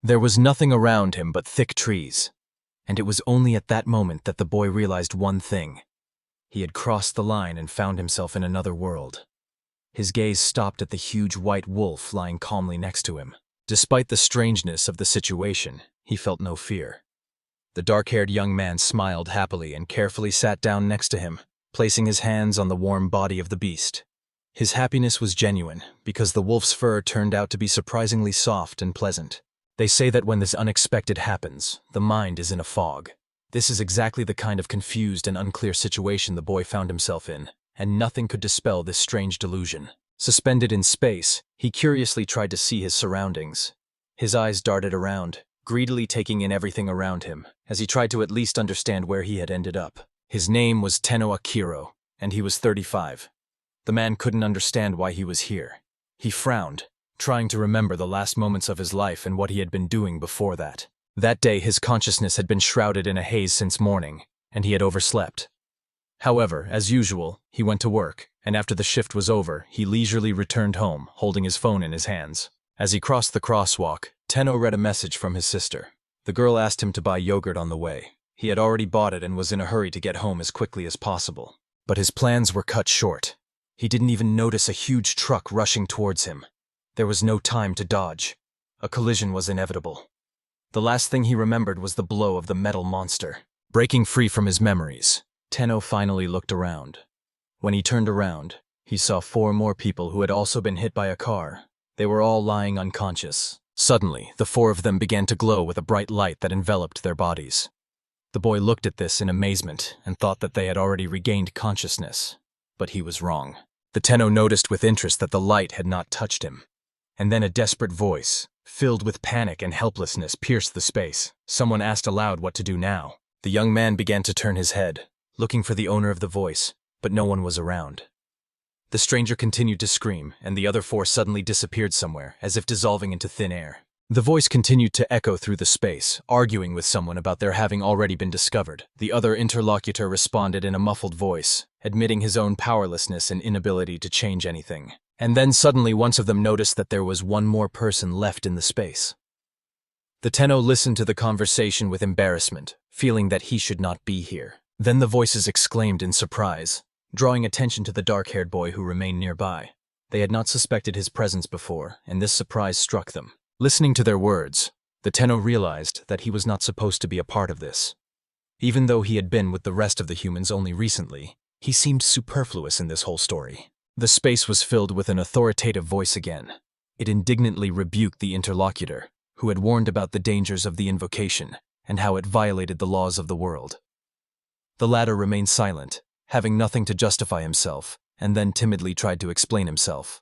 There was nothing around him but thick trees, and it was only at that moment that the boy realized one thing. He had crossed the line and found himself in another world. His gaze stopped at the huge white wolf lying calmly next to him. Despite the strangeness of the situation, he felt no fear. The dark-haired young man smiled happily and carefully sat down next to him, placing his hands on the warm body of the beast. His happiness was genuine, because the wolf's fur turned out to be surprisingly soft and pleasant. They say that when this unexpected happens, the mind is in a fog. This is exactly the kind of confused and unclear situation the boy found himself in, and nothing could dispel this strange delusion. Suspended in space, he curiously tried to see his surroundings. His eyes darted around, greedily taking in everything around him, as he tried to at least understand where he had ended up. His name was Tenno Akiro, and he was 35. The man couldn't understand why he was here. He frowned, trying to remember the last moments of his life and what he had been doing before that. That day his consciousness had been shrouded in a haze since morning, and he had overslept. However, as usual, he went to work, and after the shift was over, he leisurely returned home, holding his phone in his hands. As he crossed the crosswalk, Tenno read a message from his sister. The girl asked him to buy yogurt on the way. He had already bought it and was in a hurry to get home as quickly as possible. But his plans were cut short. He didn't even notice a huge truck rushing towards him. There was no time to dodge. A collision was inevitable. The last thing he remembered was the blow of the metal monster. Breaking free from his memories, Tenno finally looked around. When he turned around, he saw 4 more people who had also been hit by a car. They were all lying unconscious. Suddenly, the 4 of them began to glow with a bright light that enveloped their bodies. The boy looked at this in amazement and thought that they had already regained consciousness. But he was wrong. The Tenno noticed with interest that the light had not touched him. And then a desperate voice, filled with panic and helplessness, pierced the space. Someone asked aloud what to do now. The young man began to turn his head, looking for the owner of the voice, but no one was around. The stranger continued to scream, and the other 4 suddenly disappeared somewhere, as if dissolving into thin air. The voice continued to echo through the space, arguing with someone about their having already been discovered. The other interlocutor responded in a muffled voice, admitting his own powerlessness and inability to change anything. And then suddenly one of them noticed that there was one more person left in the space. The Tenno listened to the conversation with embarrassment, feeling that he should not be here. Then the voices exclaimed in surprise, drawing attention to the dark-haired boy who remained nearby. They had not suspected his presence before, and this surprise struck them. Listening to their words, the Tenno realized that he was not supposed to be a part of this. Even though he had been with the rest of the humans only recently, he seemed superfluous in this whole story. The space was filled with an authoritative voice again. It indignantly rebuked the interlocutor, who had warned about the dangers of the invocation and how it violated the laws of the world. The latter remained silent, having nothing to justify himself, and then timidly tried to explain himself.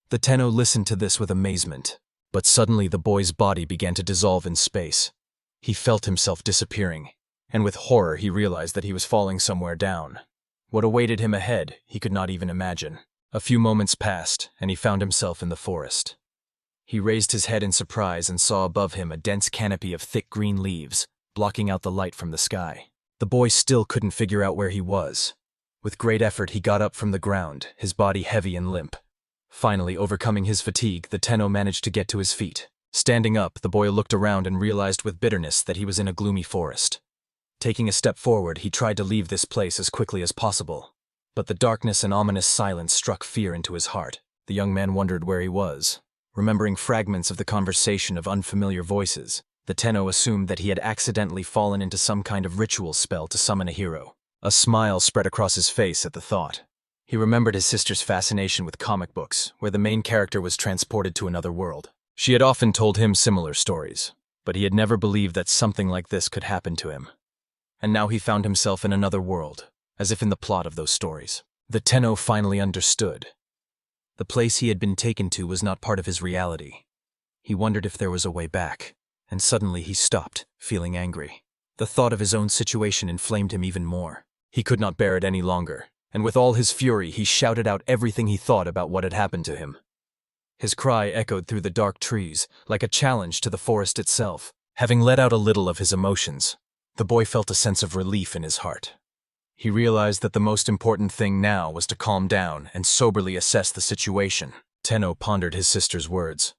The Tenno listened to this with amazement. But suddenly the boy's body began to dissolve in space. He felt himself disappearing, and with horror he realized that he was falling somewhere down. What awaited him ahead, he could not even imagine. A few moments passed, and he found himself in the forest. He raised his head in surprise and saw above him a dense canopy of thick green leaves, blocking out the light from the sky. The boy still couldn't figure out where he was. With great effort he got up from the ground, his body heavy and limp. Finally, overcoming his fatigue, the Tenno managed to get to his feet. Standing up, the boy looked around and realized with bitterness that he was in a gloomy forest. Taking a step forward, he tried to leave this place as quickly as possible. But the darkness and ominous silence struck fear into his heart. The young man wondered where he was. Remembering fragments of the conversation of unfamiliar voices, the Tenno assumed that he had accidentally fallen into some kind of ritual spell to summon a hero. A smile spread across his face at the thought. He remembered his sister's fascination with comic books, where the main character was transported to another world. She had often told him similar stories, but he had never believed that something like this could happen to him. And now he found himself in another world, as if in the plot of those stories. The Tenno finally understood. The place he had been taken to was not part of his reality. He wondered if there was a way back, and suddenly he stopped, feeling angry. The thought of his own situation inflamed him even more. He could not bear it any longer. And with all his fury, he shouted out everything he thought about what had happened to him. His cry echoed through the dark trees, like a challenge to the forest itself. Having let out a little of his emotions, the boy felt a sense of relief in his heart. He realized that the most important thing now was to calm down and soberly assess the situation. Tenno pondered his sister's words.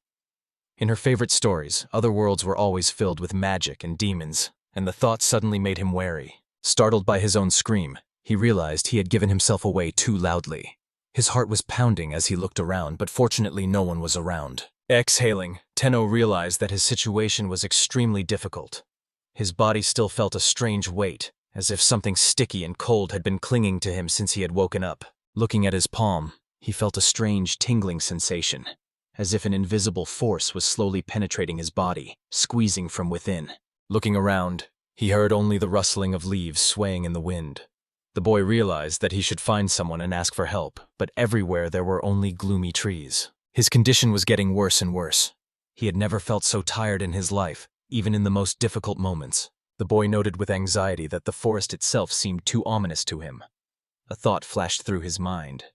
In her favorite stories, other worlds were always filled with magic and demons, and the thought suddenly made him wary. Startled by his own scream, he realized he had given himself away too loudly. His heart was pounding as he looked around, but fortunately no one was around. Exhaling, Tenno realized that his situation was extremely difficult. His body still felt a strange weight, as if something sticky and cold had been clinging to him since he had woken up. Looking at his palm, he felt a strange tingling sensation, as if an invisible force was slowly penetrating his body, squeezing from within. Looking around, he heard only the rustling of leaves swaying in the wind. The boy realized that he should find someone and ask for help, but everywhere there were only gloomy trees. His condition was getting worse and worse. He had never felt so tired in his life, even in the most difficult moments. The boy noted with anxiety that the forest itself seemed too ominous to him. A thought flashed through his mind.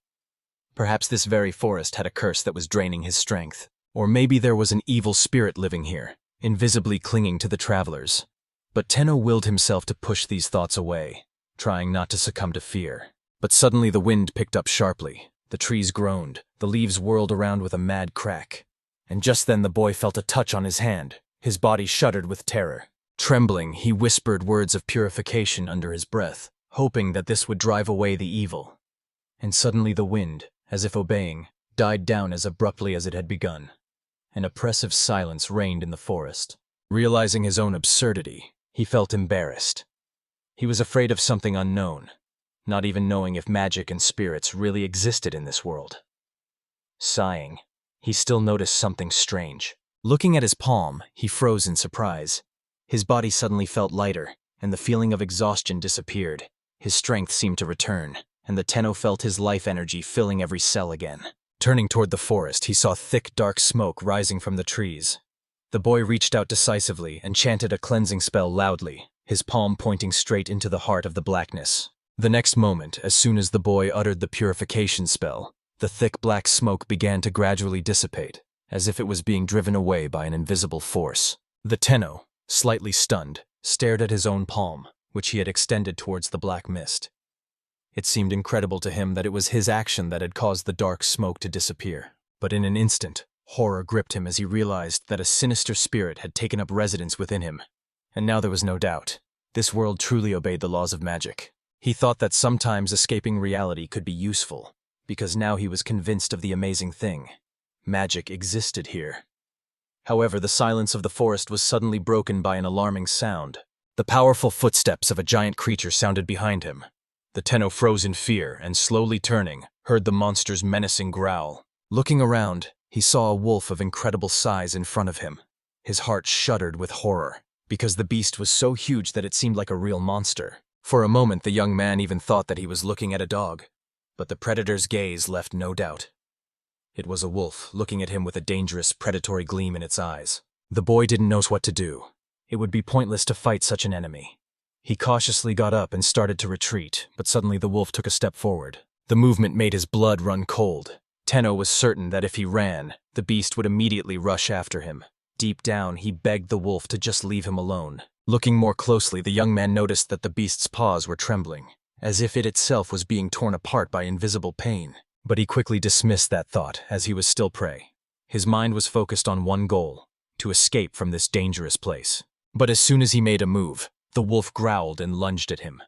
Perhaps this very forest had a curse that was draining his strength. Or maybe there was an evil spirit living here, invisibly clinging to the travelers. But Tenno willed himself to push these thoughts away, trying not to succumb to fear. But suddenly the wind picked up sharply. The trees groaned, the leaves whirled around with a mad crack. And just then the boy felt a touch on his hand. His body shuddered with terror. Trembling, he whispered words of purification under his breath, hoping that this would drive away the evil. And suddenly the wind, as if obeying, died down as abruptly as it had begun. An oppressive silence reigned in the forest. Realizing his own absurdity, he felt embarrassed. He was afraid of something unknown, not even knowing if magic and spirits really existed in this world. Sighing, he still noticed something strange. Looking at his palm, he froze in surprise. His body suddenly felt lighter, and the feeling of exhaustion disappeared. His strength seemed to return, and the Tenno felt his life energy filling every cell again. Turning toward the forest, he saw thick, dark smoke rising from the trees. The boy reached out decisively and chanted a cleansing spell loudly, his palm pointing straight into the heart of the blackness. The next moment, as soon as the boy uttered the purification spell, the thick black smoke began to gradually dissipate, as if it was being driven away by an invisible force. The Tenno, slightly stunned, stared at his own palm, which he had extended towards the black mist. It seemed incredible to him that it was his action that had caused the dark smoke to disappear. But in an instant, horror gripped him as he realized that a sinister spirit had taken up residence within him. And now there was no doubt. This world truly obeyed the laws of magic. He thought that sometimes escaping reality could be useful, because now he was convinced of the amazing thing. Magic existed here. However, the silence of the forest was suddenly broken by an alarming sound. The powerful footsteps of a giant creature sounded behind him. The Tenno froze in fear and, slowly turning, heard the monster's menacing growl. Looking around, he saw a wolf of incredible size in front of him. His heart shuddered with horror, because the beast was so huge that it seemed like a real monster. For a moment, the young man even thought that he was looking at a dog. But the predator's gaze left no doubt. It was a wolf, looking at him with a dangerous, predatory gleam in its eyes. The boy didn't know what to do. It would be pointless to fight such an enemy. He cautiously got up and started to retreat, but suddenly the wolf took a step forward. The movement made his blood run cold. Tenno was certain that if he ran, the beast would immediately rush after him. Deep down, he begged the wolf to just leave him alone. Looking more closely, the young man noticed that the beast's paws were trembling, as if it itself was being torn apart by invisible pain. But he quickly dismissed that thought, as he was still prey. His mind was focused on one goal: to escape from this dangerous place. But as soon as he made a move, the wolf growled and lunged at him.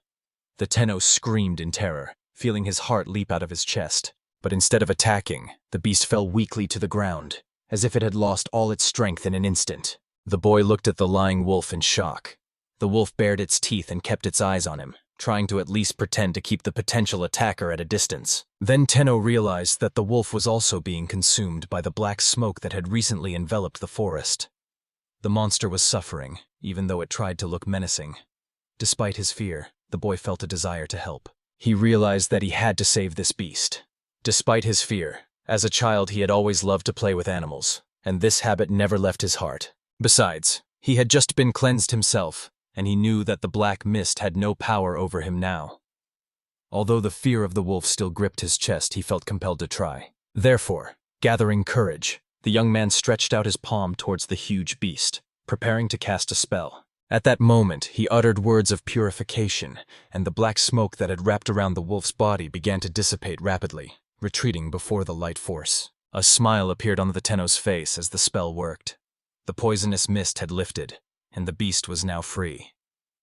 The Tenno screamed in terror, feeling his heart leap out of his chest. But instead of attacking, the beast fell weakly to the ground, as if it had lost all its strength in an instant. The boy looked at the lying wolf in shock. The wolf bared its teeth and kept its eyes on him, trying to at least pretend to keep the potential attacker at a distance. Then Tenno realized that the wolf was also being consumed by the black smoke that had recently enveloped the forest. The monster was suffering, even though it tried to look menacing. Despite his fear, the boy felt a desire to help. He realized that he had to save this beast. Despite his fear, as a child he had always loved to play with animals, and this habit never left his heart. Besides, he had just been cleansed himself, and he knew that the black mist had no power over him now. Although the fear of the wolf still gripped his chest, he felt compelled to try. Therefore, gathering courage, the young man stretched out his palm towards the huge beast, preparing to cast a spell. At that moment, he uttered words of purification, and the black smoke that had wrapped around the wolf's body began to dissipate rapidly, retreating before the light force. A smile appeared on the Tenno's face as the spell worked. The poisonous mist had lifted, and the beast was now free.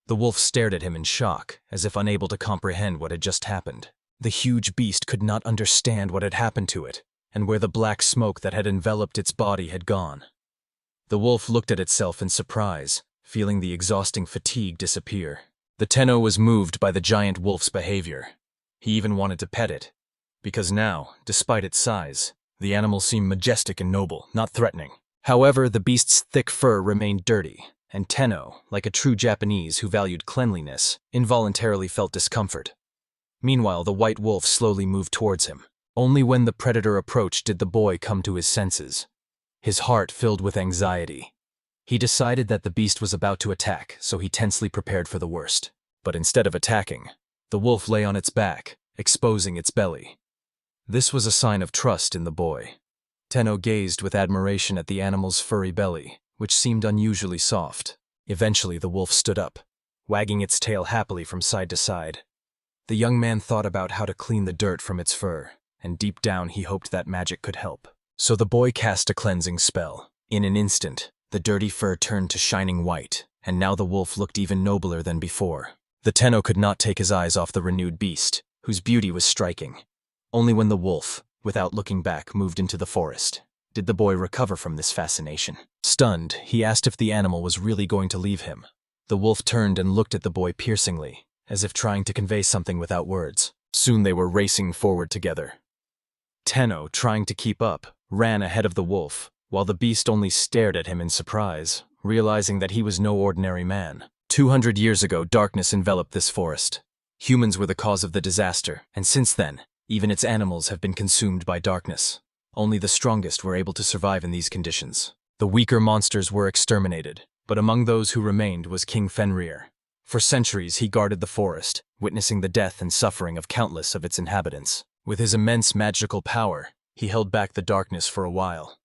The wolf stared at him in shock, as if unable to comprehend what had just happened. The huge beast could not understand what had happened to it, and where the black smoke that had enveloped its body had gone. The wolf looked at itself in surprise, feeling the exhausting fatigue disappear. The Tenno was moved by the giant wolf's behavior. He even wanted to pet it, because now, despite its size, the animal seemed majestic and noble, not threatening. However, the beast's thick fur remained dirty, and Tenno, like a true Japanese who valued cleanliness, involuntarily felt discomfort. Meanwhile, the white wolf slowly moved towards him. Only when the predator approached did the boy come to his senses. His heart filled with anxiety. He decided that the beast was about to attack, so he tensely prepared for the worst. But instead of attacking, the wolf lay on its back, exposing its belly. This was a sign of trust in the boy. Tenno gazed with admiration at the animal's furry belly, which seemed unusually soft. Eventually, the wolf stood up, wagging its tail happily from side to side. The young man thought about how to clean the dirt from its fur, and deep down he hoped that magic could help. So the boy cast a cleansing spell. In an instant, the dirty fur turned to shining white, and now the wolf looked even nobler than before. The Tenno could not take his eyes off the renewed beast, whose beauty was striking. Only when the wolf, without looking back, moved into the forest, did the boy recover from this fascination. Stunned, he asked if the animal was really going to leave him. The wolf turned and looked at the boy piercingly, as if trying to convey something without words. Soon they were racing forward together. Tenno, trying to keep up, ran ahead of the wolf, while the beast only stared at him in surprise, realizing that he was no ordinary man. 200 years ago, darkness enveloped this forest. Humans were the cause of the disaster, and since then, even its animals have been consumed by darkness. Only the strongest were able to survive in these conditions. The weaker monsters were exterminated, but among those who remained was King Fenrir. For centuries he guarded the forest, witnessing the death and suffering of countless of its inhabitants. With his immense magical power, he held back the darkness for a while.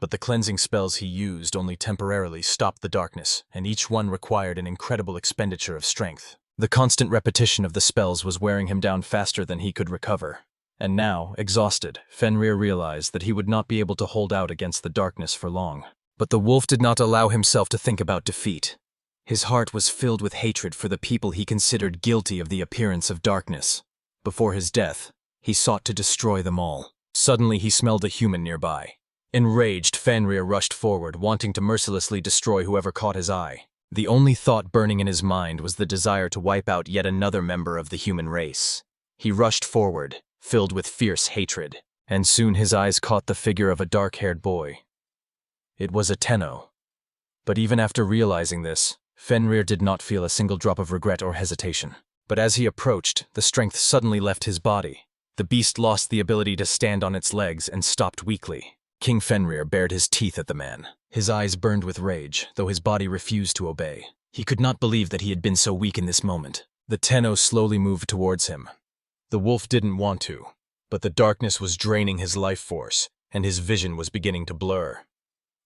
But the cleansing spells he used only temporarily stopped the darkness, and each one required an incredible expenditure of strength. The constant repetition of the spells was wearing him down faster than he could recover. And now, exhausted, Fenrir realized that he would not be able to hold out against the darkness for long. But the wolf did not allow himself to think about defeat. His heart was filled with hatred for the people he considered guilty of the appearance of darkness. Before his death, he sought to destroy them all. Suddenly he smelled a human nearby. Enraged, Fenrir rushed forward, wanting to mercilessly destroy whoever caught his eye. The only thought burning in his mind was the desire to wipe out yet another member of the human race. He rushed forward, filled with fierce hatred, and soon his eyes caught the figure of a dark-haired boy. It was a Tenno. But even after realizing this, Fenrir did not feel a single drop of regret or hesitation. But as he approached, the strength suddenly left his body. The beast lost the ability to stand on its legs and stopped weakly. King Fenrir bared his teeth at the man. His eyes burned with rage, though his body refused to obey. He could not believe that he had been so weak in this moment. The Tenno slowly moved towards him. The wolf didn't want to, but the darkness was draining his life force, and his vision was beginning to blur.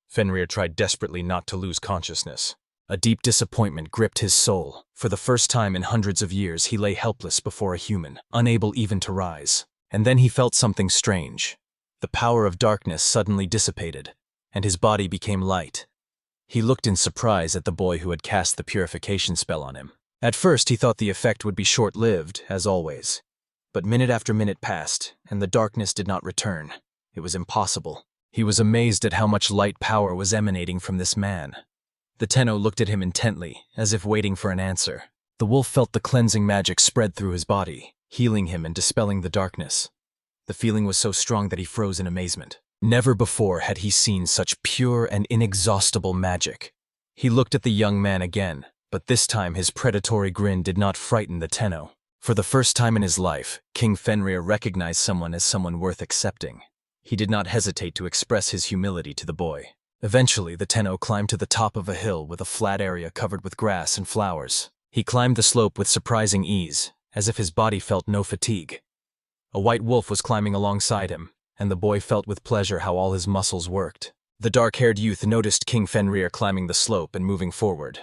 Fenrir tried desperately not to lose consciousness. A deep disappointment gripped his soul. For the first time in hundreds of years, he lay helpless before a human, unable even to rise. And then he felt something strange. The power of darkness suddenly dissipated, and his body became light. He looked in surprise at the boy who had cast the purification spell on him. At first he thought the effect would be short-lived, as always. But minute after minute passed, and the darkness did not return. It was impossible. He was amazed at how much light power was emanating from this man. The Tenno looked at him intently, as if waiting for an answer. The wolf felt the cleansing magic spread through his body, healing him and dispelling the darkness. The feeling was so strong that he froze in amazement. Never before had he seen such pure and inexhaustible magic. He looked at the young man again, but this time his predatory grin did not frighten the Tenno. For the first time in his life, King Fenrir recognized someone as someone worth accepting. He did not hesitate to express his humility to the boy. Eventually, the Tenno climbed to the top of a hill with a flat area covered with grass and flowers. He climbed the slope with surprising ease, as if his body felt no fatigue. A white wolf was climbing alongside him, and the boy felt with pleasure how all his muscles worked. The dark-haired youth noticed King Fenrir climbing the slope and moving forward.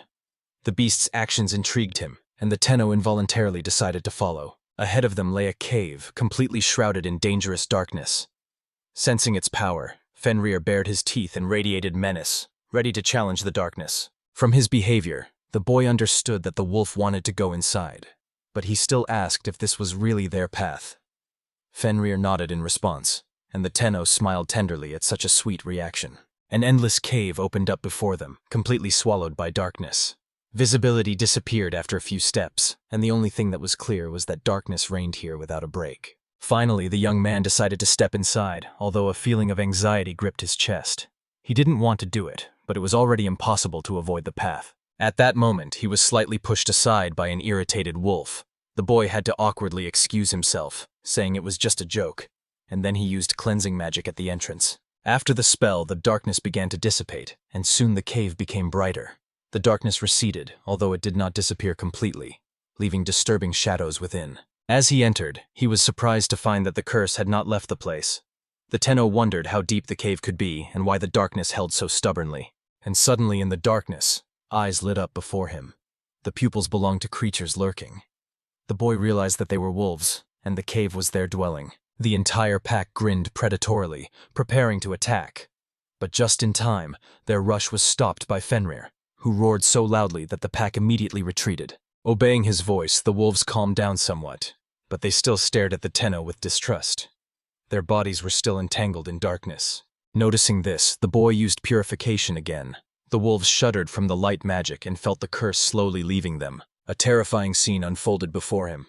The beast's actions intrigued him, and the Tenno involuntarily decided to follow. Ahead of them lay a cave, completely shrouded in dangerous darkness. Sensing its power, Fenrir bared his teeth and radiated menace, ready to challenge the darkness. From his behavior, the boy understood that the wolf wanted to go inside, but he still asked if this was really their path. Fenrir nodded in response, and the Tenno smiled tenderly at such a sweet reaction. An endless cave opened up before them, completely swallowed by darkness. Visibility disappeared after a few steps, and the only thing that was clear was that darkness reigned here without a break. Finally, the young man decided to step inside, although a feeling of anxiety gripped his chest. He didn't want to do it, but it was already impossible to avoid the path. At that moment, he was slightly pushed aside by an irritated wolf. The boy had to awkwardly excuse himself, saying it was just a joke, and then he used cleansing magic at the entrance. After the spell, the darkness began to dissipate, and soon the cave became brighter. The darkness receded, although it did not disappear completely, leaving disturbing shadows within. As he entered, he was surprised to find that the curse had not left the place. The Tenno wondered how deep the cave could be and why the darkness held so stubbornly. And suddenly in the darkness, eyes lit up before him. The pupils belonged to creatures lurking. The boy realized that they were wolves, and the cave was their dwelling. The entire pack grinned predatorily, preparing to attack. But just in time, their rush was stopped by Fenrir, who roared so loudly that the pack immediately retreated. Obeying his voice, the wolves calmed down somewhat, but they still stared at the Tenno with distrust. Their bodies were still entangled in darkness. Noticing this, the boy used purification again. The wolves shuddered from the light magic and felt the curse slowly leaving them. A terrifying scene unfolded before him.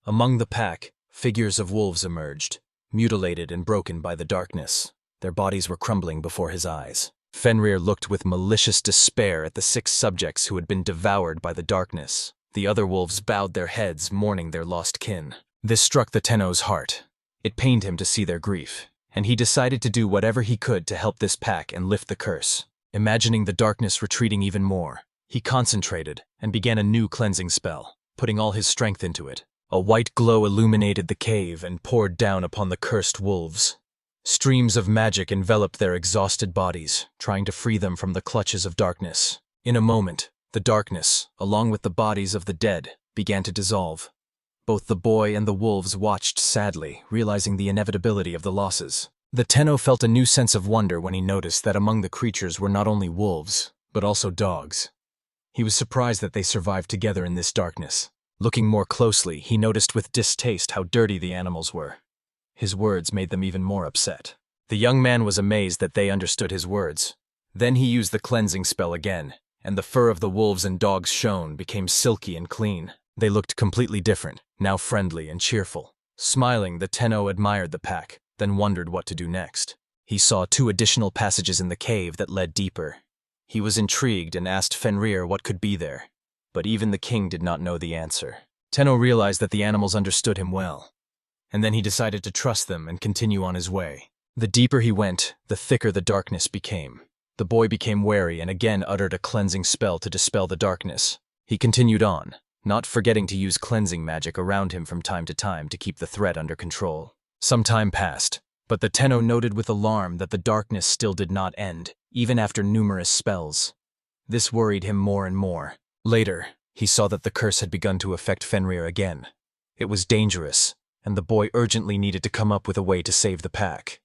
Among the pack, figures of wolves emerged, mutilated and broken by the darkness. Their bodies were crumbling before his eyes. Fenrir looked with malicious despair at the 6 subjects who had been devoured by the darkness. The other wolves bowed their heads, mourning their lost kin. This struck the Tenno's heart. It pained him to see their grief, and he decided to do whatever he could to help this pack and lift the curse. Imagining the darkness retreating even more, he concentrated and began a new cleansing spell, putting all his strength into it. A white glow illuminated the cave and poured down upon the cursed wolves. Streams of magic enveloped their exhausted bodies, trying to free them from the clutches of darkness. In a moment, the darkness, along with the bodies of the dead, began to dissolve. Both the boy and the wolves watched sadly, realizing the inevitability of the losses. The Tenno felt a new sense of wonder when he noticed that among the creatures were not only wolves, but also dogs. He was surprised that they survived together in this darkness. Looking more closely, he noticed with distaste how dirty the animals were. His words made them even more upset. The young man was amazed that they understood his words. Then he used the cleansing spell again, and the fur of the wolves and dogs shone, became silky and clean. They looked completely different, now friendly and cheerful. Smiling, the Tenno admired the pack, then wondered what to do next. He saw 2 additional passages in the cave that led deeper. He was intrigued and asked Fenrir what could be there, but even the king did not know the answer. Tenno realized that the animals understood him well, and then he decided to trust them and continue on his way. The deeper he went, the thicker the darkness became. The boy became wary and again uttered a cleansing spell to dispel the darkness. He continued on, not forgetting to use cleansing magic around him from time to time to keep the threat under control. Some time passed, but the Tenno noted with alarm that the darkness still did not end, even after numerous spells. This worried him more and more. Later, he saw that the curse had begun to affect Fenrir again. It was dangerous, and the boy urgently needed to come up with a way to save the pack.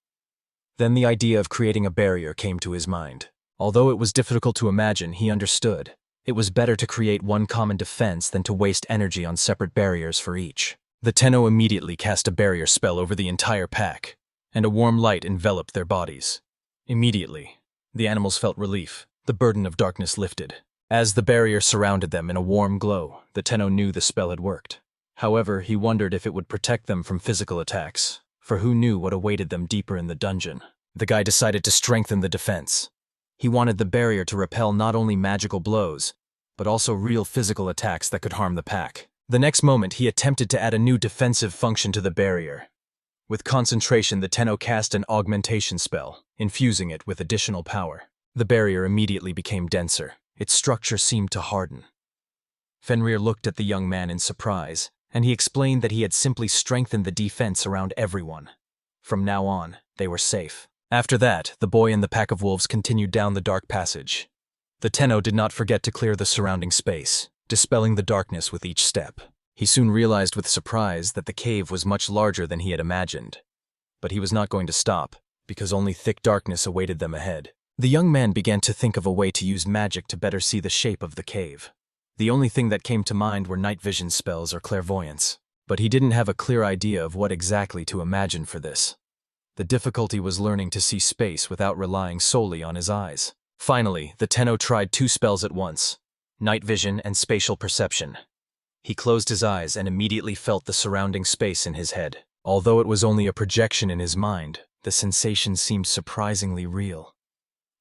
Then the idea of creating a barrier came to his mind. Although it was difficult to imagine, he understood. It was better to create one common defense than to waste energy on separate barriers for each. The Tenno immediately cast a barrier spell over the entire pack, and a warm light enveloped their bodies. Immediately, the animals felt relief. The burden of darkness lifted. As the barrier surrounded them in a warm glow, the Tenno knew the spell had worked. However, he wondered if it would protect them from physical attacks, for who knew what awaited them deeper in the dungeon. The guy decided to strengthen the defense. He wanted the barrier to repel not only magical blows, but also real physical attacks that could harm the pack. The next moment, he attempted to add a new defensive function to the barrier. With concentration, the Tenno cast an augmentation spell, infusing it with additional power. The barrier immediately became denser. Its structure seemed to harden. Fenrir looked at the young man in surprise, and he explained that he had simply strengthened the defense around everyone. From now on, they were safe. After that, the boy and the pack of wolves continued down the dark passage. The Tenno did not forget to clear the surrounding space, dispelling the darkness with each step. He soon realized with surprise that the cave was much larger than he had imagined. But he was not going to stop, because only thick darkness awaited them ahead. The young man began to think of a way to use magic to better see the shape of the cave. The only thing that came to mind were night vision spells or clairvoyance, but he didn't have a clear idea of what exactly to imagine for this. The difficulty was learning to see space without relying solely on his eyes. Finally, the Tenno tried 2 spells at once: night vision and spatial perception. He closed his eyes and immediately felt the surrounding space in his head. Although it was only a projection in his mind, the sensation seemed surprisingly real.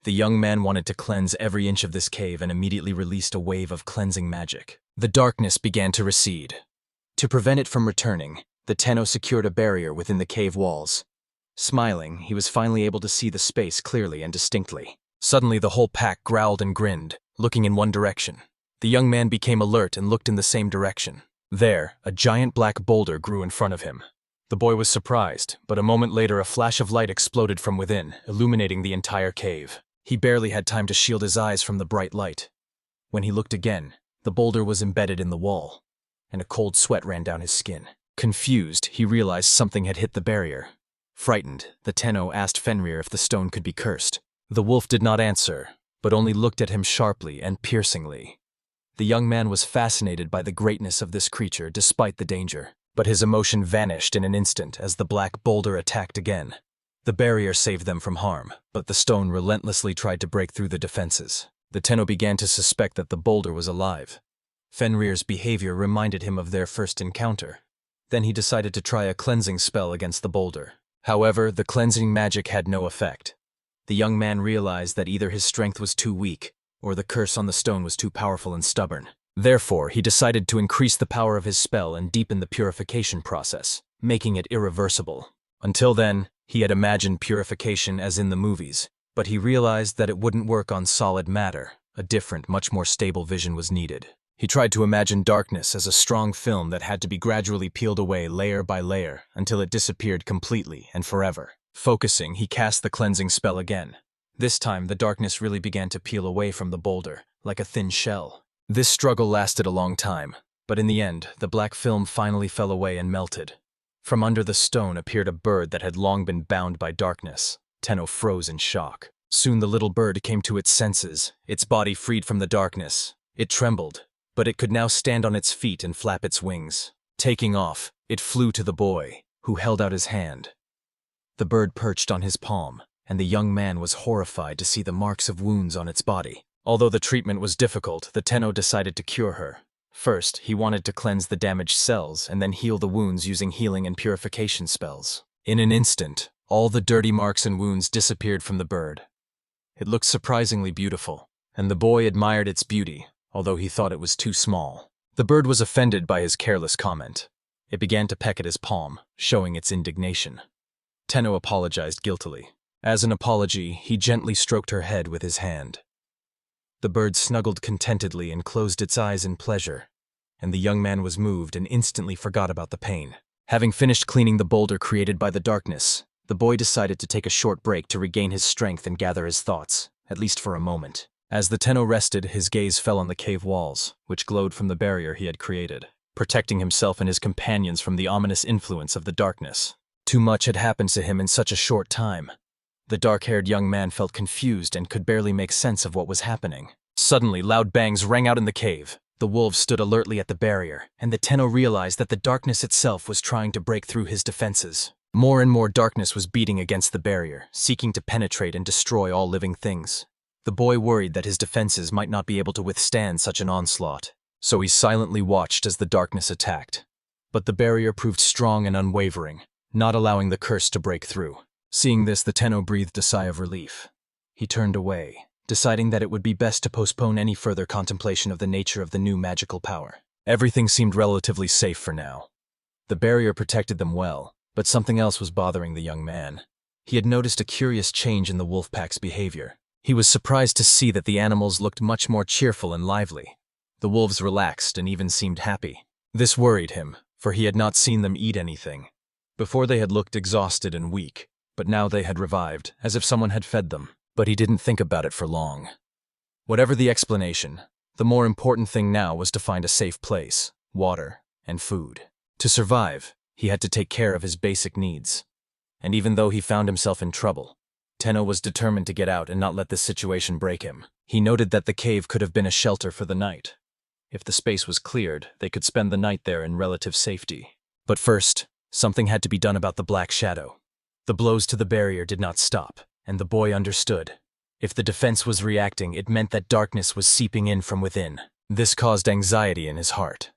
The young man wanted to cleanse every inch of this cave and immediately released a wave of cleansing magic. The darkness began to recede. To prevent it from returning, the Tenno secured a barrier within the cave walls. Smiling, he was finally able to see the space clearly and distinctly. Suddenly, the whole pack growled and grinned, looking in one direction. The young man became alert and looked in the same direction. There, a giant black boulder grew in front of him. The boy was surprised, but a moment later a flash of light exploded from within, illuminating the entire cave. He barely had time to shield his eyes from the bright light. When he looked again, the boulder was embedded in the wall, and a cold sweat ran down his skin. Confused, he realized something had hit the barrier. Frightened, the Tenno asked Fenrir if the stone could be cursed. The wolf did not answer, but only looked at him sharply and piercingly. The young man was fascinated by the greatness of this creature despite the danger, but his emotion vanished in an instant as the black boulder attacked again. The barrier saved them from harm, but the stone relentlessly tried to break through the defenses. The Tenno began to suspect that the boulder was alive. Fenrir's behavior reminded him of their first encounter. Then he decided to try a cleansing spell against the boulder. However, the cleansing magic had no effect. The young man realized that either his strength was too weak, or the curse on the stone was too powerful and stubborn. Therefore, he decided to increase the power of his spell and deepen the purification process, making it irreversible. Until then, he had imagined purification as in the movies, but he realized that it wouldn't work on solid matter. A different, much more stable vision was needed. He tried to imagine darkness as a strong film that had to be gradually peeled away layer by layer until it disappeared completely and forever. Focusing, he cast the cleansing spell again. This time, the darkness really began to peel away from the boulder, like a thin shell. This struggle lasted a long time, but in the end, the black film finally fell away and melted. From under the stone appeared a bird that had long been bound by darkness. Tenno froze in shock. Soon the little bird came to its senses, its body freed from the darkness. It trembled, but it could now stand on its feet and flap its wings. Taking off, it flew to the boy, who held out his hand. The bird perched on his palm, and the young man was horrified to see the marks of wounds on its body. Although the treatment was difficult, the Tenno decided to cure her. First, he wanted to cleanse the damaged cells and then heal the wounds using healing and purification spells. In an instant, all the dirty marks and wounds disappeared from the bird. It looked surprisingly beautiful, and the boy admired its beauty, although he thought it was too small. The bird was offended by his careless comment. It began to peck at his palm, showing its indignation. Tenno apologized guiltily. As an apology, he gently stroked her head with his hand. The bird snuggled contentedly and closed its eyes in pleasure, and the young man was moved and instantly forgot about the pain. Having finished cleaning the boulder created by the darkness, the boy decided to take a short break to regain his strength and gather his thoughts, at least for a moment. As the Tenno rested, his gaze fell on the cave walls, which glowed from the barrier he had created, protecting himself and his companions from the ominous influence of the darkness. Too much had happened to him in such a short time. The dark-haired young man felt confused and could barely make sense of what was happening. Suddenly, loud bangs rang out in the cave. The wolves stood alertly at the barrier, and the Tenno realized that the darkness itself was trying to break through his defenses. More and more darkness was beating against the barrier, seeking to penetrate and destroy all living things. The boy worried that his defenses might not be able to withstand such an onslaught, so he silently watched as the darkness attacked. But the barrier proved strong and unwavering, not allowing the curse to break through. Seeing this, the Tenno breathed a sigh of relief. He turned away, deciding that it would be best to postpone any further contemplation of the nature of the new magical power. Everything seemed relatively safe for now. The barrier protected them well, but something else was bothering the young man. He had noticed a curious change in the wolf pack's behavior. He was surprised to see that the animals looked much more cheerful and lively. The wolves relaxed and even seemed happy. This worried him, for he had not seen them eat anything. Before they had looked exhausted and weak, but now they had revived, as if someone had fed them. But he didn't think about it for long. Whatever the explanation, the more important thing now was to find a safe place, water, and food. To survive, he had to take care of his basic needs. And even though he found himself in trouble, Tenno was determined to get out and not let this situation break him. He noted that the cave could have been a shelter for the night. If the space was cleared, they could spend the night there in relative safety. But first, something had to be done about the black shadow. The blows to the barrier did not stop, and the boy understood. If the defense was reacting, it meant that darkness was seeping in from within. This caused anxiety in his heart.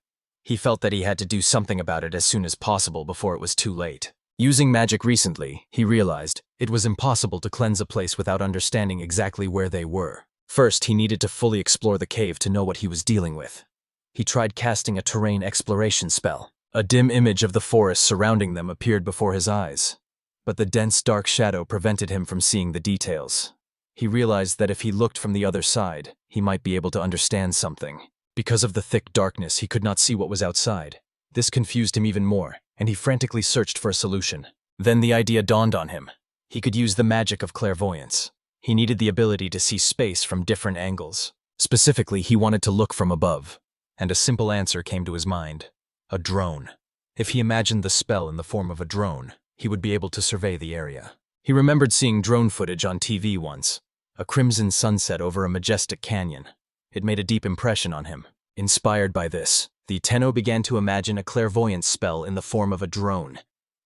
He felt that he had to do something about it as soon as possible before it was too late. Using magic recently, he realized it was impossible to cleanse a place without understanding exactly where they were. First, he needed to fully explore the cave to know what he was dealing with. He tried casting a terrain exploration spell. A dim image of the forest surrounding them appeared before his eyes, but the dense dark shadow prevented him from seeing the details. He realized that if he looked from the other side, he might be able to understand something. Because of the thick darkness, he could not see what was outside. This confused him even more, and he frantically searched for a solution. Then the idea dawned on him. He could use the magic of clairvoyance. He needed the ability to see space from different angles. Specifically, he wanted to look from above, and a simple answer came to his mind. A drone. If he imagined the spell in the form of a drone, he would be able to survey the area. He remembered seeing drone footage on TV once, a crimson sunset over a majestic canyon. It made a deep impression on him. Inspired by this, the Tenno began to imagine a clairvoyance spell in the form of a drone.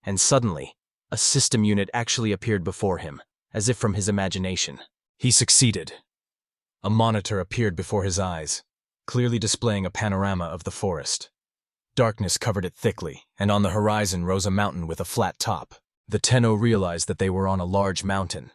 And suddenly, a system unit actually appeared before him, as if from his imagination. He succeeded. A monitor appeared before his eyes, clearly displaying a panorama of the forest. Darkness covered it thickly, and on the horizon rose a mountain with a flat top. The Tenno realized that they were on a large mountain.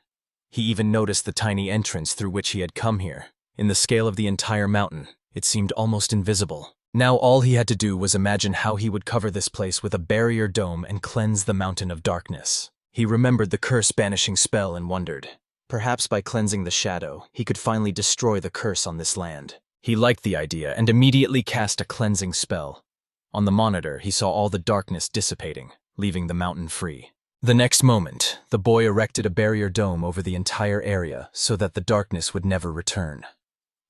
He even noticed the tiny entrance through which he had come here. In the scale of the entire mountain, it seemed almost invisible. Now all he had to do was imagine how he would cover this place with a barrier dome and cleanse the mountain of darkness. He remembered the curse-banishing spell and wondered. Perhaps by cleansing the shadow, he could finally destroy the curse on this land. He liked the idea and immediately cast a cleansing spell. On the monitor, he saw all the darkness dissipating, leaving the mountain free. The next moment, the boy erected a barrier dome over the entire area so that the darkness would never return.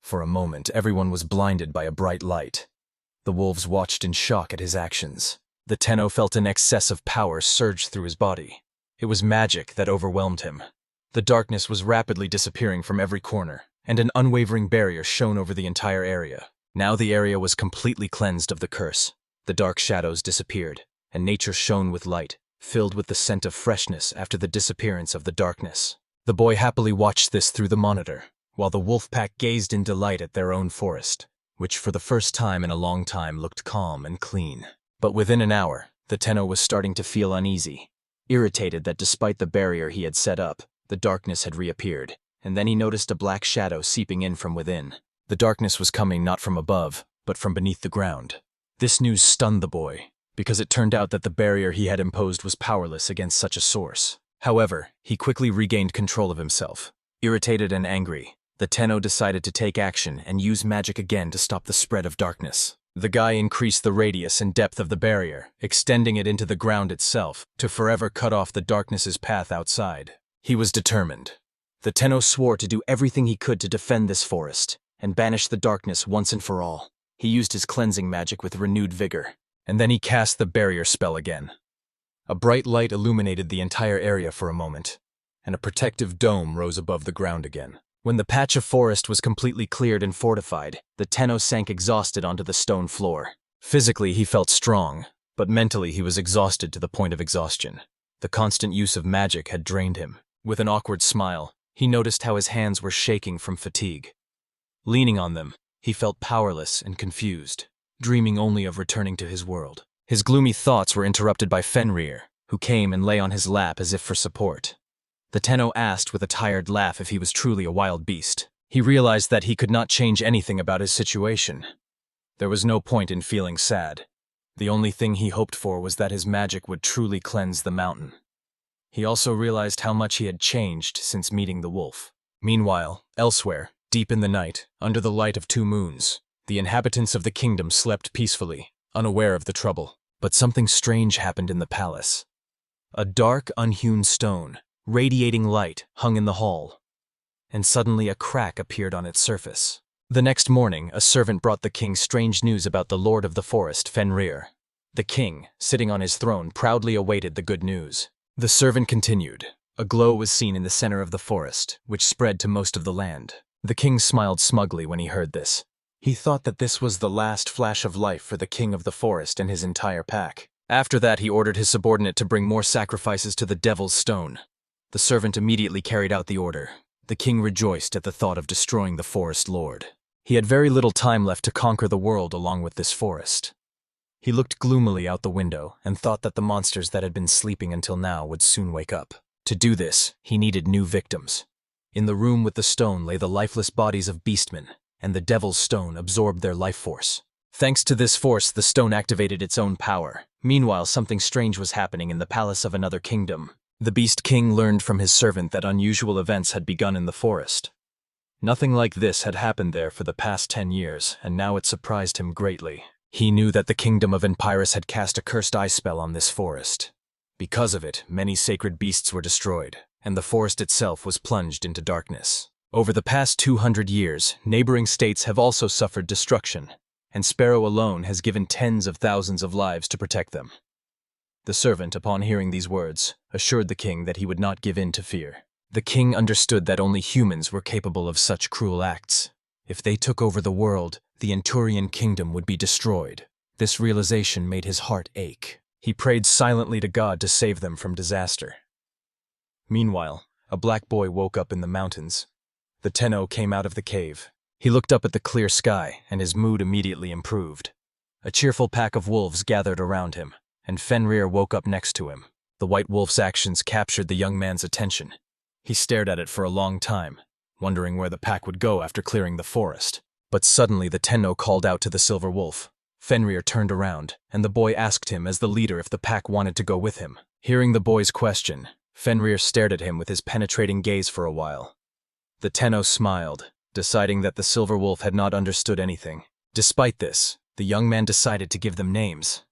For a moment, everyone was blinded by a bright light. The wolves watched in shock at his actions. The Tenno felt an excess of power surge through his body. It was magic that overwhelmed him. The darkness was rapidly disappearing from every corner, and an unwavering barrier shone over the entire area. Now the area was completely cleansed of the curse. The dark shadows disappeared, and nature shone with light, filled with the scent of freshness after the disappearance of the darkness. The boy happily watched this through the monitor, while the wolf pack gazed in delight at their own forest, which for the first time in a long time looked calm and clean. But within an hour, the Tenno was starting to feel uneasy, irritated that despite the barrier he had set up, the darkness had reappeared, and then he noticed a black shadow seeping in from within. The darkness was coming not from above, but from beneath the ground. This news stunned the boy, because it turned out that the barrier he had imposed was powerless against such a source. However, he quickly regained control of himself. Irritated and angry, the Tenno decided to take action and use magic again to stop the spread of darkness. The guy increased the radius and depth of the barrier, extending it into the ground itself, to forever cut off the darkness's path outside. He was determined. The Tenno swore to do everything he could to defend this forest, and banish the darkness once and for all. He used his cleansing magic with renewed vigor, and then he cast the barrier spell again. A bright light illuminated the entire area for a moment, and a protective dome rose above the ground again. When the patch of forest was completely cleared and fortified, the Tenno sank exhausted onto the stone floor. Physically, he felt strong, but mentally he was exhausted to the point of exhaustion. The constant use of magic had drained him. With an awkward smile, he noticed how his hands were shaking from fatigue. Leaning on them, he felt powerless and confused, dreaming only of returning to his world. His gloomy thoughts were interrupted by Fenrir, who came and lay on his lap as if for support. The Tenno asked with a tired laugh if he was truly a wild beast. He realized that he could not change anything about his situation. There was no point in feeling sad. The only thing he hoped for was that his magic would truly cleanse the mountain. He also realized how much he had changed since meeting the wolf. Meanwhile, elsewhere, deep in the night, under the light of 2 moons, the inhabitants of the kingdom slept peacefully, unaware of the trouble. But something strange happened in the palace. A dark, unhewn stone, radiating light, hung in the hall, and suddenly a crack appeared on its surface. The next morning, a servant brought the king strange news about the lord of the forest, Fenrir. The king, sitting on his throne, proudly awaited the good news. The servant continued, A glow was seen in the center of the forest, which spread to most of the land. The king smiled smugly when he heard this. He thought that this was the last flash of life for the king of the forest and his entire pack. After that, he ordered his subordinate to bring more sacrifices to the Devil's Stone. The servant immediately carried out the order. The king rejoiced at the thought of destroying the forest lord. He had very little time left to conquer the world along with this forest. He looked gloomily out the window and thought that the monsters that had been sleeping until now would soon wake up. To do this, he needed new victims. In the room with the stone lay the lifeless bodies of beastmen, and the Devil's Stone absorbed their life force. Thanks to this force, the stone activated its own power. Meanwhile, something strange was happening in the palace of another kingdom. The Beast King learned from his servant that unusual events had begun in the forest. Nothing like this had happened there for the past 10 years, and now it surprised him greatly. He knew that the kingdom of Imperial had cast a cursed ice spell on this forest. Because of it, many sacred beasts were destroyed, and the forest itself was plunged into darkness. Over the past 200 years, neighboring states have also suffered destruction, and Sparrow alone has given tens of thousands of lives to protect them. The servant, upon hearing these words, assured the king that he would not give in to fear. The king understood that only humans were capable of such cruel acts. If they took over the world, the Enturian kingdom would be destroyed. This realization made his heart ache. He prayed silently to God to save them from disaster. Meanwhile, a black boy woke up in the mountains. The Tenno came out of the cave. He looked up at the clear sky, and his mood immediately improved. A cheerful pack of wolves gathered around him, and Fenrir woke up next to him. The white wolf's actions captured the young man's attention. He stared at it for a long time, wondering where the pack would go after clearing the forest. But suddenly the Tenno called out to the silver wolf. Fenrir turned around, and the boy asked him as the leader if the pack wanted to go with him. Hearing the boy's question, Fenrir stared at him with his penetrating gaze for a while. The Tenno smiled, deciding that the silver wolf had not understood anything. Despite this, the young man decided to give them names.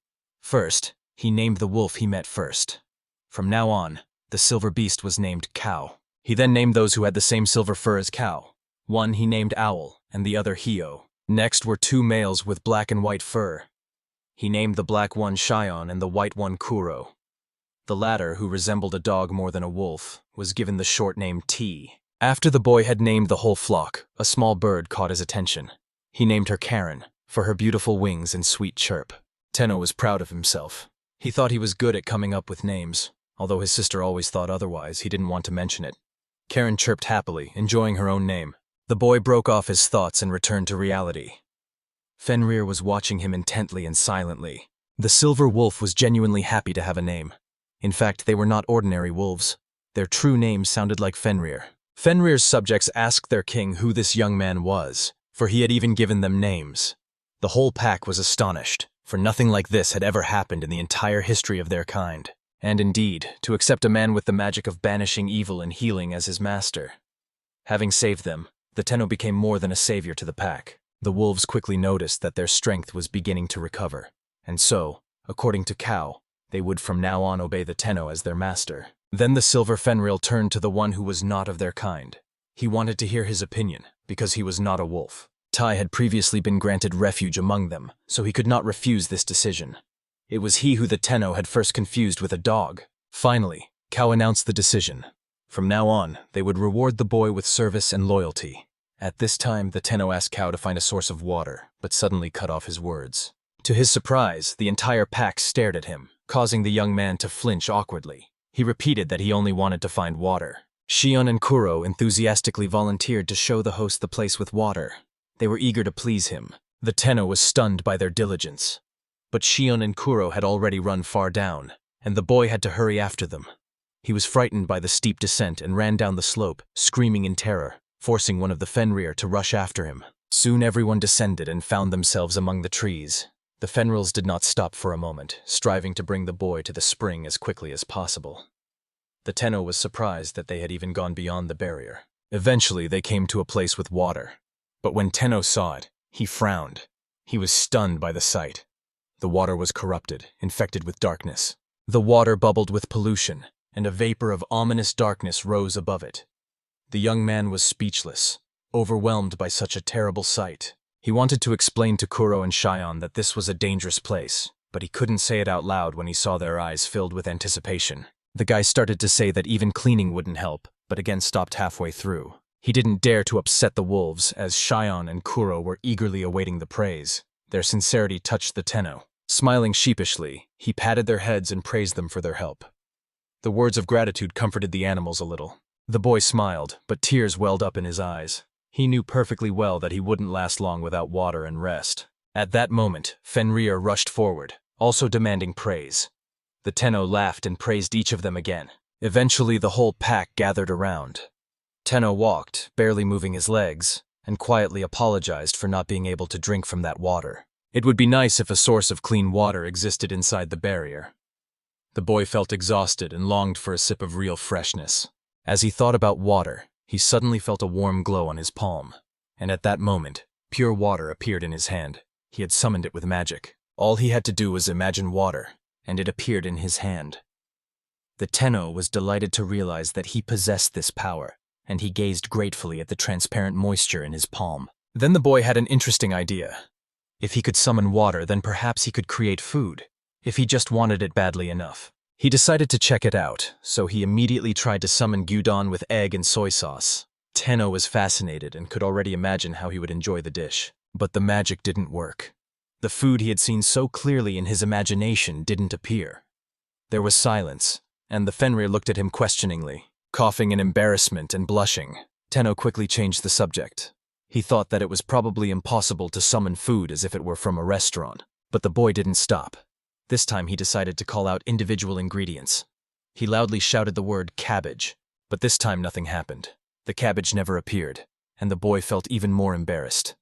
First, he named the wolf he met first. From now on, the silver beast was named Cow. He then named those who had the same silver fur as Cow. One he named Owl, and the other Hio. Next were two males with black and white fur. He named the black one Shion and the white one Kuro. The latter, who resembled a dog more than a wolf, was given the short name T. After the boy had named the whole flock, a small bird caught his attention. He named her Karen, for her beautiful wings and sweet chirp. Tenno was proud of himself. He thought he was good at coming up with names. Although his sister always thought otherwise, he didn't want to mention it. Karen chirped happily, enjoying her own name. The boy broke off his thoughts and returned to reality. Fenrir was watching him intently and silently. The silver wolf was genuinely happy to have a name. In fact, they were not ordinary wolves. Their true names sounded like Fenrir. Fenrir's subjects asked their king who this young man was, for he had even given them names. The whole pack was astonished, for nothing like this had ever happened in the entire history of their kind. And indeed, to accept a man with the magic of banishing evil and healing as his master. Having saved them, the Tenno became more than a savior to the pack. The wolves quickly noticed that their strength was beginning to recover, and so, according to Cow, they would from now on obey the Tenno as their master. Then the silver Fenrir turned to the one who was not of their kind. He wanted to hear his opinion, because he was not a wolf. Tai had previously been granted refuge among them, so he could not refuse this decision. It was he who the Tenno had first confused with a dog. Finally, Cow announced the decision. From now on, they would reward the boy with service and loyalty. At this time, the Tenno asked Cow to find a source of water, but suddenly cut off his words. To his surprise, the entire pack stared at him, causing the young man to flinch awkwardly. He repeated that he only wanted to find water. Shion and Kuro enthusiastically volunteered to show the host the place with water. They were eager to please him. The Tenno was stunned by their diligence. But Shion and Kuro had already run far down, and the boy had to hurry after them. He was frightened by the steep descent and ran down the slope, screaming in terror, forcing one of the Fenrir to rush after him. Soon everyone descended and found themselves among the trees. The Fenrils did not stop for a moment, striving to bring the boy to the spring as quickly as possible. The Tenno was surprised that they had even gone beyond the barrier. Eventually, they came to a place with water. But when Tenno saw it, he frowned. He was stunned by the sight. The water was corrupted, infected with darkness. The water bubbled with pollution, and a vapor of ominous darkness rose above it. The young man was speechless, overwhelmed by such a terrible sight. He wanted to explain to Kuro and Shion that this was a dangerous place, but he couldn't say it out loud when he saw their eyes filled with anticipation. The guy started to say that even cleaning wouldn't help, but again stopped halfway through. He didn't dare to upset the wolves, as Shion and Kuro were eagerly awaiting the praise. Their sincerity touched the Tenno. Smiling sheepishly, he patted their heads and praised them for their help. The words of gratitude comforted the animals a little. The boy smiled, but tears welled up in his eyes. He knew perfectly well that he wouldn't last long without water and rest. At that moment, Fenrir rushed forward, also demanding praise. The Tenno laughed and praised each of them again. Eventually, the whole pack gathered around. Tenno walked, barely moving his legs, and quietly apologized for not being able to drink from that water. It would be nice if a source of clean water existed inside the barrier. The boy felt exhausted and longed for a sip of real freshness. As he thought about water, he suddenly felt a warm glow on his palm. And at that moment, pure water appeared in his hand. He had summoned it with magic. All he had to do was imagine water, and it appeared in his hand. The Tenno was delighted to realize that he possessed this power, and he gazed gratefully at the transparent moisture in his palm. Then the boy had an interesting idea. If he could summon water, then perhaps he could create food, if he just wanted it badly enough. He decided to check it out, so he immediately tried to summon gyudon with egg and soy sauce. Tenno was fascinated and could already imagine how he would enjoy the dish. But the magic didn't work. The food he had seen so clearly in his imagination didn't appear. There was silence, and the Fenrir looked at him questioningly, coughing in embarrassment and blushing. Tenno quickly changed the subject. He thought that it was probably impossible to summon food as if it were from a restaurant. But the boy didn't stop. This time he decided to call out individual ingredients. He loudly shouted the word cabbage, but this time nothing happened. The cabbage never appeared, and the boy felt even more embarrassed.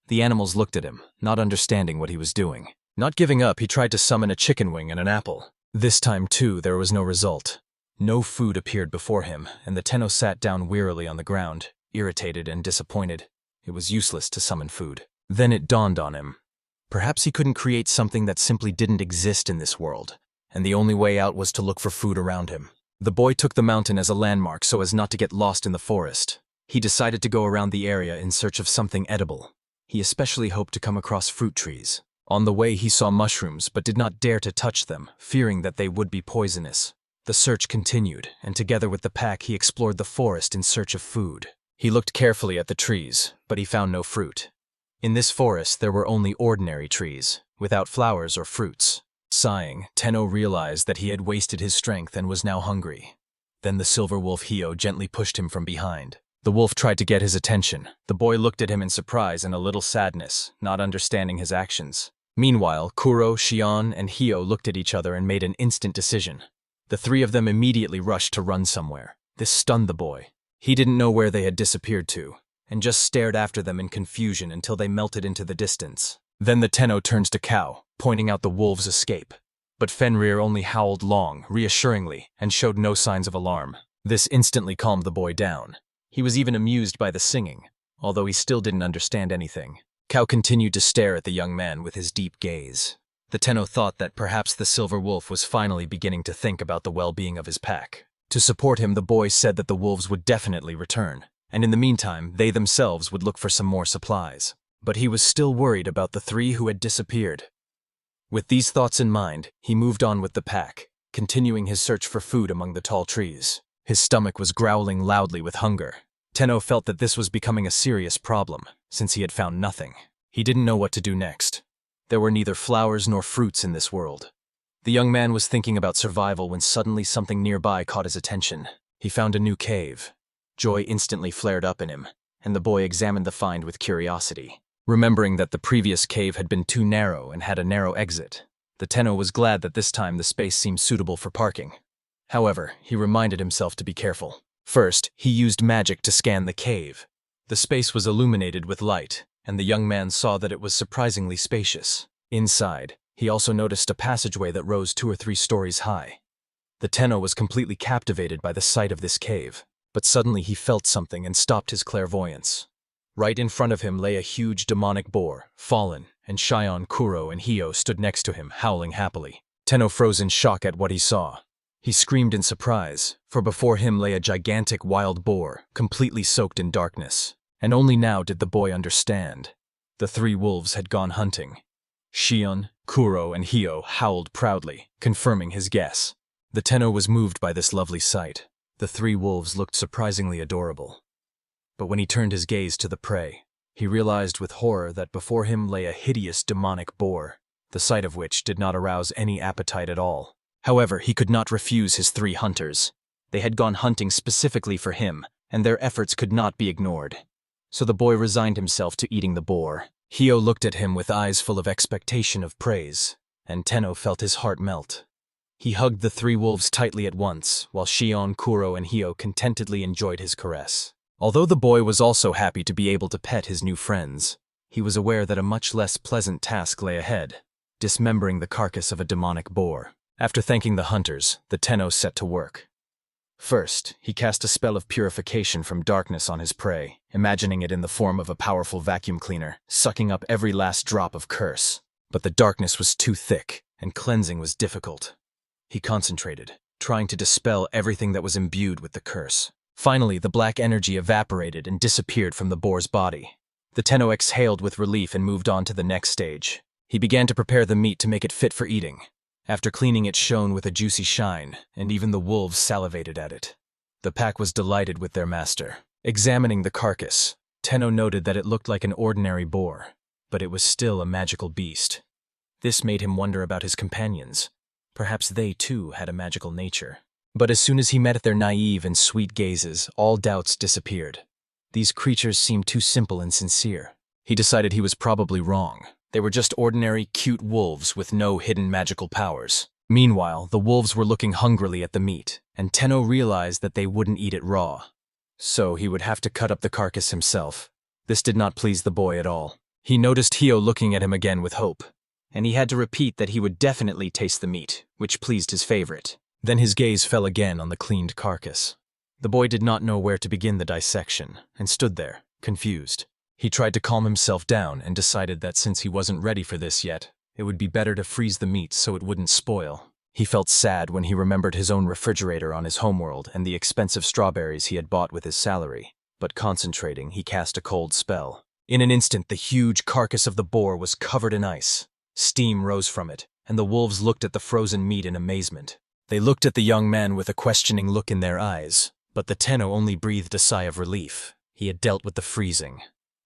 The animals looked at him, not understanding what he was doing. Not giving up, he tried to summon a chicken wing and an apple. This time, too, there was no result. No food appeared before him, and the Tenno sat down wearily on the ground, irritated and disappointed. It was useless to summon food. Then it dawned on him. Perhaps he couldn't create something that simply didn't exist in this world, and the only way out was to look for food around him. The boy took the mountain as a landmark so as not to get lost in the forest. He decided to go around the area in search of something edible. He especially hoped to come across fruit trees. On the way, he saw mushrooms but did not dare to touch them, fearing that they would be poisonous. The search continued, and together with the pack, he explored the forest in search of food. He looked carefully at the trees, but he found no fruit. In this forest, there were only ordinary trees, without flowers or fruits. Sighing, Tenno realized that he had wasted his strength and was now hungry. Then the silver wolf Hio gently pushed him from behind. The wolf tried to get his attention. The boy looked at him in surprise and a little sadness, not understanding his actions. Meanwhile, Kuro, Shion, and Hio looked at each other and made an instant decision. The three of them immediately rushed to run somewhere. This stunned the boy. He didn't know where they had disappeared to, and just stared after them in confusion until they melted into the distance. Then the Tenno turns to Cow, pointing out the wolves' escape. But Fenrir only howled long, reassuringly, and showed no signs of alarm. This instantly calmed the boy down. He was even amused by the singing, although he still didn't understand anything. Cow continued to stare at the young man with his deep gaze. The Tenno thought that perhaps the silver wolf was finally beginning to think about the well-being of his pack. To support him, the boy said that the wolves would definitely return, and in the meantime, they themselves would look for some more supplies. But he was still worried about the three who had disappeared. With these thoughts in mind, he moved on with the pack, continuing his search for food among the tall trees. His stomach was growling loudly with hunger. Tenno felt that this was becoming a serious problem, since he had found nothing. He didn't know what to do next. There were neither flowers nor fruits in this world. The young man was thinking about survival when suddenly something nearby caught his attention. He found a new cave. Joy instantly flared up in him, and the boy examined the find with curiosity. Remembering that the previous cave had been too narrow and had a narrow exit, the Tenno was glad that this time the space seemed suitable for parking. However, he reminded himself to be careful. First, he used magic to scan the cave. The space was illuminated with light, and the young man saw that it was surprisingly spacious. Inside, he also noticed a passageway that rose 2 or 3 stories high. The Tenno was completely captivated by the sight of this cave, but suddenly he felt something and stopped his clairvoyance. Right in front of him lay a huge demonic boar, fallen, and Shion, Kuro, and Hio stood next to him, howling happily. Tenno froze in shock at what he saw. He screamed in surprise, for before him lay a gigantic wild boar, completely soaked in darkness. And only now did the boy understand. The 3 wolves had gone hunting. Shion, Kuro, and Hio howled proudly, confirming his guess. The Tenno was moved by this lovely sight. The three wolves looked surprisingly adorable. But when he turned his gaze to the prey, he realized with horror that before him lay a hideous demonic boar, the sight of which did not arouse any appetite at all. However, he could not refuse his three hunters. They had gone hunting specifically for him, and their efforts could not be ignored. So the boy resigned himself to eating the boar. Hio looked at him with eyes full of expectation of praise, and Tenno felt his heart melt. He hugged the three wolves tightly at once, while Shion, Kuro, and Hio contentedly enjoyed his caress. Although the boy was also happy to be able to pet his new friends, he was aware that a much less pleasant task lay ahead, dismembering the carcass of a demonic boar. After thanking the hunters, the Tenno set to work. First, he cast a spell of purification from darkness on his prey, imagining it in the form of a powerful vacuum cleaner, sucking up every last drop of curse. But the darkness was too thick, and cleansing was difficult. He concentrated, trying to dispel everything that was imbued with the curse. Finally, the black energy evaporated and disappeared from the boar's body. The Tenno exhaled with relief and moved on to the next stage. He began to prepare the meat to make it fit for eating. After cleaning, it shone with a juicy shine, and even the wolves salivated at it. The pack was delighted with their master. Examining the carcass, Tenno noted that it looked like an ordinary boar, but it was still a magical beast. This made him wonder about his companions. Perhaps they, too, had a magical nature. But as soon as he met their naive and sweet gazes, all doubts disappeared. These creatures seemed too simple and sincere. He decided he was probably wrong. They were just ordinary, cute wolves with no hidden magical powers. Meanwhile, the wolves were looking hungrily at the meat, and Tenno realized that they wouldn't eat it raw. So he would have to cut up the carcass himself. This did not please the boy at all. He noticed Hio looking at him again with hope, and he had to repeat that he would definitely taste the meat, which pleased his favorite. Then his gaze fell again on the cleaned carcass. The boy did not know where to begin the dissection, and stood there, confused. He tried to calm himself down and decided that since he wasn't ready for this yet, it would be better to freeze the meat so it wouldn't spoil. He felt sad when he remembered his own refrigerator on his homeworld and the expensive strawberries he had bought with his salary. But concentrating, he cast a cold spell. In an instant, the huge carcass of the boar was covered in ice. Steam rose from it, and the wolves looked at the frozen meat in amazement. They looked at the young man with a questioning look in their eyes, but the Tenno only breathed a sigh of relief. He had dealt with the freezing.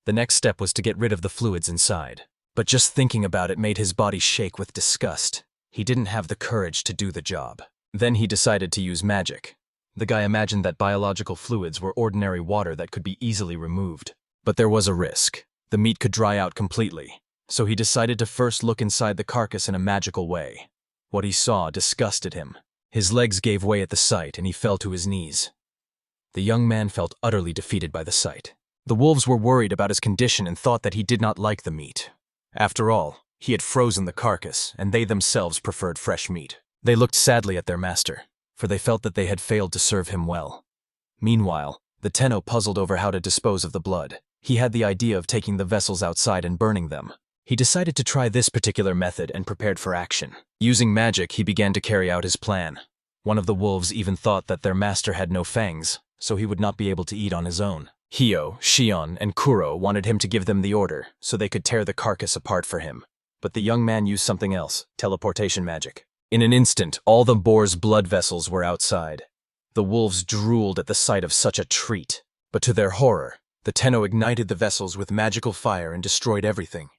The next step was to get rid of the fluids inside. But just thinking about it made his body shake with disgust. He didn't have the courage to do the job. Then he decided to use magic. The guy imagined that biological fluids were ordinary water that could be easily removed. But there was a risk. The meat could dry out completely. So he decided to first look inside the carcass in a magical way. What he saw disgusted him. His legs gave way at the sight and he fell to his knees. The young man felt utterly defeated by the sight. The wolves were worried about his condition and thought that he did not like the meat. After all, he had frozen the carcass, and they themselves preferred fresh meat. They looked sadly at their master, for they felt that they had failed to serve him well. Meanwhile, the Tenno puzzled over how to dispose of the blood. He had the idea of taking the vessels outside and burning them. He decided to try this particular method and prepared for action. Using magic, he began to carry out his plan. One of the wolves even thought that their master had no fangs, so he would not be able to eat on his own. Hio, Shion, and Kuro wanted him to give them the order so they could tear the carcass apart for him. But the young man used something else, teleportation magic. In an instant, all the boar's blood vessels were outside. The wolves drooled at the sight of such a treat. But to their horror, the Tenno ignited the vessels with magical fire and destroyed everything.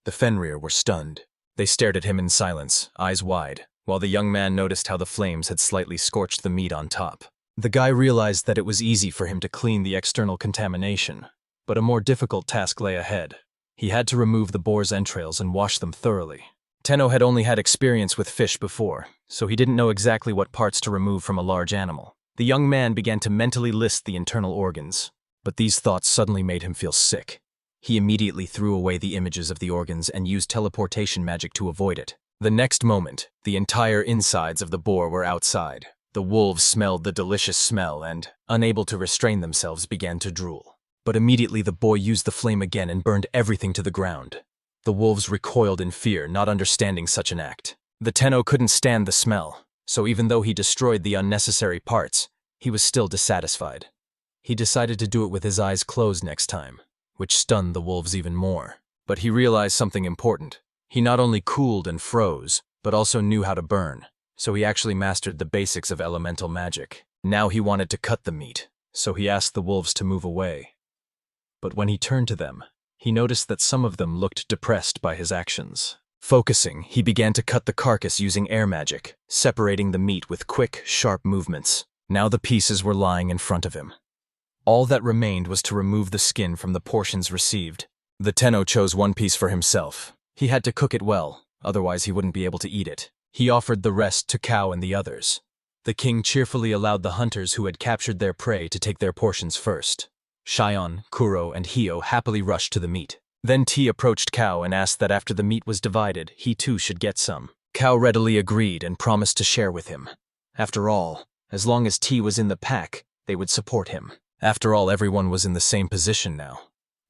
The Fenrir were stunned. They stared at him in silence, eyes wide, while the young man noticed how the flames had slightly scorched the meat on top. The guy realized that it was easy for him to clean the external contamination, but a more difficult task lay ahead. He had to remove the boar's entrails and wash them thoroughly. Tenno had only had experience with fish before, so he didn't know exactly what parts to remove from a large animal. The young man began to mentally list the internal organs, but these thoughts suddenly made him feel sick. He immediately threw away the images of the organs and used teleportation magic to avoid it. The next moment, the entire insides of the boar were outside. The wolves smelled the delicious smell and, unable to restrain themselves, began to drool. But immediately the boy used the flame again and burned everything to the ground. The wolves recoiled in fear, not understanding such an act. The Tenno couldn't stand the smell, so even though he destroyed the unnecessary parts, he was still dissatisfied. He decided to do it with his eyes closed next time, which stunned the wolves even more. But he realized something important. He not only cooled and froze, but also knew how to burn. so he actually mastered the basics of elemental magic. Now he wanted to cut the meat, so he asked the wolves to move away. But when he turned to them, he noticed that some of them looked depressed by his actions. Focusing, he began to cut the carcass using air magic, separating the meat with quick, sharp movements. Now the pieces were lying in front of him. All that remained was to remove the skin from the portions received. The Tenno chose one piece for himself. He had to cook it well, otherwise he wouldn't be able to eat it. He offered the rest to Cow and the others. The king cheerfully allowed the hunters who had captured their prey to take their portions first. Shion, Kuro, and Hio happily rushed to the meat. Then T approached Cow and asked that after the meat was divided, he too should get some. Cow readily agreed and promised to share with him. After all, as long as T was in the pack, they would support him. After all, everyone was in the same position now.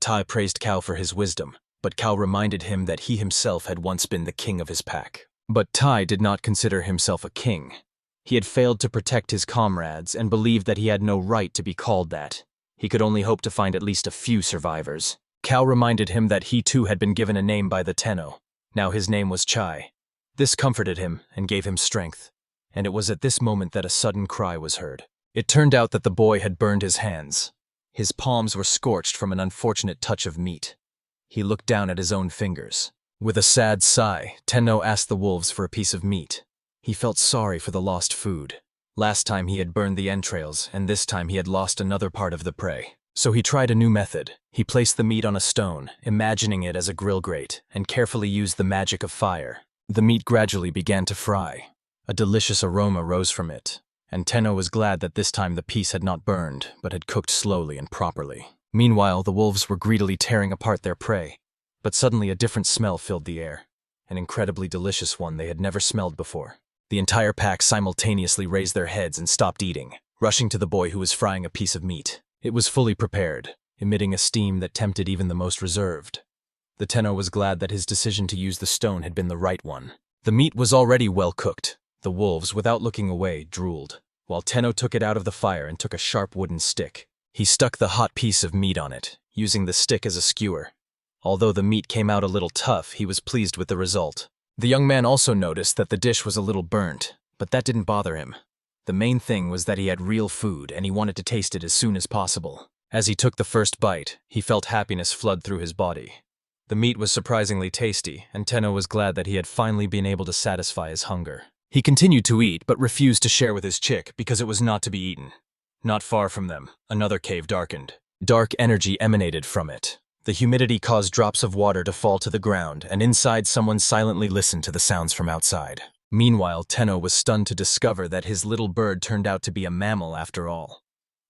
Tai praised Cow for his wisdom, but Cow reminded him that he himself had once been the king of his pack. But Tai did not consider himself a king. He had failed to protect his comrades and believed that he had no right to be called that. He could only hope to find at least a few survivors. Cow reminded him that he too had been given a name by the Tenno. Now his name was Chai. This comforted him and gave him strength, and it was at this moment that a sudden cry was heard. It turned out that the boy had burned his hands. His palms were scorched from an unfortunate touch of meat. He looked down at his own fingers. With a sad sigh, Tenno asked the wolves for a piece of meat. He felt sorry for the lost food. Last time he had burned the entrails, and this time he had lost another part of the prey. So he tried a new method. He placed the meat on a stone, imagining it as a grill grate, and carefully used the magic of fire. The meat gradually began to fry. A delicious aroma rose from it, and Tenno was glad that this time the piece had not burned, but had cooked slowly and properly. Meanwhile, the wolves were greedily tearing apart their prey, but suddenly a different smell filled the air, an incredibly delicious one they had never smelled before. The entire pack simultaneously raised their heads and stopped eating, rushing to the boy who was frying a piece of meat. It was fully prepared, emitting a steam that tempted even the most reserved. The Tenno was glad that his decision to use the stone had been the right one. The meat was already well cooked. The wolves, without looking away, drooled, while Tenno took it out of the fire and took a sharp wooden stick. He stuck the hot piece of meat on it, using the stick as a skewer. Although the meat came out a little tough, he was pleased with the result. The young man also noticed that the dish was a little burnt, but that didn't bother him. The main thing was that he had real food and he wanted to taste it as soon as possible. As he took the first bite, he felt happiness flood through his body. The meat was surprisingly tasty, and Tenno was glad that he had finally been able to satisfy his hunger. He continued to eat, but refused to share with his chick because it was not to be eaten. Not far from them, another cave darkened. Dark energy emanated from it. The humidity caused drops of water to fall to the ground, and inside someone silently listened to the sounds from outside. Meanwhile, Tenno was stunned to discover that his little bird turned out to be a mammal after all.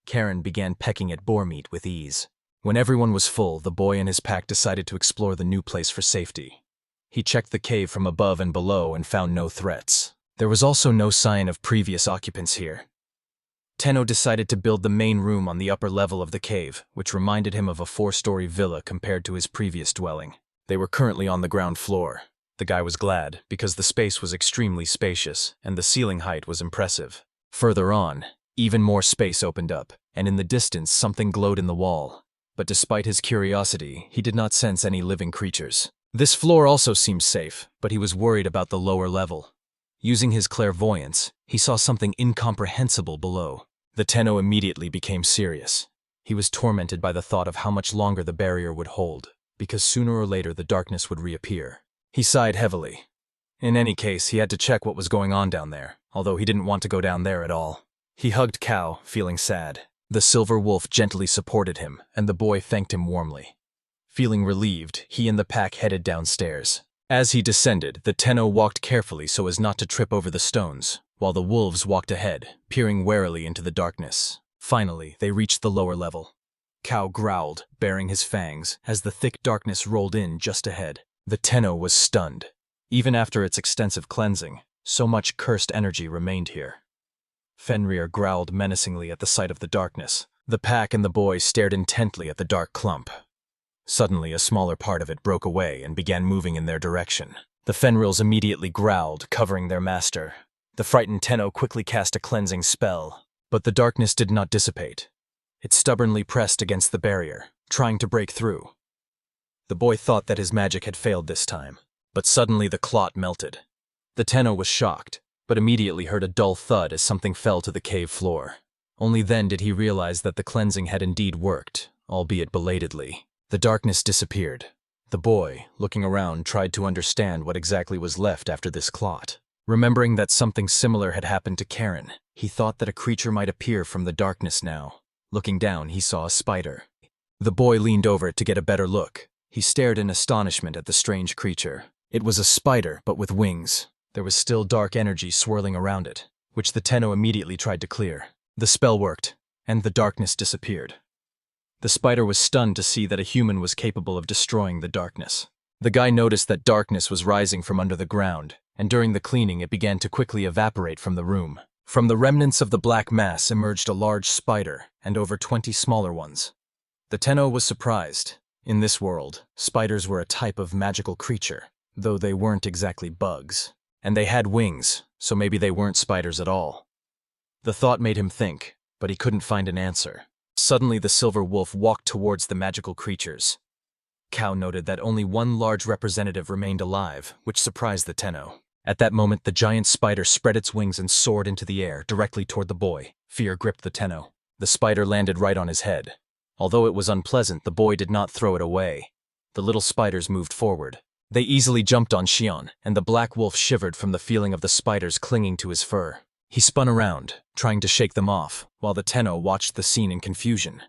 Karen began pecking at boar meat with ease. When everyone was full, the boy and his pack decided to explore the new place for safety. He checked the cave from above and below and found no threats. There was also no sign of previous occupants here. Tenno decided to build the main room on the upper level of the cave, which reminded him of a 4-story villa compared to his previous dwelling. They were currently on the ground floor. The guy was glad, because the space was extremely spacious, and the ceiling height was impressive. Further on, even more space opened up, and in the distance something glowed in the wall. But despite his curiosity, he did not sense any living creatures. This floor also seemed safe, but he was worried about the lower level. Using his clairvoyance, he saw something incomprehensible below. The Tenno immediately became serious. He was tormented by the thought of how much longer the barrier would hold, because sooner or later the darkness would reappear. He sighed heavily. In any case, he had to check what was going on down there, although he didn't want to go down there at all. He hugged Cow, feeling sad. The silver wolf gently supported him, and the boy thanked him warmly. Feeling relieved, he and the pack headed downstairs. As he descended, the Tenno walked carefully so as not to trip over the stones, while the wolves walked ahead, peering warily into the darkness. Finally, they reached the lower level. Cow growled, baring his fangs, as the thick darkness rolled in just ahead. The Tenno was stunned. Even after its extensive cleansing, so much cursed energy remained here. Fenrir growled menacingly at the sight of the darkness. The pack and the boy stared intently at the dark clump. Suddenly, a smaller part of it broke away and began moving in their direction. The Fenrils immediately growled, covering their master. The frightened Tenno quickly cast a cleansing spell, but the darkness did not dissipate. It stubbornly pressed against the barrier, trying to break through. The boy thought that his magic had failed this time, but suddenly the clot melted. The Tenno was shocked. but immediately heard a dull thud as something fell to the cave floor. Only then did he realize that the cleansing had indeed worked, albeit belatedly. The darkness disappeared. The boy, looking around, tried to understand what exactly was left after this clot. Remembering that something similar had happened to Karen, he thought that a creature might appear from the darkness now. Looking down, he saw a spider. The boy leaned over it to get a better look. He stared in astonishment at the strange creature. It was a spider, but with wings. There was still dark energy swirling around it, which the Tenno immediately tried to clear. The spell worked, and the darkness disappeared. The spider was stunned to see that a human was capable of destroying the darkness. The guy noticed that darkness was rising from under the ground, and during the cleaning it began to quickly evaporate from the room. From the remnants of the black mass emerged a large spider and over 20 smaller ones. The Tenno was surprised. In this world, spiders were a type of magical creature, though they weren't exactly bugs. And they had wings, so maybe they weren't spiders at all. The thought made him think, but he couldn't find an answer. Suddenly the silver wolf walked towards the magical creatures. Cow noted that only one large representative remained alive, which surprised the Tenno. At that moment, the giant spider spread its wings and soared into the air, directly toward the boy. Fear gripped the Tenno. The spider landed right on his head. Although it was unpleasant, the boy did not throw it away. The little spiders moved forward. They easily jumped on Xion, and the black wolf shivered from the feeling of the spiders clinging to his fur. He spun around, trying to shake them off, while the Tenno watched the scene in confusion.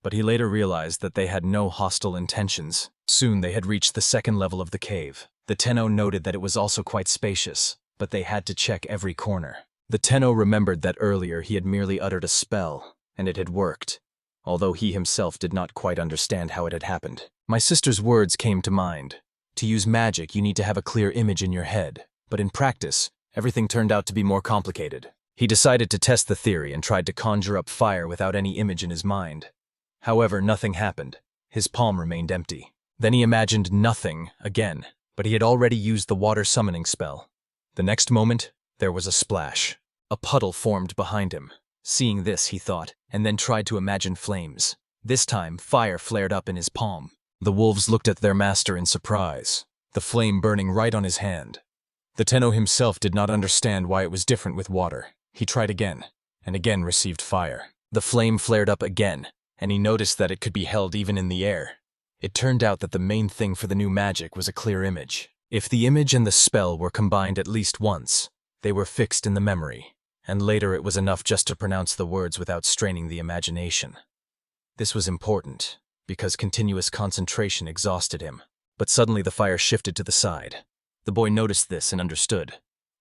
But he later realized that they had no hostile intentions. Soon they had reached the second level of the cave. The Tenno noted that it was also quite spacious, but they had to check every corner. The Tenno remembered that earlier he had merely uttered a spell, and it had worked, although he himself did not quite understand how it had happened. My sister's words came to mind. To use magic, you need to have a clear image in your head, but in practice, everything turned out to be more complicated. He decided to test the theory and tried to conjure up fire without any image in his mind. However, nothing happened. His palm remained empty. Then he imagined nothing again, but he had already used the water summoning spell. The next moment, there was a splash. A puddle formed behind him. Seeing this, he thought, and then tried to imagine flames. This time, fire flared up in his palm. The wolves looked at their master in surprise, the flame burning right on his hand. The Tenno himself did not understand why it was different with water. He tried again, and again received fire. The flame flared up again, and he noticed that it could be held even in the air. It turned out that the main thing for the new magic was a clear image. If the image and the spell were combined at least once, they were fixed in the memory, and later it was enough just to pronounce the words without straining the imagination. This was important, because continuous concentration exhausted him. But suddenly the fire shifted to the side. The boy noticed this and understood.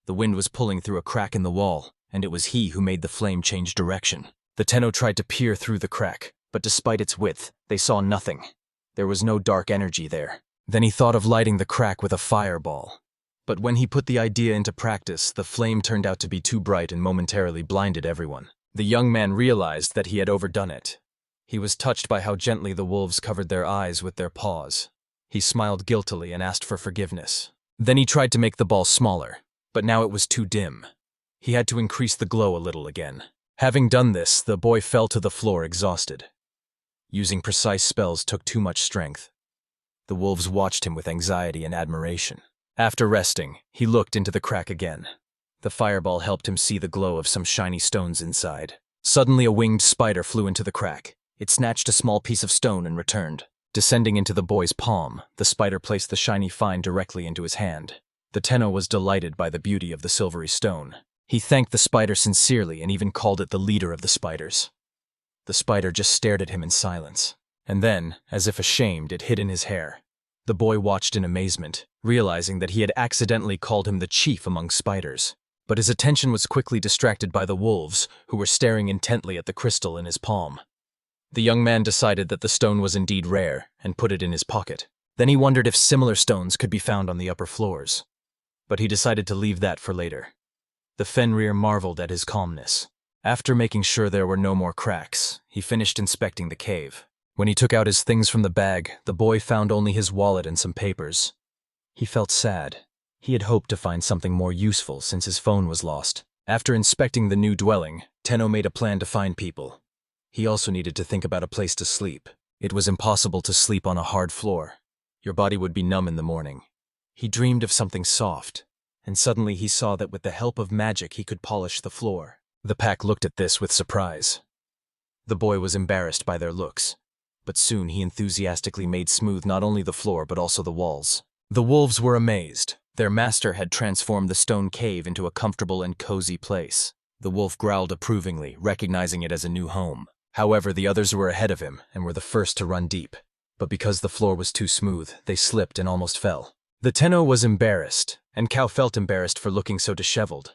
The wind was pulling through a crack in the wall, and it was he who made the flame change direction. The Tenno tried to peer through the crack, but despite its width, they saw nothing. There was no dark energy there. Then he thought of lighting the crack with a fireball. But when he put the idea into practice, the flame turned out to be too bright and momentarily blinded everyone. The young man realized that he had overdone it. He was touched by how gently the wolves covered their eyes with their paws. He smiled guiltily and asked for forgiveness. Then he tried to make the ball smaller, but now it was too dim. He had to increase the glow a little again. Having done this, the boy fell to the floor exhausted. Using precise spells took too much strength. The wolves watched him with anxiety and admiration. After resting, he looked into the crack again. The fireball helped him see the glow of some shiny stones inside. Suddenly a winged spider flew into the crack. It snatched a small piece of stone and returned. Descending into the boy's palm, the spider placed the shiny find directly into his hand. The Tenno was delighted by the beauty of the silvery stone. He thanked the spider sincerely and even called it the leader of the spiders. The spider just stared at him in silence. And then, as if ashamed, it hid in his hair. The boy watched in amazement, realizing that he had accidentally called him the chief among spiders. But his attention was quickly distracted by the wolves, who were staring intently at the crystal in his palm. The young man decided that the stone was indeed rare and put it in his pocket. Then he wondered if similar stones could be found on the upper floors. But he decided to leave that for later. The Fenrir marveled at his calmness. After making sure there were no more cracks, he finished inspecting the cave. When he took out his things from the bag, the boy found only his wallet and some papers. He felt sad. He had hoped to find something more useful since his phone was lost. After inspecting the new dwelling, Tenno made a plan to find people. He also needed to think about a place to sleep. It was impossible to sleep on a hard floor. Your body would be numb in the morning. He dreamed of something soft, and suddenly he saw that with the help of magic he could polish the floor. The pack looked at this with surprise. The boy was embarrassed by their looks, but soon he enthusiastically made smooth not only the floor but also the walls. The wolves were amazed. Their master had transformed the stone cave into a comfortable and cozy place. The wolf growled approvingly, recognizing it as a new home. However, the others were ahead of him and were the first to run deep. But because the floor was too smooth, they slipped and almost fell. The Tenno was embarrassed, and Cow felt embarrassed for looking so disheveled.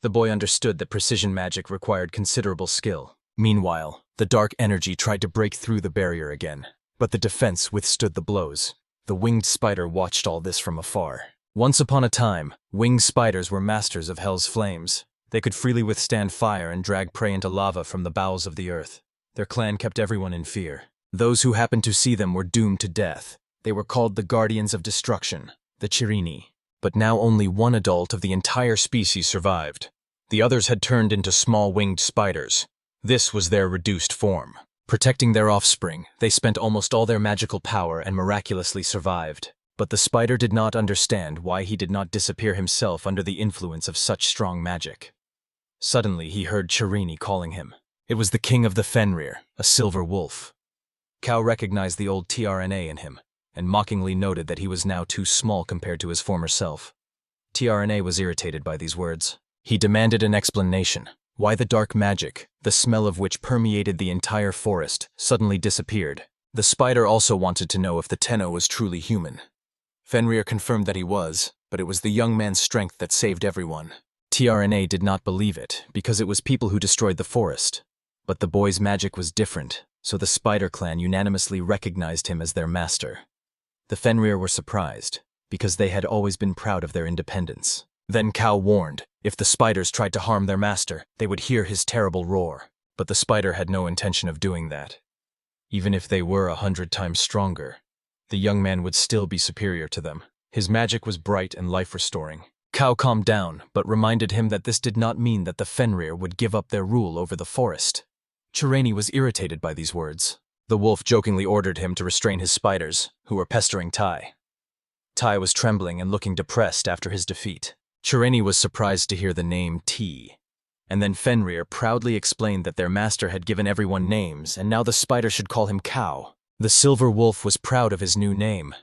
The boy understood that precision magic required considerable skill. Meanwhile, the dark energy tried to break through the barrier again, but the defense withstood the blows. The winged spider watched all this from afar. Once upon a time, winged spiders were masters of hell's flames. They could freely withstand fire and drag prey into lava from the bowels of the earth. Their clan kept everyone in fear. Those who happened to see them were doomed to death. They were called the Guardians of Destruction, the Chirini. But now only one adult of the entire species survived. The others had turned into small winged spiders. This was their reduced form. Protecting their offspring, they spent almost all their magical power and miraculously survived. But the spider did not understand why he did not disappear himself under the influence of such strong magic. Suddenly he heard Chirini calling him. It was the king of the Fenrir, a silver wolf. Cow recognized the old TRNA in him, and mockingly noted that he was now too small compared to his former self. TRNA was irritated by these words. He demanded an explanation. Why the dark magic, the smell of which permeated the entire forest, suddenly disappeared. The spider also wanted to know if the Tenno was truly human. Fenrir confirmed that he was, but it was the young man's strength that saved everyone. TRNA did not believe it, because it was people who destroyed the forest. But the boy's magic was different, so the spider clan unanimously recognized him as their master. The Fenrir were surprised, because they had always been proud of their independence. Then Cow warned, if the spiders tried to harm their master, they would hear his terrible roar. But the spider had no intention of doing that. Even if they were 100 times stronger, the young man would still be superior to them. His magic was bright and life-restoring. Cow calmed down, but reminded him that this did not mean that the Fenrir would give up their rule over the forest. Chirini was irritated by these words. The wolf jokingly ordered him to restrain his spiders, who were pestering Tai. Tai was trembling and looking depressed after his defeat. Chirini was surprised to hear the name T. And then Fenrir proudly explained that their master had given everyone names, and now the spider should call him Cow. The silver wolf was proud of his new name,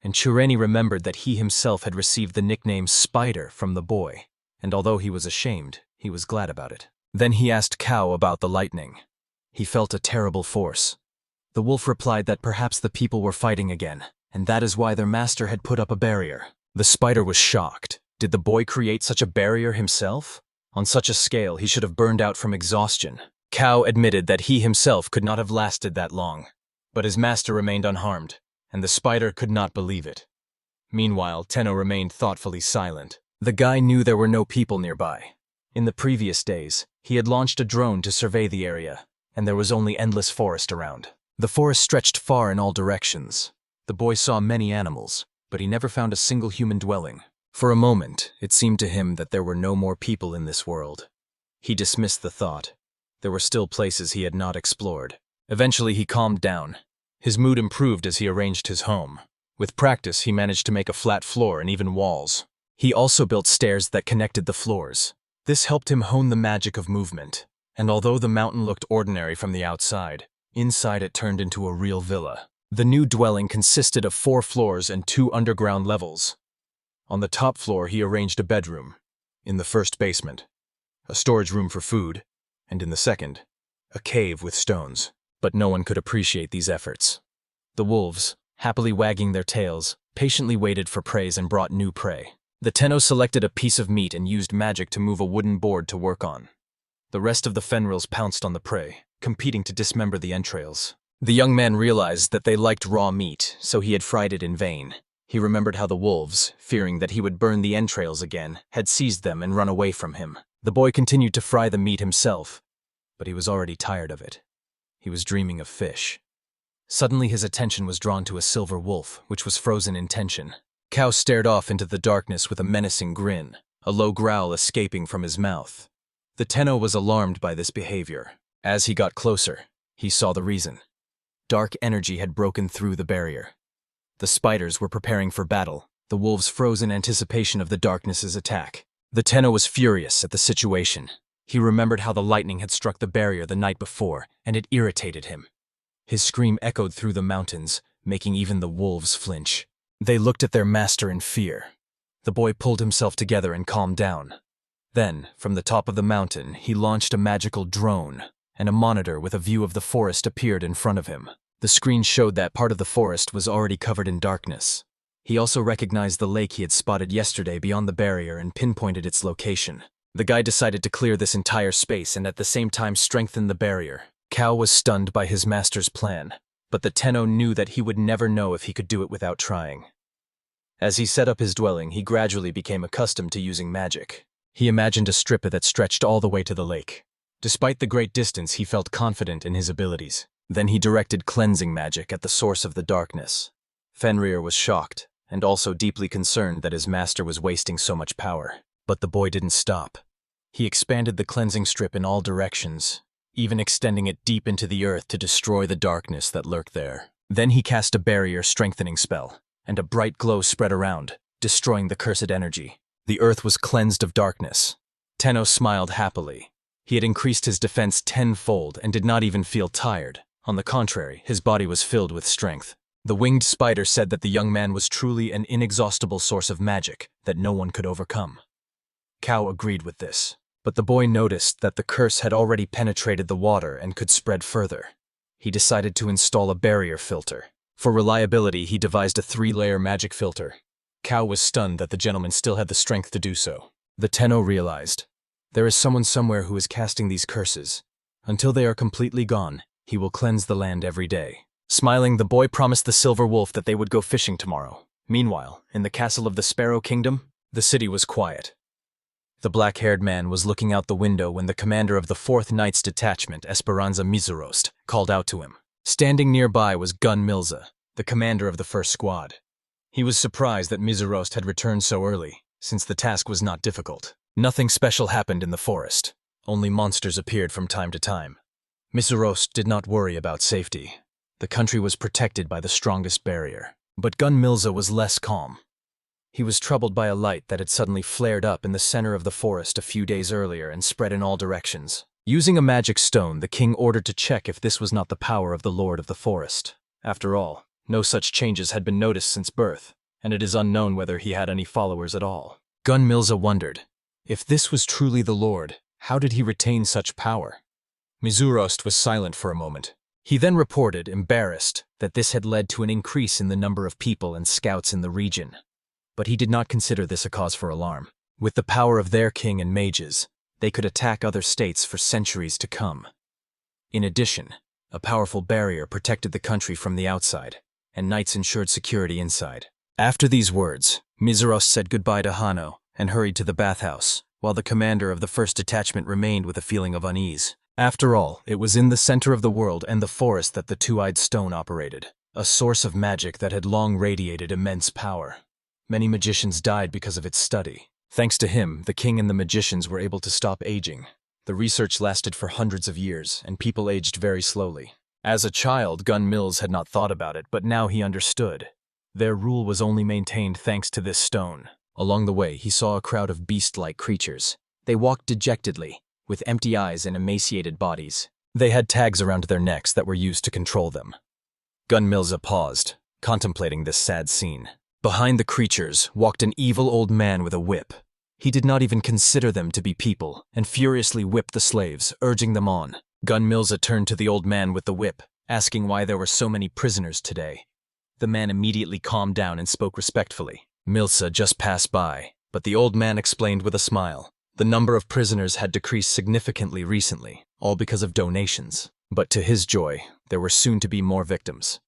and Chirini remembered that he himself had received the nickname Spider from the boy, and although he was ashamed, he was glad about it. Then he asked Cow about the lightning. He felt a terrible force. The wolf replied that perhaps the people were fighting again, and that is why their master had put up a barrier. The spider was shocked. Did the boy create such a barrier himself? On such a scale, he should have burned out from exhaustion. Cow admitted that he himself could not have lasted that long. But his master remained unharmed, and the spider could not believe it. Meanwhile, Tenno remained thoughtfully silent. The guy knew there were no people nearby. In the previous days, he had launched a drone to survey the area, and there was only endless forest around. The forest stretched far in all directions. The boy saw many animals, but he never found a single human dwelling. For a moment, it seemed to him that there were no more people in this world. He dismissed the thought. There were still places he had not explored. Eventually, he calmed down. His mood improved as he arranged his home. With practice, he managed to make a flat floor and even walls. He also built stairs that connected the floors. This helped him hone the magic of movement. And although the mountain looked ordinary from the outside, inside it turned into a real villa. The new dwelling consisted of 4 floors and 2 underground levels. On the top floor, he arranged a bedroom. In the first basement, a storage room for food, and in the second, a cave with stones. But no one could appreciate these efforts. The wolves, happily wagging their tails, patiently waited for prey and brought new prey. The Tenno selected a piece of meat and used magic to move a wooden board to work on. The rest of the Fenrils pounced on the prey, competing to dismember the entrails. The young man realized that they liked raw meat, so he had fried it in vain. He remembered how the wolves, fearing that he would burn the entrails again, had seized them and run away from him. The boy continued to fry the meat himself, but he was already tired of it. He was dreaming of fish. Suddenly his attention was drawn to a silver wolf, which was frozen in tension. Cow stared off into the darkness with a menacing grin, a low growl escaping from his mouth. The Tenno was alarmed by this behavior. As he got closer, he saw the reason. Dark energy had broken through the barrier. The spiders were preparing for battle, The wolves froze in anticipation of the darkness's attack. The Tenno was furious at the situation. He remembered how the lightning had struck the barrier the night before, and it irritated him. His scream echoed through the mountains, making even the wolves flinch. They looked at their master in fear. The boy pulled himself together and calmed down. Then, from the top of the mountain, he launched a magical drone, and a monitor with a view of the forest appeared in front of him. The screen showed that part of the forest was already covered in darkness. He also recognized the lake he had spotted yesterday beyond the barrier and pinpointed its location. The guy decided to clear this entire space and at the same time strengthen the barrier. Cao was stunned by his master's plan, but the Tenno knew that he would never know if he could do it without trying. As he set up his dwelling, he gradually became accustomed to using magic. He imagined a strip that stretched all the way to the lake. Despite the great distance, he felt confident in his abilities. Then he directed cleansing magic at the source of the darkness. Fenrir was shocked, and also deeply concerned that his master was wasting so much power. But the boy didn't stop. He expanded the cleansing strip in all directions, even extending it deep into the earth to destroy the darkness that lurked there. Then he cast a barrier strengthening spell, and a bright glow spread around, destroying the cursed energy. The earth was cleansed of darkness. Tenno smiled happily. He had increased his defense tenfold and did not even feel tired. On the contrary, his body was filled with strength. The winged spider said that the young man was truly an inexhaustible source of magic that no one could overcome. Cao agreed with this, but the boy noticed that the curse had already penetrated the water and could spread further. He decided to install a barrier filter. For reliability, he devised a 3-layer magic filter. Cao was stunned that the gentleman still had the strength to do so. The Tenno realized, there is someone somewhere who is casting these curses. Until they are completely gone, he will cleanse the land every day. Smiling, the boy promised the silver wolf that they would go fishing tomorrow. Meanwhile, in the castle of the Sparrow Kingdom, the city was quiet. The black-haired man was looking out the window when the commander of the 4th Knight's detachment, Esperanza Mizurost, called out to him. Standing nearby was Gun Milza, the commander of the first squad. He was surprised that Mizurost had returned so early, since the task was not difficult. Nothing special happened in the forest. Only monsters appeared from time to time. Mizurost did not worry about safety. The country was protected by the strongest barrier. But Gun Milza was less calm. He was troubled by a light that had suddenly flared up in the center of the forest a few days earlier and spread in all directions. Using a magic stone, the king ordered to check if this was not the power of the Lord of the Forest. After all, no such changes had been noticed since birth, and it is unknown whether he had any followers at all. Gun Milza wondered, if this was truly the Lord, how did he retain such power? Mizurost was silent for a moment. He then reported, embarrassed, that this had led to an increase in the number of people and scouts in the region. But he did not consider this a cause for alarm. With the power of their king and mages, they could attack other states for centuries to come. In addition, a powerful barrier protected the country from the outside, and knights ensured security inside. After these words, Mizurost said goodbye to Hano and hurried to the bathhouse, while the commander of the first detachment remained with a feeling of unease. After all, it was in the center of the world and the forest that the two-eyed stone operated, a source of magic that had long radiated immense power. Many magicians died because of its study. Thanks to him, the king and the magicians were able to stop aging. The research lasted for hundreds of years, and people aged very slowly. As a child, Gun Mills had not thought about it, but now he understood. Their rule was only maintained thanks to this stone. Along the way, he saw a crowd of beast-like creatures. They walked dejectedly, with empty eyes and emaciated bodies. They had tags around their necks that were used to control them. Gun Milza paused, contemplating this sad scene. Behind the creatures walked an evil old man with a whip. He did not even consider them to be people, and furiously whipped the slaves, urging them on. Gun Milza turned to the old man with the whip, asking why there were so many prisoners today. The man immediately calmed down and spoke respectfully. Milza just passed by, but the old man explained with a smile. The number of prisoners had decreased significantly recently, all because of donations. But to his joy, there were soon to be more victims.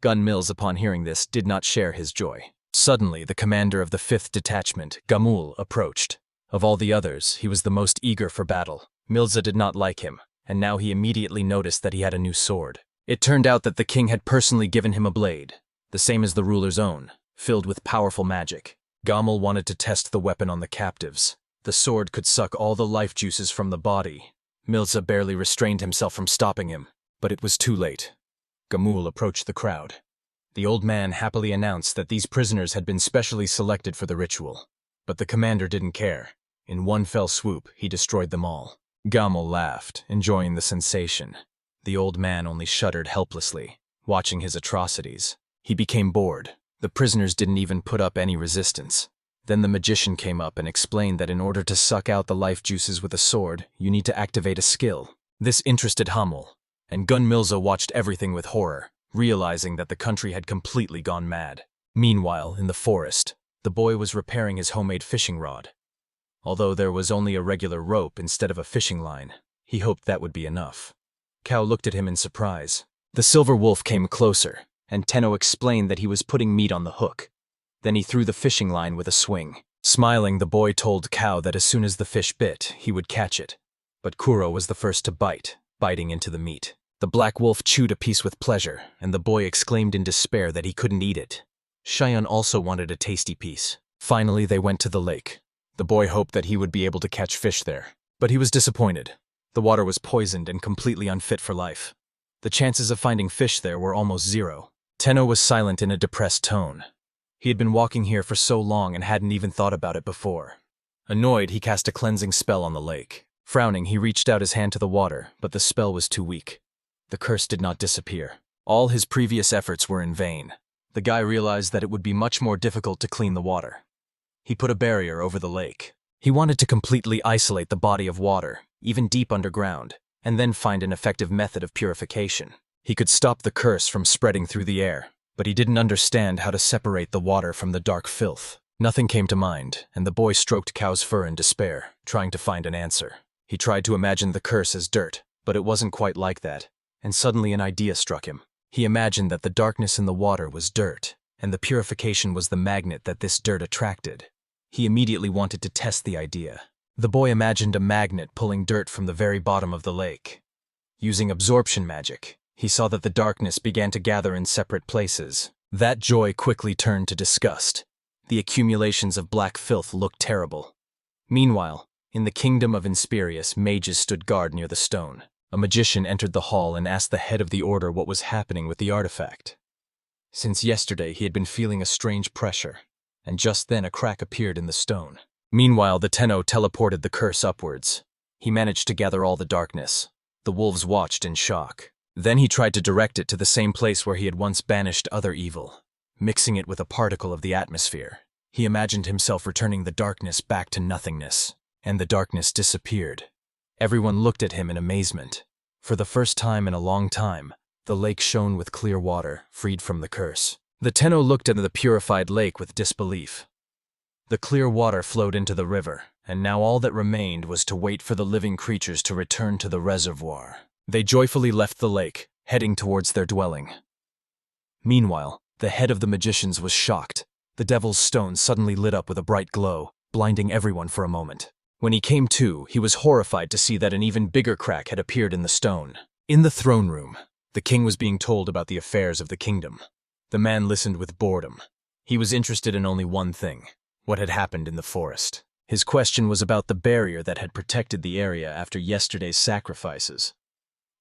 Gun Mills, upon hearing this, did not share his joy. Suddenly, the commander of the 5th detachment, Gamul, approached. Of all the others, he was the most eager for battle. Milza did not like him, and now he immediately noticed that he had a new sword. It turned out that the king had personally given him a blade, the same as the ruler's own, filled with powerful magic. Gamul wanted to test the weapon on the captives. The sword could suck all the life juices from the body. Milza barely restrained himself from stopping him, but it was too late. Gamul approached the crowd. The old man happily announced that these prisoners had been specially selected for the ritual. But the commander didn't care. In one fell swoop, he destroyed them all. Gamal laughed, enjoying the sensation. The old man only shuddered helplessly, watching his atrocities. He became bored. The prisoners didn't even put up any resistance. Then the magician came up and explained that in order to suck out the life juices with a sword, you need to activate a skill. This interested Hummel, and Gun Milza watched everything with horror, realizing that the country had completely gone mad. Meanwhile, in the forest, the boy was repairing his homemade fishing rod. Although there was only a regular rope instead of a fishing line, he hoped that would be enough. Cow looked at him in surprise. The silver wolf came closer, and Tenno explained that he was putting meat on the hook. Then he threw the fishing line with a swing. Smiling, the boy told Cow that as soon as the fish bit, he would catch it. But Kuro was the first to bite, biting into the meat. The black wolf chewed a piece with pleasure, and the boy exclaimed in despair that he couldn't eat it. Cheyenne also wanted a tasty piece. Finally, they went to the lake. The boy hoped that he would be able to catch fish there. But he was disappointed. The water was poisoned and completely unfit for life. The chances of finding fish there were almost zero. Tenno was silent in a depressed tone. He had been walking here for so long and hadn't even thought about it before. Annoyed, he cast a cleansing spell on the lake. Frowning, he reached out his hand to the water, but the spell was too weak. The curse did not disappear. All his previous efforts were in vain. The guy realized that it would be much more difficult to clean the water. He put a barrier over the lake. He wanted to completely isolate the body of water, even deep underground, and then find an effective method of purification. He could stop the curse from spreading through the air, but he didn't understand how to separate the water from the dark filth. Nothing came to mind, and the boy stroked Cow's fur in despair, trying to find an answer. He tried to imagine the curse as dirt, but it wasn't quite like that, and suddenly an idea struck him. He imagined that the darkness in the water was dirt, and the purification was the magnet that this dirt attracted. He immediately wanted to test the idea. The boy imagined a magnet pulling dirt from the very bottom of the lake. Using absorption magic, he saw that the darkness began to gather in separate places. That joy quickly turned to disgust. The accumulations of black filth looked terrible. Meanwhile, in the kingdom of Imperius, mages stood guard near the stone. A magician entered the hall and asked the head of the order what was happening with the artifact. Since yesterday, he had been feeling a strange pressure, and just then a crack appeared in the stone. Meanwhile, the Tenno teleported the curse upwards. He managed to gather all the darkness. The wolves watched in shock. Then he tried to direct it to the same place where he had once banished other evil, mixing it with a particle of the atmosphere. He imagined himself returning the darkness back to nothingness, and the darkness disappeared. Everyone looked at him in amazement. For the first time in a long time, the lake shone with clear water, freed from the curse. The Tenno looked at the purified lake with disbelief. The clear water flowed into the river, and now all that remained was to wait for the living creatures to return to the reservoir. They joyfully left the lake, heading towards their dwelling. Meanwhile, the head of the magicians was shocked. The devil's stone suddenly lit up with a bright glow, blinding everyone for a moment. When he came to, he was horrified to see that an even bigger crack had appeared in the stone. In the throne room, the king was being told about the affairs of the kingdom. The man listened with boredom. He was interested in only one thing: what had happened in the forest. His question was about the barrier that had protected the area after yesterday's sacrifices.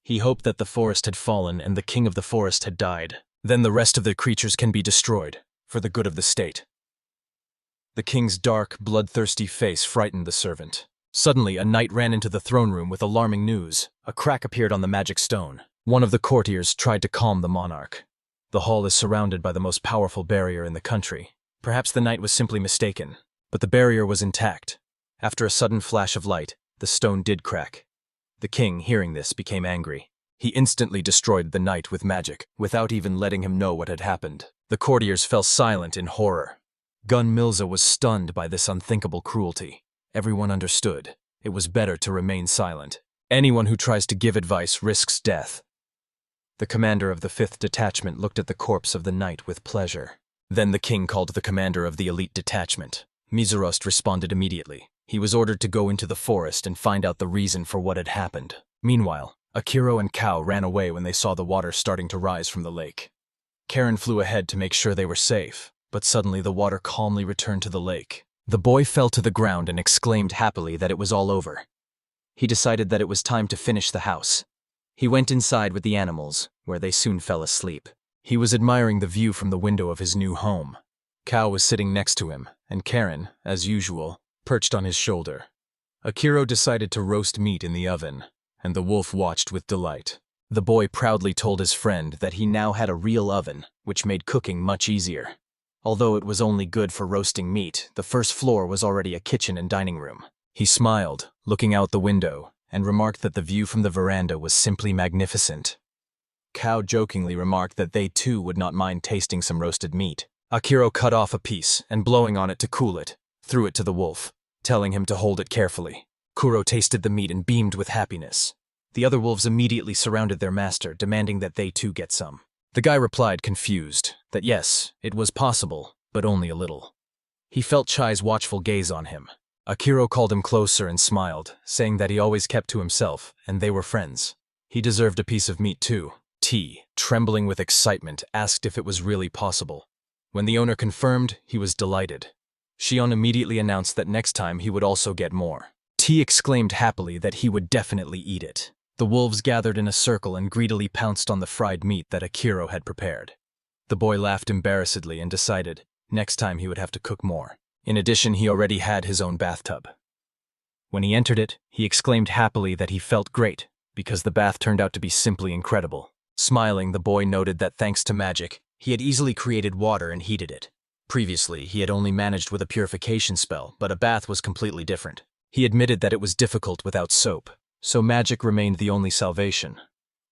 He hoped that the forest had fallen and the king of the forest had died. Then the rest of the creatures can be destroyed, for the good of the state. The king's dark, bloodthirsty face frightened the servant. Suddenly, a knight ran into the throne room with alarming news. A crack appeared on the magic stone. One of the courtiers tried to calm the monarch. The hall is surrounded by the most powerful barrier in the country. Perhaps the knight was simply mistaken, but the barrier was intact. After a sudden flash of light, the stone did crack. The king, hearing this, became angry. He instantly destroyed the knight with magic, without even letting him know what had happened. The courtiers fell silent in horror. Gun Milza was stunned by this unthinkable cruelty. Everyone understood. It was better to remain silent. Anyone who tries to give advice risks death. The commander of the 5th detachment looked at the corpse of the knight with pleasure. Then the king called the commander of the elite detachment. Mizarost responded immediately. He was ordered to go into the forest and find out the reason for what had happened. Meanwhile, Akiro and Cow ran away when they saw the water starting to rise from the lake. Karen flew ahead to make sure they were safe, but suddenly the water calmly returned to the lake. The boy fell to the ground and exclaimed happily that it was all over. He decided that it was time to finish the house. He went inside with the animals, where they soon fell asleep. He was admiring the view from the window of his new home. Kao was sitting next to him, and Karen, as usual, perched on his shoulder. Akiro decided to roast meat in the oven, and the wolf watched with delight. The boy proudly told his friend that he now had a real oven, which made cooking much easier. Although it was only good for roasting meat, the first floor was already a kitchen and dining room. He smiled, looking out the window, and remarked that the view from the veranda was simply magnificent. Kao jokingly remarked that they too would not mind tasting some roasted meat. Akiro cut off a piece and, blowing on it to cool it, threw it to the wolf, telling him to hold it carefully. Kuro tasted the meat and beamed with happiness. The other wolves immediately surrounded their master, demanding that they too get some. The guy replied, confused, that yes, it was possible, but only a little. He felt Chai's watchful gaze on him. Akiro called him closer and smiled, saying that he always kept to himself, and they were friends. He deserved a piece of meat too. T, trembling with excitement, asked if it was really possible. When the owner confirmed, he was delighted. Shion immediately announced that next time he would also get more. T exclaimed happily that he would definitely eat it. The wolves gathered in a circle and greedily pounced on the fried meat that Akiro had prepared. The boy laughed embarrassedly and decided next time he would have to cook more. In addition, he already had his own bathtub. When he entered it, he exclaimed happily that he felt great, because the bath turned out to be simply incredible. Smiling, the boy noted that thanks to magic, he had easily created water and heated it. Previously, he had only managed with a purification spell, but a bath was completely different. He admitted that it was difficult without soap, so magic remained the only salvation.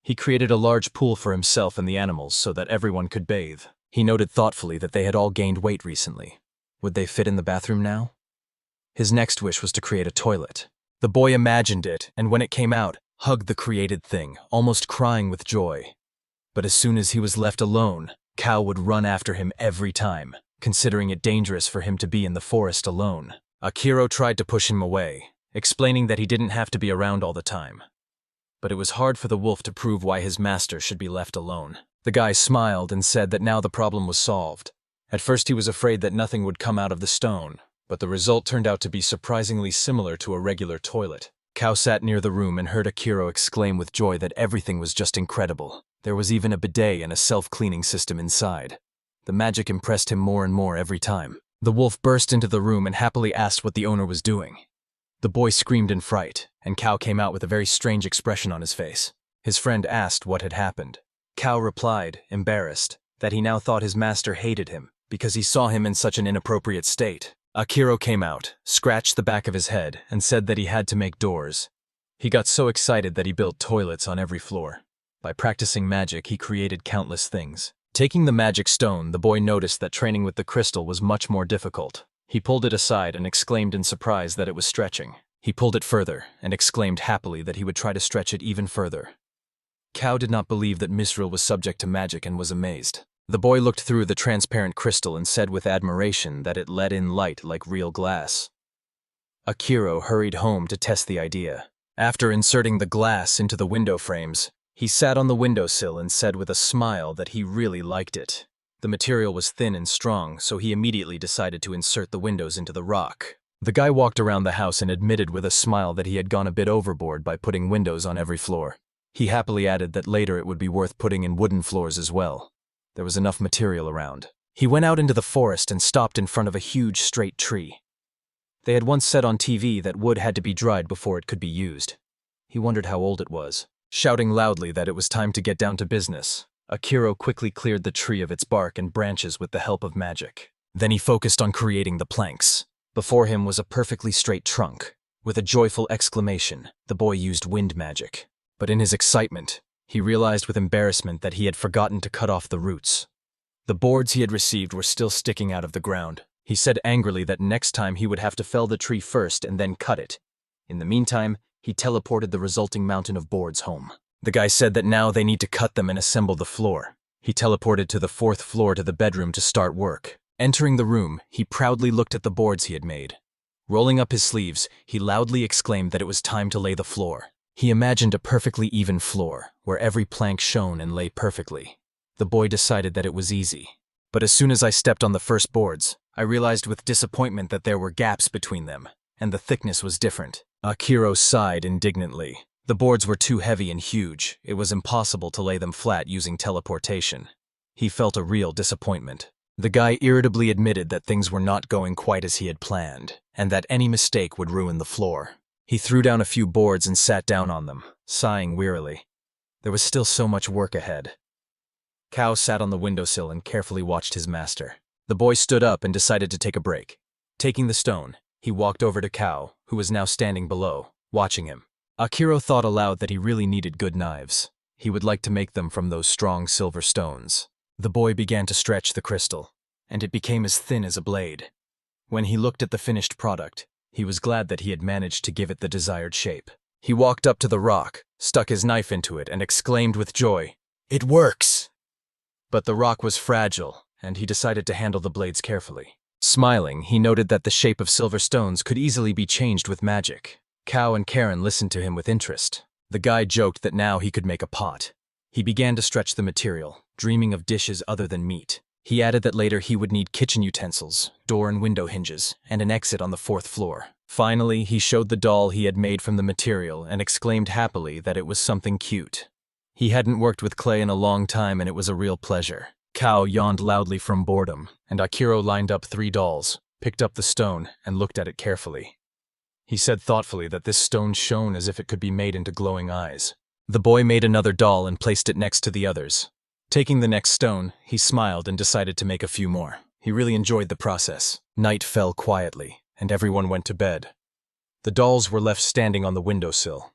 He created a large pool for himself and the animals so that everyone could bathe. He noted thoughtfully that they had all gained weight recently. Would they fit in the bathroom now? His next wish was to create a toilet. The boy imagined it, and when it came out, hugged the created thing, almost crying with joy. But as soon as he was left alone, Kao would run after him every time, considering it dangerous for him to be in the forest alone. Akiro tried to push him away, explaining that he didn't have to be around all the time. But it was hard for the wolf to prove why his master should be left alone. The guy smiled and said that now the problem was solved. At first he was afraid that nothing would come out of the stone, but the result turned out to be surprisingly similar to a regular toilet. Kao sat near the room and heard Akiro exclaim with joy that everything was just incredible. There was even a bidet and a self-cleaning system inside. The magic impressed him more and more every time. The wolf burst into the room and happily asked what the owner was doing. The boy screamed in fright, and Kao came out with a very strange expression on his face. His friend asked what had happened. Kao replied, embarrassed, that he now thought his master hated him because he saw him in such an inappropriate state. Akiro came out, scratched the back of his head, and said that he had to make doors. He got so excited that he built toilets on every floor. By practicing magic, he created countless things. Taking the magic stone, the boy noticed that training with the crystal was much more difficult. He pulled it aside and exclaimed in surprise that it was stretching. He pulled it further and exclaimed happily that he would try to stretch it even further. Kao did not believe that Misril was subject to magic and was amazed. The boy looked through the transparent crystal and said with admiration that it let in light like real glass. Akiro hurried home to test the idea. After inserting the glass into the window frames, he sat on the windowsill and said with a smile that he really liked it. The material was thin and strong, so he immediately decided to insert the windows into the rock. The guy walked around the house and admitted with a smile that he had gone a bit overboard by putting windows on every floor. He happily added that later it would be worth putting in wooden floors as well. There was enough material around. He went out into the forest and stopped in front of a huge straight tree. They had once said on TV that wood had to be dried before it could be used. He wondered how old it was. Shouting loudly that it was time to get down to business, Akiro quickly cleared the tree of its bark and branches with the help of magic. Then he focused on creating the planks. Before him was a perfectly straight trunk. With a joyful exclamation, the boy used wind magic. But in his excitement, he realized with embarrassment that he had forgotten to cut off the roots. The boards he had received were still sticking out of the ground. He said angrily that next time he would have to fell the tree first and then cut it. In the meantime, he teleported the resulting mountain of boards home. The guy said that now they need to cut them and assemble the floor. He teleported to the 4th floor to the bedroom to start work. Entering the room, he proudly looked at the boards he had made. Rolling up his sleeves, he loudly exclaimed that it was time to lay the floor. He imagined a perfectly even floor, where every plank shone and lay perfectly. The boy decided that it was easy. But as soon as I stepped on the first boards, I realized with disappointment that there were gaps between them, and the thickness was different. Akiro sighed indignantly. The boards were too heavy and huge. It was impossible to lay them flat using teleportation. He felt a real disappointment. The guy irritably admitted that things were not going quite as he had planned, and that any mistake would ruin the floor. He threw down a few boards and sat down on them, sighing wearily. There was still so much work ahead. Cow sat on the windowsill and carefully watched his master. The boy stood up and decided to take a break. Taking the stone, he walked over to Cow, who was now standing below, watching him. Akira thought aloud that he really needed good knives. He would like to make them from those strong silver stones. The boy began to stretch the crystal, and it became as thin as a blade. When he looked at the finished product, he was glad that he had managed to give it the desired shape. He walked up to the rock, stuck his knife into it, and exclaimed with joy, "It works!" But the rock was fragile, and he decided to handle the blades carefully. Smiling, he noted that the shape of silver stones could easily be changed with magic. Cow and Karen listened to him with interest. The guy joked that now he could make a pot. He began to stretch the material, dreaming of dishes other than meat. He added that later he would need kitchen utensils, door and window hinges, and an exit on the 4th floor. Finally, he showed the doll he had made from the material and exclaimed happily that it was something cute. He hadn't worked with clay in a long time and it was a real pleasure. Cow yawned loudly from boredom, and Akira lined up 3 dolls, picked up the stone, and looked at it carefully. He said thoughtfully that this stone shone as if it could be made into glowing eyes. The boy made another doll and placed it next to the others. Taking the next stone, he smiled and decided to make a few more. He really enjoyed the process. Night fell quietly, and everyone went to bed. The dolls were left standing on the windowsill.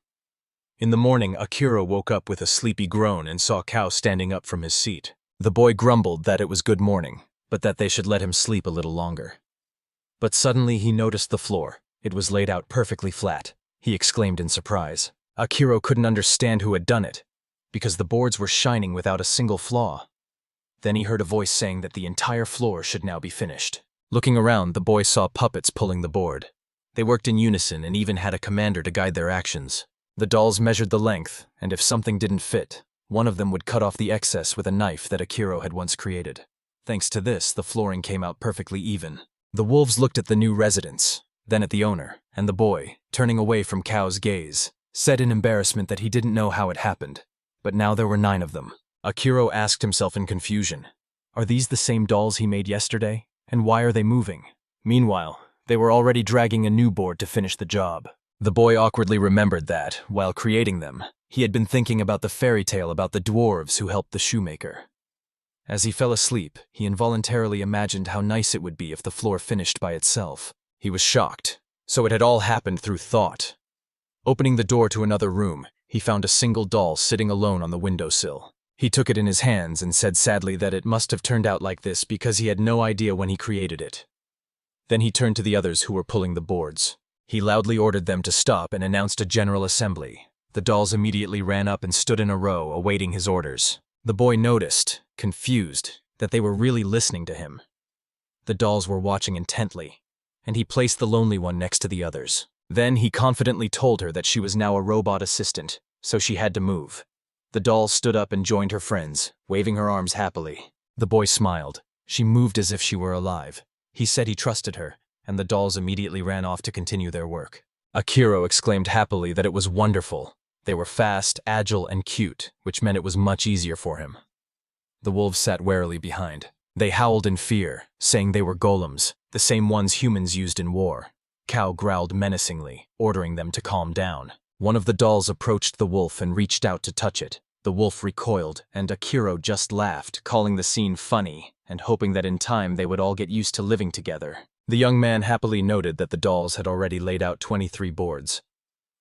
In the morning, Akira woke up with a sleepy groan and saw Cow standing up from his seat. The boy grumbled that it was good morning, but that they should let him sleep a little longer. But suddenly he noticed the floor. It was laid out perfectly flat. He exclaimed in surprise. Akira couldn't understand who had done it, because the boards were shining without a single flaw. Then he heard a voice saying that the entire floor should now be finished. Looking around, the boy saw puppets pulling the board. They worked in unison and even had a commander to guide their actions. The dolls measured the length, and if something didn't fit, one of them would cut off the excess with a knife that Akira had once created. Thanks to this, the flooring came out perfectly even. The wolves looked at the new residents, then at the owner, and the boy, turning away from Cow's gaze, said in embarrassment that he didn't know how it happened. But now there were 9 of them. Akira asked himself in confusion, "Are these the same dolls he made yesterday? And why are they moving?" Meanwhile, they were already dragging a new board to finish the job. The boy awkwardly remembered that, while creating them, he had been thinking about the fairy tale about the dwarves who helped the shoemaker. As he fell asleep, he involuntarily imagined how nice it would be if the floor finished by itself. He was shocked. So it had all happened through thought. Opening the door to another room, he found a single doll sitting alone on the windowsill. He took it in his hands and said sadly that it must have turned out like this because he had no idea when he created it. Then he turned to the others who were pulling the boards. He loudly ordered them to stop and announced a general assembly. The dolls immediately ran up and stood in a row, awaiting his orders. The boy noticed, confused, that they were really listening to him. The dolls were watching intently, and he placed the lonely one next to the others. Then he confidently told her that she was now a robot assistant, so she had to move. The doll stood up and joined her friends, waving her arms happily. The boy smiled. She moved as if she were alive. He said he trusted her, and the dolls immediately ran off to continue their work. Akira exclaimed happily that it was wonderful. They were fast, agile, and cute, which meant it was much easier for him. The wolves sat warily behind. They howled in fear, saying they were golems, the same ones humans used in war. Cow growled menacingly, ordering them to calm down. One of the dolls approached the wolf and reached out to touch it. The wolf recoiled, and Akira just laughed, calling the scene funny, and hoping that in time they would all get used to living together. The young man happily noted that the dolls had already laid out 23 boards.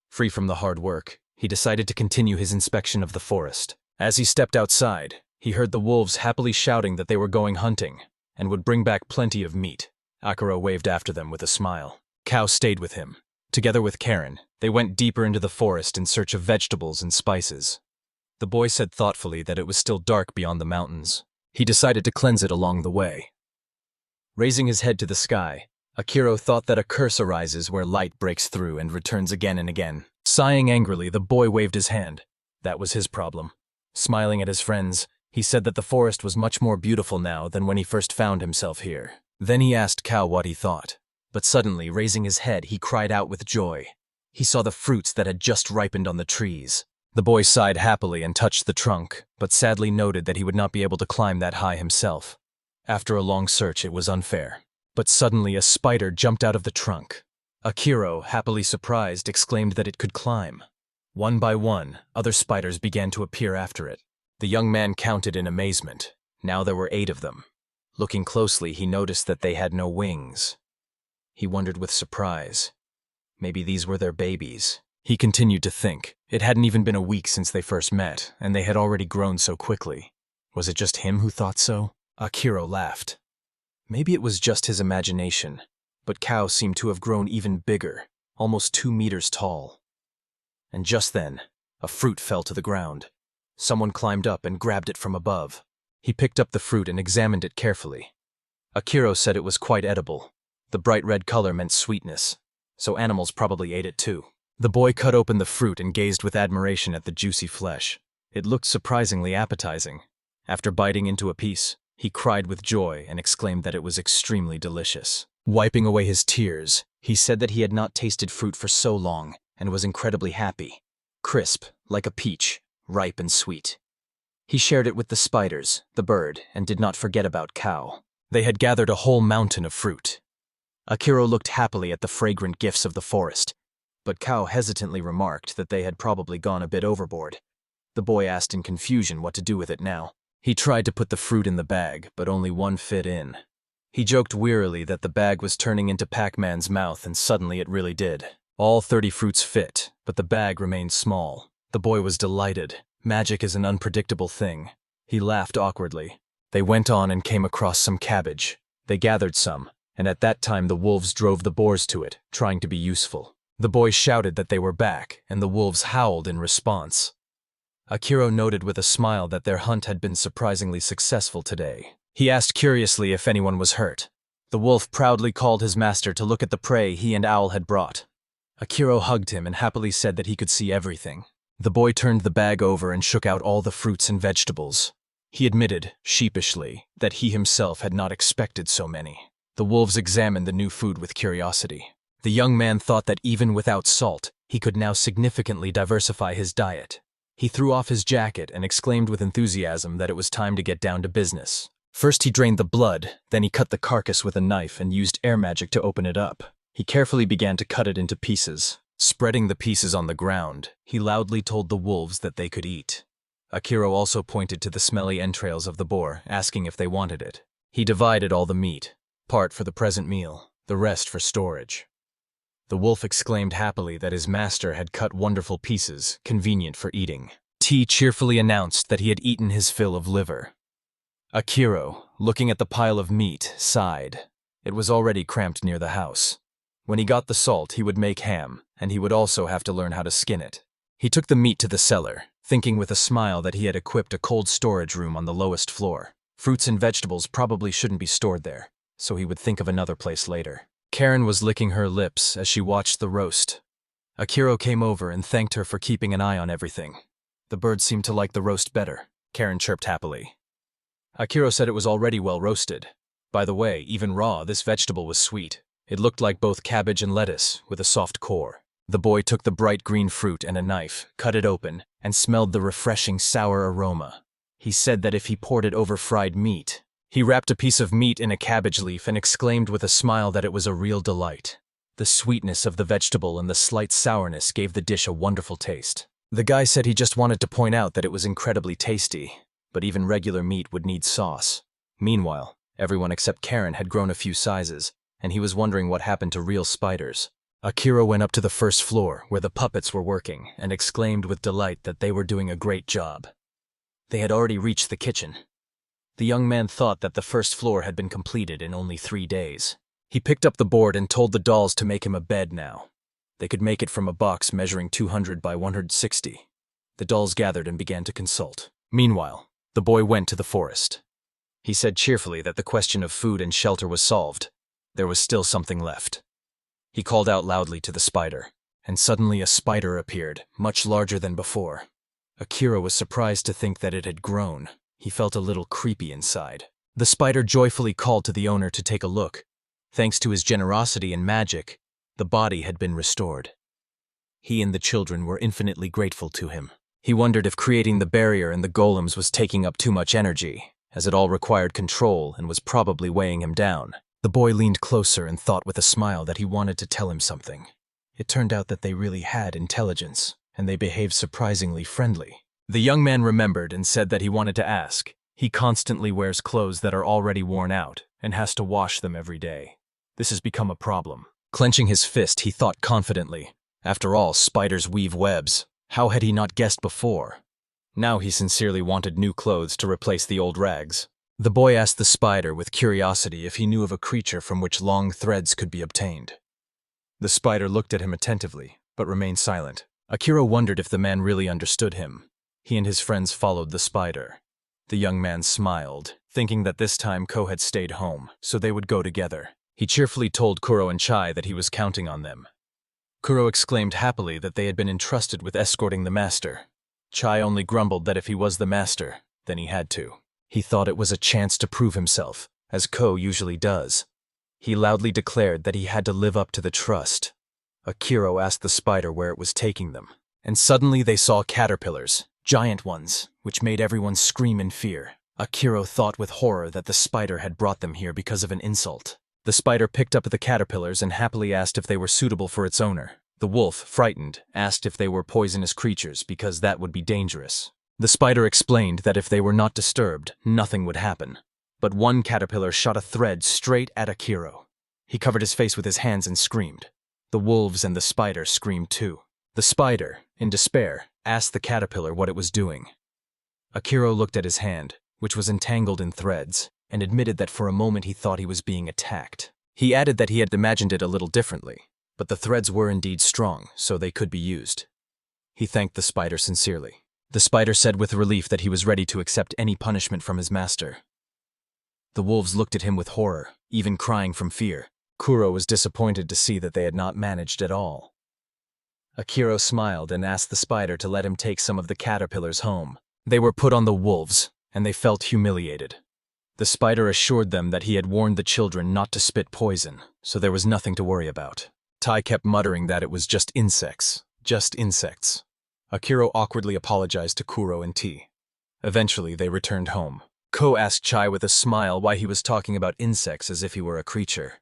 Free from the hard work, he decided to continue his inspection of the forest. As he stepped outside, he heard the wolves happily shouting that they were going hunting, and would bring back plenty of meat. Akira waved after them with a smile. Cow stayed with him. Together with Karen, they went deeper into the forest in search of vegetables and spices. The boy said thoughtfully that it was still dark beyond the mountains. He decided to cleanse it along the way. Raising his head to the sky, Akira thought that a curse arises where light breaks through and returns again and again. Sighing angrily, the boy waved his hand. That was his problem. Smiling at his friends, he said that the forest was much more beautiful now than when he first found himself here. Then he asked Cow what he thought. But suddenly, raising his head, he cried out with joy. He saw the fruits that had just ripened on the trees. The boy sighed happily and touched the trunk, but sadly noted that he would not be able to climb that high himself. After a long search, it was unfair. But suddenly a spider jumped out of the trunk. Akiro, happily surprised, exclaimed that it could climb. One by one, other spiders began to appear after it. The young man counted in amazement. Now there were 8 of them. Looking closely, he noticed that they had no wings. He wondered with surprise. Maybe these were their babies. He continued to think. It hadn't even been a week since they first met, and they had already grown so quickly. Was it just him who thought so? Akiro laughed. Maybe it was just his imagination, but Cow seemed to have grown even bigger, almost 2 meters tall. And just then, a fruit fell to the ground. Someone climbed up and grabbed it from above. He picked up the fruit and examined it carefully. Akiro said it was quite edible. The bright red color meant sweetness, so animals probably ate it too. The boy cut open the fruit and gazed with admiration at the juicy flesh. It looked surprisingly appetizing. After biting into a piece, he cried with joy and exclaimed that it was extremely delicious. Wiping away his tears, he said that he had not tasted fruit for so long and was incredibly happy. Crisp, like a peach, ripe and sweet. He shared it with the spiders, the bird, and did not forget about Cow. They had gathered a whole mountain of fruit. Akiro looked happily at the fragrant gifts of the forest, but Cow hesitantly remarked that they had probably gone a bit overboard. The boy asked in confusion what to do with it now. He tried to put the fruit in the bag, but only one fit in. He joked wearily that the bag was turning into Pac-Man's mouth, and suddenly it really did. All 30 fruits fit, but the bag remained small. The boy was delighted. Magic is an unpredictable thing. He laughed awkwardly. They went on and came across some cabbage. They gathered some, and at that time the wolves drove the boars to it, trying to be useful. The boy shouted that they were back, and the wolves howled in response. Akiro noted with a smile that their hunt had been surprisingly successful today. He asked curiously if anyone was hurt. The wolf proudly called his master to look at the prey he and Owl had brought. Akiro hugged him and happily said that he could see everything. The boy turned the bag over and shook out all the fruits and vegetables. He admitted, sheepishly, that he himself had not expected so many. The wolves examined the new food with curiosity. The young man thought that even without salt, he could now significantly diversify his diet. He threw off his jacket and exclaimed with enthusiasm that it was time to get down to business. First he drained the blood, then he cut the carcass with a knife and used air magic to open it up. He carefully began to cut it into pieces. Spreading the pieces on the ground, he loudly told the wolves that they could eat. Akiro also pointed to the smelly entrails of the boar, asking if they wanted it. He divided all the meat, part for the present meal, the rest for storage. The wolf exclaimed happily that his master had cut wonderful pieces, convenient for eating. T cheerfully announced that he had eaten his fill of liver. Akiro, looking at the pile of meat, sighed. It was already cramped near the house. When he got the salt, he would make ham, and he would also have to learn how to skin it. He took the meat to the cellar, thinking with a smile that he had equipped a cold storage room on the lowest floor. Fruits and vegetables probably shouldn't be stored there, so he would think of another place later. Karen was licking her lips as she watched the roast. Akiro came over and thanked her for keeping an eye on everything. The birds seemed to like the roast better, Karen chirped happily. Akiro said it was already well roasted. By the way, even raw, this vegetable was sweet. It looked like both cabbage and lettuce, with a soft core. The boy took the bright green fruit and a knife, cut it open, and smelled the refreshing sour aroma. He said that if he poured it over fried meat, he wrapped a piece of meat in a cabbage leaf and exclaimed with a smile that it was a real delight. The sweetness of the vegetable and the slight sourness gave the dish a wonderful taste. The guy said he just wanted to point out that it was incredibly tasty, but even regular meat would need sauce. Meanwhile, everyone except Karen had grown a few sizes, and he was wondering what happened to real spiders. Akiro went up to the first floor, where the puppets were working, and exclaimed with delight that they were doing a great job. They had already reached the kitchen. The young man thought that the first floor had been completed in only 3 days. He picked up the board and told the dolls to make him a bed now. They could make it from a box measuring 200 by 160. The dolls gathered and began to consult. Meanwhile, the boy went to the forest. He said cheerfully that the question of food and shelter was solved. There was still something left. He called out loudly to the spider, and suddenly a spider appeared, much larger than before. Akira was surprised to think that it had grown. He felt a little creepy inside. The spider joyfully called to the owner to take a look. Thanks to his generosity and magic, the body had been restored. He and the children were infinitely grateful to him. He wondered if creating the barrier and the golems was taking up too much energy, as it all required control and was probably weighing him down. The boy leaned closer and thought with a smile that he wanted to tell him something. It turned out that they really had intelligence, and they behaved surprisingly friendly. The young man remembered and said that he wanted to ask. He constantly wears clothes that are already worn out and has to wash them every day. This has become a problem. Clenching his fist, he thought confidently. After all, spiders weave webs. How had he not guessed before? Now he sincerely wanted new clothes to replace the old rags. The boy asked the spider with curiosity if he knew of a creature from which long threads could be obtained. The spider looked at him attentively, but remained silent. Akira wondered if the man really understood him. He and his friends followed the spider. The young man smiled, thinking that this time Ko had stayed home, so they would go together. He cheerfully told Kuro and Chai that he was counting on them. Kuro exclaimed happily that they had been entrusted with escorting the master. Chai only grumbled that if he was the master, then he had to. He thought it was a chance to prove himself, as Ko usually does. He loudly declared that he had to live up to the trust. Akira asked the spider where it was taking them, and suddenly they saw caterpillars, giant ones, which made everyone scream in fear. Akira thought with horror that the spider had brought them here because of an insult. The spider picked up the caterpillars and happily asked if they were suitable for its owner. The wolf, frightened, asked if they were poisonous creatures because that would be dangerous. The spider explained that if they were not disturbed, nothing would happen. But one caterpillar shot a thread straight at Akira. He covered his face with his hands and screamed. The wolves and the spider screamed too. The spider, in despair, asked the caterpillar what it was doing. Akira looked at his hand, which was entangled in threads, and admitted that for a moment he thought he was being attacked. He added that he had imagined it a little differently, but the threads were indeed strong, so they could be used. He thanked the spider sincerely. The spider said with relief that he was ready to accept any punishment from his master. The wolves looked at him with horror, even crying from fear. Kuro was disappointed to see that they had not managed at all. Akira smiled and asked the spider to let him take some of the caterpillars home. They were put on the wolves, and they felt humiliated. The spider assured them that he had warned the children not to spit poison, so there was nothing to worry about. Tai kept muttering that it was just insects. Just insects. Akira awkwardly apologized to Kuro and T. Eventually, they returned home. Ko asked Chai with a smile why he was talking about insects as if he were a creature.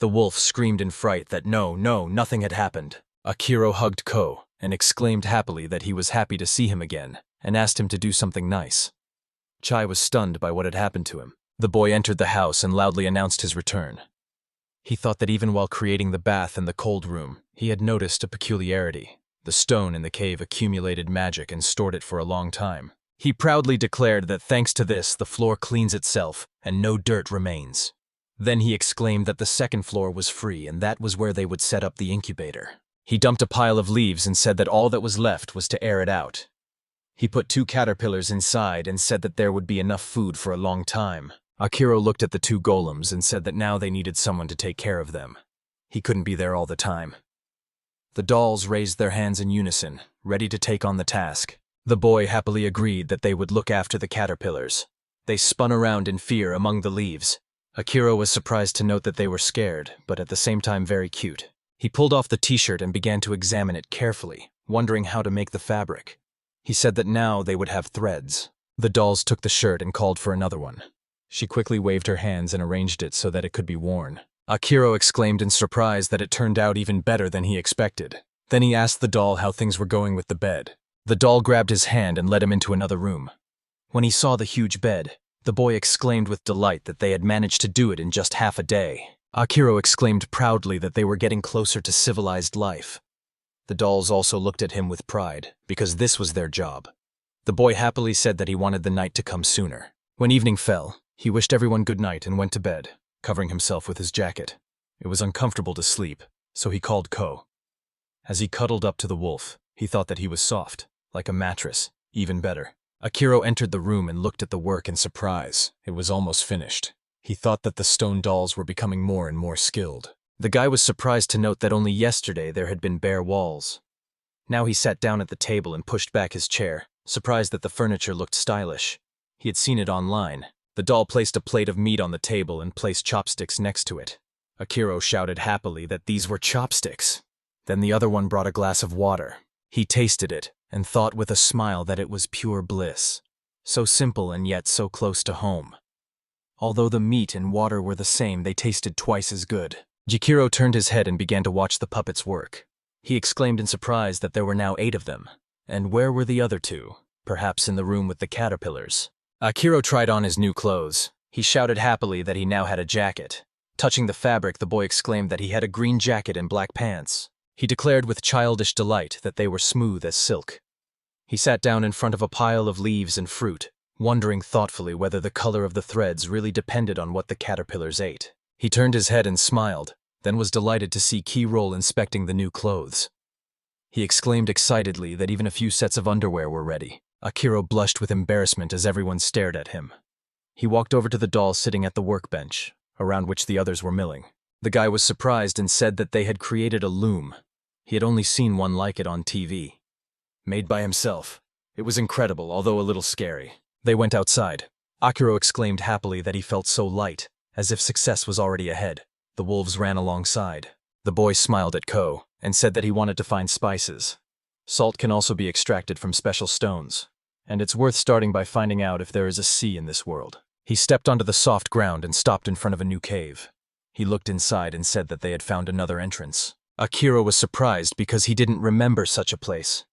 The wolf screamed in fright that nothing had happened. Akira hugged Ko and exclaimed happily that he was happy to see him again and asked him to do something nice. Chai was stunned by what had happened to him. The boy entered the house and loudly announced his return. He thought that even while creating the bath and the cold room, he had noticed a peculiarity. The stone in the cave accumulated magic and stored it for a long time. He proudly declared that thanks to this, the floor cleans itself and no dirt remains. Then he exclaimed that the second floor was free and that was where they would set up the incubator. He dumped a pile of leaves and said that all that was left was to air it out. He put 2 caterpillars inside and said that there would be enough food for a long time. Akira looked at the 2 golems and said that now they needed someone to take care of them. He couldn't be there all the time. The dolls raised their hands in unison, ready to take on the task. The boy happily agreed that they would look after the caterpillars. They spun around in fear among the leaves. Akira was surprised to note that they were scared, but at the same time very cute. He pulled off the t-shirt and began to examine it carefully, wondering how to make the fabric. He said that now they would have threads. The dolls took the shirt and called for another one. She quickly waved her hands and arranged it so that it could be worn. Akira exclaimed in surprise that it turned out even better than he expected. Then he asked the doll how things were going with the bed. The doll grabbed his hand and led him into another room. When he saw the huge bed, the boy exclaimed with delight that they had managed to do it in just half a day. Akira exclaimed proudly that they were getting closer to civilized life. The dolls also looked at him with pride, because this was their job. The boy happily said that he wanted the night to come sooner. When evening fell, he wished everyone good night and went to bed, covering himself with his jacket. It was uncomfortable to sleep, so he called Ko. As he cuddled up to the wolf, he thought that he was soft, like a mattress, even better. Akira entered the room and looked at the work in surprise. It was almost finished. He thought that the stone dolls were becoming more and more skilled. The guy was surprised to note that only yesterday there had been bare walls. Now he sat down at the table and pushed back his chair, surprised that the furniture looked stylish. He had seen it online. The doll placed a plate of meat on the table and placed chopsticks next to it. Akira shouted happily that these were chopsticks. Then the other one brought a glass of water. He tasted it and thought with a smile that it was pure bliss. So simple and yet so close to home. Although the meat and water were the same, they tasted twice as good. Jikiro turned his head and began to watch the puppets work. He exclaimed in surprise that there were now 8 of them. And where were the other 2? Perhaps in the room with the caterpillars. Akiro tried on his new clothes. He shouted happily that he now had a jacket. Touching the fabric, the boy exclaimed that he had a green jacket and black pants. He declared with childish delight that they were smooth as silk. He sat down in front of a pile of leaves and fruit, wondering thoughtfully whether the color of the threads really depended on what the caterpillars ate. He turned his head and smiled, then was delighted to see Keyroll inspecting the new clothes. He exclaimed excitedly that even a few sets of underwear were ready. Akiro blushed with embarrassment as everyone stared at him. He walked over to the doll sitting at the workbench, around which the others were milling. The guy was surprised and said that they had created a loom. He had only seen one like it on TV. Made by himself. It was incredible, although a little scary. They went outside. Akiro exclaimed happily that he felt so light, as if success was already ahead. The wolves ran alongside. The boy smiled at Ko, and said that he wanted to find spices. Salt can also be extracted from special stones, and it's worth starting by finding out if there is a sea in this world. He stepped onto the soft ground and stopped in front of a new cave. He looked inside and said that they had found another entrance. Akiro was surprised because he didn't remember such a place.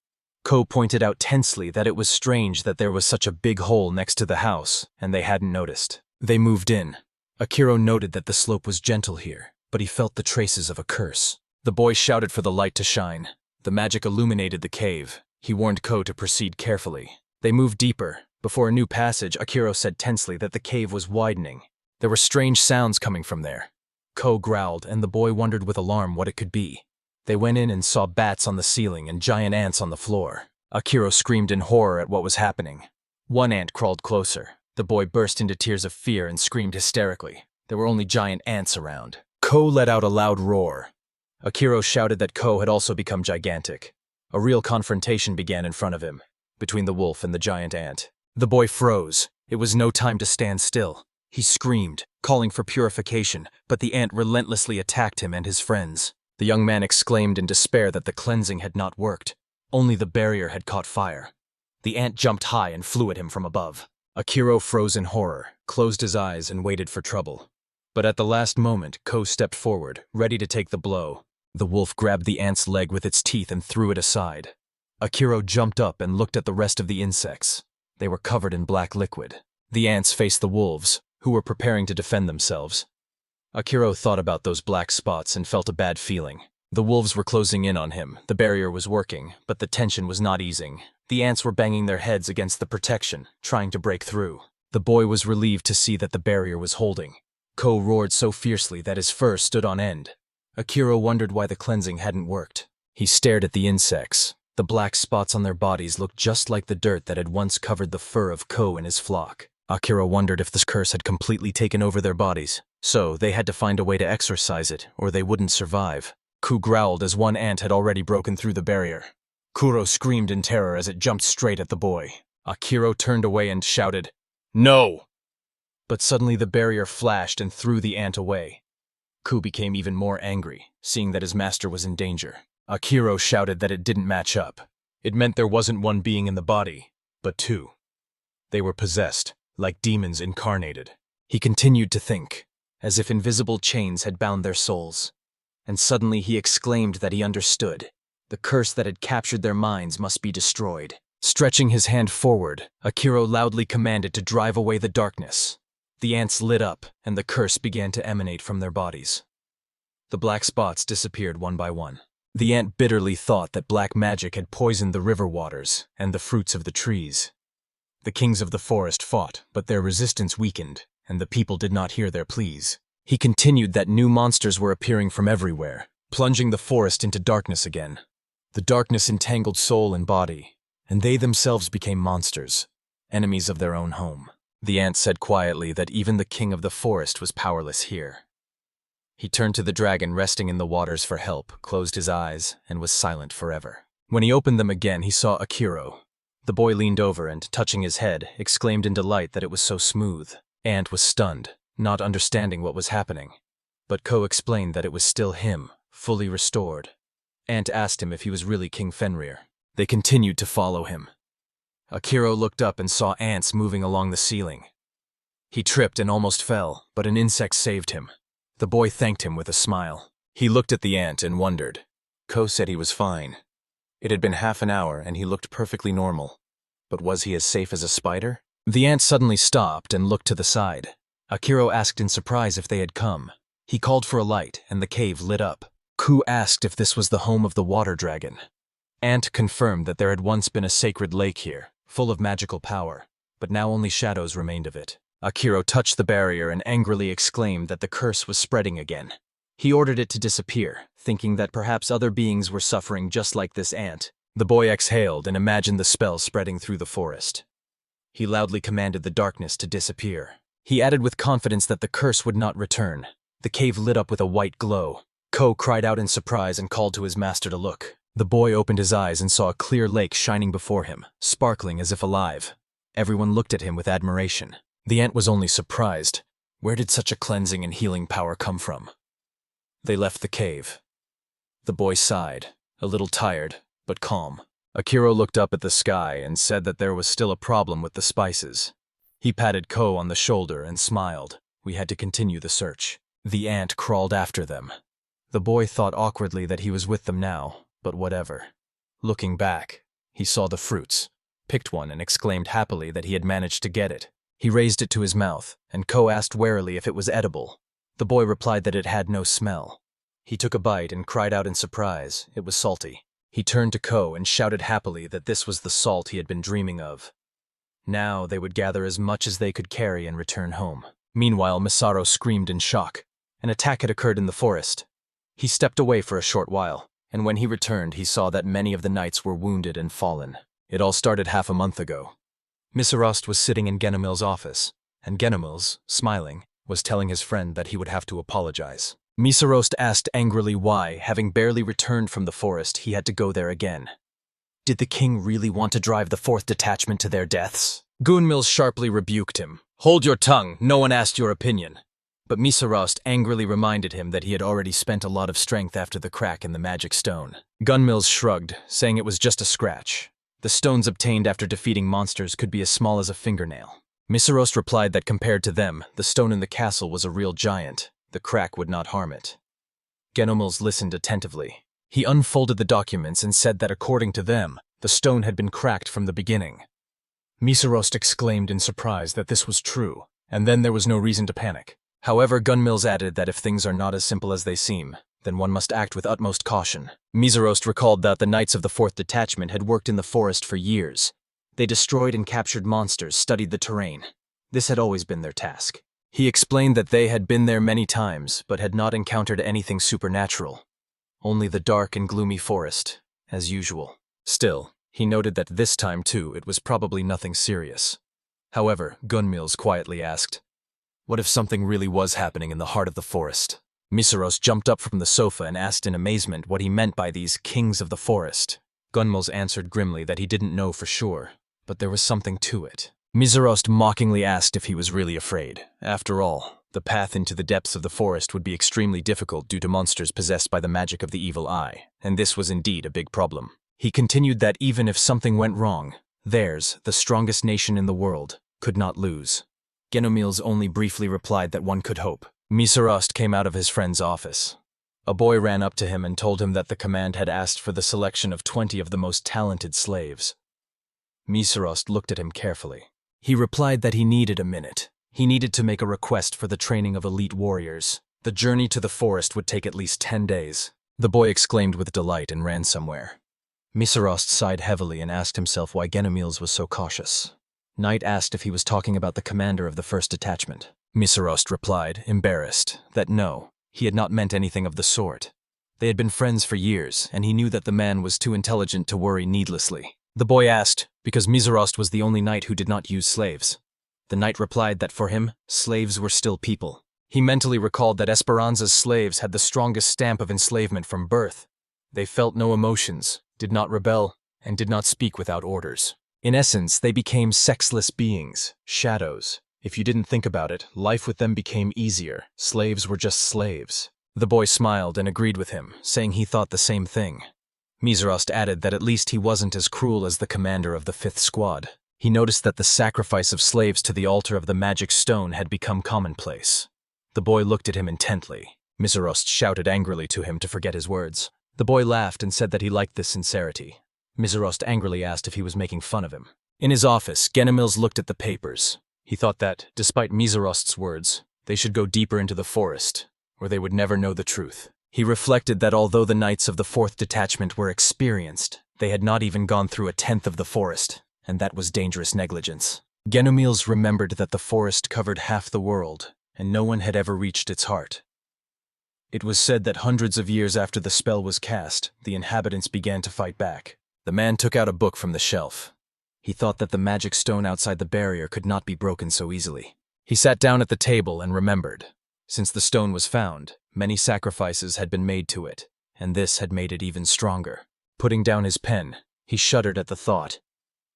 Ko pointed out tensely that it was strange that there was such a big hole next to the house, and they hadn't noticed. They moved in. Akiro noted that the slope was gentle here, but he felt the traces of a curse. The boy shouted for the light to shine. The magic illuminated the cave. He warned Ko to proceed carefully. They moved deeper. Before a new passage, Akiro said tensely that the cave was widening. There were strange sounds coming from there. Ko growled, and the boy wondered with alarm what it could be. They went in and saw bats on the ceiling and giant ants on the floor. Akiro screamed in horror at what was happening. One ant crawled closer. The boy burst into tears of fear and screamed hysterically. There were only giant ants around. Ko let out a loud roar. Akiro shouted that Ko had also become gigantic. A real confrontation began in front of him, between the wolf and the giant ant. The boy froze. It was no time to stand still. He screamed, calling for purification, but the ant relentlessly attacked him and his friends. The young man exclaimed in despair that the cleansing had not worked. Only the barrier had caught fire. The ant jumped high and flew at him from above. Akiro froze in horror, closed his eyes, and waited for trouble. But at the last moment, Ko stepped forward, ready to take the blow. The wolf grabbed the ant's leg with its teeth and threw it aside. Akiro jumped up and looked at the rest of the insects. They were covered in black liquid. The ants faced the wolves, who were preparing to defend themselves. Akiro thought about those black spots and felt a bad feeling. The wolves were closing in on him. The barrier was working, but the tension was not easing. The ants were banging their heads against the protection, trying to break through. The boy was relieved to see that the barrier was holding. Ko roared so fiercely that his fur stood on end. Akiro wondered why the cleansing hadn't worked. He stared at the insects. The black spots on their bodies looked just like the dirt that had once covered the fur of Ko and his flock. Akiro wondered if this curse had completely taken over their bodies. So, they had to find a way to exorcise it, or they wouldn't survive. Ku growled as one ant had already broken through the barrier. Kuro screamed in terror as it jumped straight at the boy. Akiro turned away and shouted, "No!" But suddenly the barrier flashed and threw the ant away. Ku became even more angry, seeing that his master was in danger. Akiro shouted that it didn't match up. It meant there wasn't one being in the body, but 2. They were possessed, like demons incarnated. He continued to think, as if invisible chains had bound their souls. And suddenly he exclaimed that he understood. The curse that had captured their minds must be destroyed. Stretching his hand forward, Akiro loudly commanded to drive away the darkness. The ants lit up, and the curse began to emanate from their bodies. The black spots disappeared one by one. The ant bitterly thought that black magic had poisoned the river waters and the fruits of the trees. The kings of the forest fought, but their resistance weakened, and the people did not hear their pleas. He continued that new monsters were appearing from everywhere, plunging the forest into darkness again. The darkness entangled soul and body, and they themselves became monsters, enemies of their own home. The ant said quietly that even the king of the forest was powerless here. He turned to the dragon resting in the waters for help, closed his eyes, and was silent forever. When he opened them again, he saw Akiro. The boy leaned over and, touching his head, exclaimed in delight that it was so smooth. Ant was stunned, not understanding what was happening. But Ko explained that it was still him, fully restored. Ant asked him if he was really King Fenrir. They continued to follow him. Akira looked up and saw ants moving along the ceiling. He tripped and almost fell, but an insect saved him. The boy thanked him with a smile. He looked at the ant and wondered. Ko said he was fine. It had been half an hour and he looked perfectly normal. But was he as safe as a spider? The ant suddenly stopped and looked to the side. Akira asked in surprise if they had come. He called for a light and the cave lit up. Ku asked if this was the home of the water dragon. Ant confirmed that there had once been a sacred lake here, full of magical power, but now only shadows remained of it. Akira touched the barrier and angrily exclaimed that the curse was spreading again. He ordered it to disappear, thinking that perhaps other beings were suffering just like this ant. The boy exhaled and imagined the spell spreading through the forest. He loudly commanded the darkness to disappear. He added with confidence that the curse would not return. The cave lit up with a white glow. Ko cried out in surprise and called to his master to look. The boy opened his eyes and saw a clear lake shining before him, sparkling as if alive. Everyone looked at him with admiration. The ant was only surprised. Where did such a cleansing and healing power come from? They left the cave. The boy sighed, a little tired, but calm. Akira looked up at the sky and said that there was still a problem with the spices. He patted Ko on the shoulder and smiled. We had to continue the search. The ant crawled after them. The boy thought awkwardly that he was with them now, but whatever. Looking back, he saw the fruits, picked one and exclaimed happily that he had managed to get it. He raised it to his mouth, and Ko asked warily if it was edible. The boy replied that it had no smell. He took a bite and cried out in surprise. It was salty. He turned to Ko and shouted happily that this was the salt he had been dreaming of. Now they would gather as much as they could carry and return home. Meanwhile, Masaru screamed in shock. An attack had occurred in the forest. He stepped away for a short while, and when he returned, he saw that many of the knights were wounded and fallen. It all started half a month ago. Misarost was sitting in Genomil's office, and Genomils, smiling, was telling his friend that he would have to apologize. Misarost asked angrily why, having barely returned from the forest, he had to go there again. Did the king really want to drive the 4th detachment to their deaths? Gunmils sharply rebuked him. Hold your tongue, no one asked your opinion. But Misarost angrily reminded him that he had already spent a lot of strength after the crack in the magic stone. Gunmils shrugged, saying it was just a scratch. The stones obtained after defeating monsters could be as small as a fingernail. Misarost replied that compared to them, the stone in the castle was a real giant. The crack would not harm it. Genomils listened attentively. He unfolded the documents and said that according to them, the stone had been cracked from the beginning. Misarost exclaimed in surprise that this was true, and then there was no reason to panic. However, Gunmils added that if things are not as simple as they seem, then one must act with utmost caution. Misarost recalled that the knights of the 4th detachment had worked in the forest for years. They destroyed and captured monsters, studied the terrain. This had always been their task. He explained that they had been there many times, but had not encountered anything supernatural. Only the dark and gloomy forest, as usual. Still, he noted that this time too it was probably nothing serious. However, Gunmils quietly asked, what if something really was happening in the heart of the forest? Misarost jumped up from the sofa and asked in amazement what he meant by these kings of the forest. Gunmils answered grimly that he didn't know for sure, but there was something to it. Misarost mockingly asked if he was really afraid. After all, the path into the depths of the forest would be extremely difficult due to monsters possessed by the magic of the evil eye, and this was indeed a big problem. He continued that even if something went wrong, theirs, the strongest nation in the world, could not lose. Genomils only briefly replied that one could hope. Misarost came out of his friend's office. A boy ran up to him and told him that the command had asked for the selection of 20 of the most talented slaves. Misarost looked at him carefully. He replied that he needed a minute. He needed to make a request for the training of elite warriors. The journey to the forest would take at least 10 days. The boy exclaimed with delight and ran somewhere. Misarost sighed heavily and asked himself why Genomils was so cautious. Knight asked if he was talking about the commander of the 1st detachment. Misarost replied, embarrassed, that no, he had not meant anything of the sort. They had been friends for years, and he knew that the man was too intelligent to worry needlessly. The boy asked, because Misarost was the only knight who did not use slaves. The knight replied that for him, slaves were still people. He mentally recalled that Esperanza's slaves had the strongest stamp of enslavement from birth. They felt no emotions, did not rebel, and did not speak without orders. In essence, they became sexless beings, shadows. If you didn't think about it, life with them became easier. Slaves were just slaves. The boy smiled and agreed with him, saying he thought the same thing. Miserost added that at least he wasn't as cruel as the commander of the 5th Squad. He noticed that the sacrifice of slaves to the altar of the magic stone had become commonplace. The boy looked at him intently. Miserost shouted angrily to him to forget his words. The boy laughed and said that he liked this sincerity. Miserost angrily asked if he was making fun of him. In his office, Genimils looked at the papers. He thought that, despite Miserost's words, they should go deeper into the forest, or they would never know the truth. He reflected that although the knights of the 4th Detachment were experienced, they had not even gone through a tenth of the forest, and that was dangerous negligence. Genimils remembered that the forest covered half the world, and no one had ever reached its heart. It was said that hundreds of years after the spell was cast, the inhabitants began to fight back. The man took out a book from the shelf. He thought that the magic stone outside the barrier could not be broken so easily. He sat down at the table and remembered. Since the stone was found, many sacrifices had been made to it, and this had made it even stronger. Putting down his pen, he shuddered at the thought.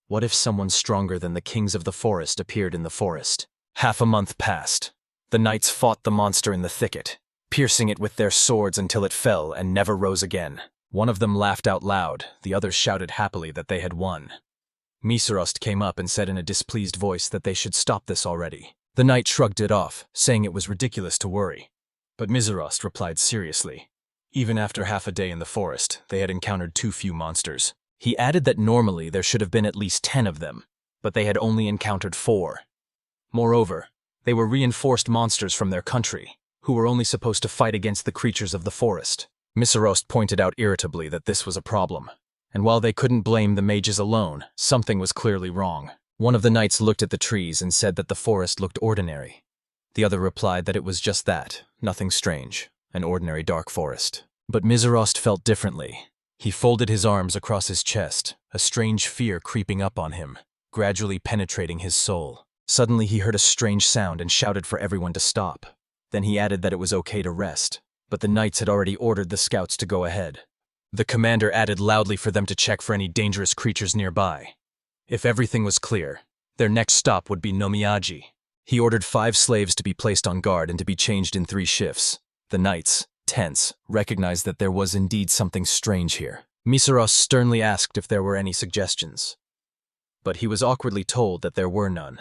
What if someone stronger than the kings of the forest appeared in the forest? Half a month passed. The knights fought the monster in the thicket, piercing it with their swords until it fell and never rose again. One of them laughed out loud, the others shouted happily that they had won. Miserost came up and said in a displeased voice that they should stop this already. The knight shrugged it off, saying it was ridiculous to worry. But Miserost replied seriously. Even after half a day in the forest, they had encountered too few monsters. He added that normally there should have been at least 10 of them, but they had only encountered 4. Moreover, they were reinforced monsters from their country, who were only supposed to fight against the creatures of the forest. Miserost pointed out irritably that this was a problem, and while they couldn't blame the mages alone, something was clearly wrong. One of the knights looked at the trees and said that the forest looked ordinary. The other replied that it was just that, nothing strange, an ordinary dark forest. But Miserost felt differently. He folded his arms across his chest, a strange fear creeping up on him, gradually penetrating his soul. Suddenly he heard a strange sound and shouted for everyone to stop. Then he added that it was okay to rest, but the knights had already ordered the scouts to go ahead. The commander added loudly for them to check for any dangerous creatures nearby. If everything was clear, their next stop would be Nomiyaji. He ordered 5 slaves to be placed on guard and to be changed in 3 shifts. The knights, tense, recognized that there was indeed something strange here. Miserost sternly asked if there were any suggestions, but he was awkwardly told that there were none.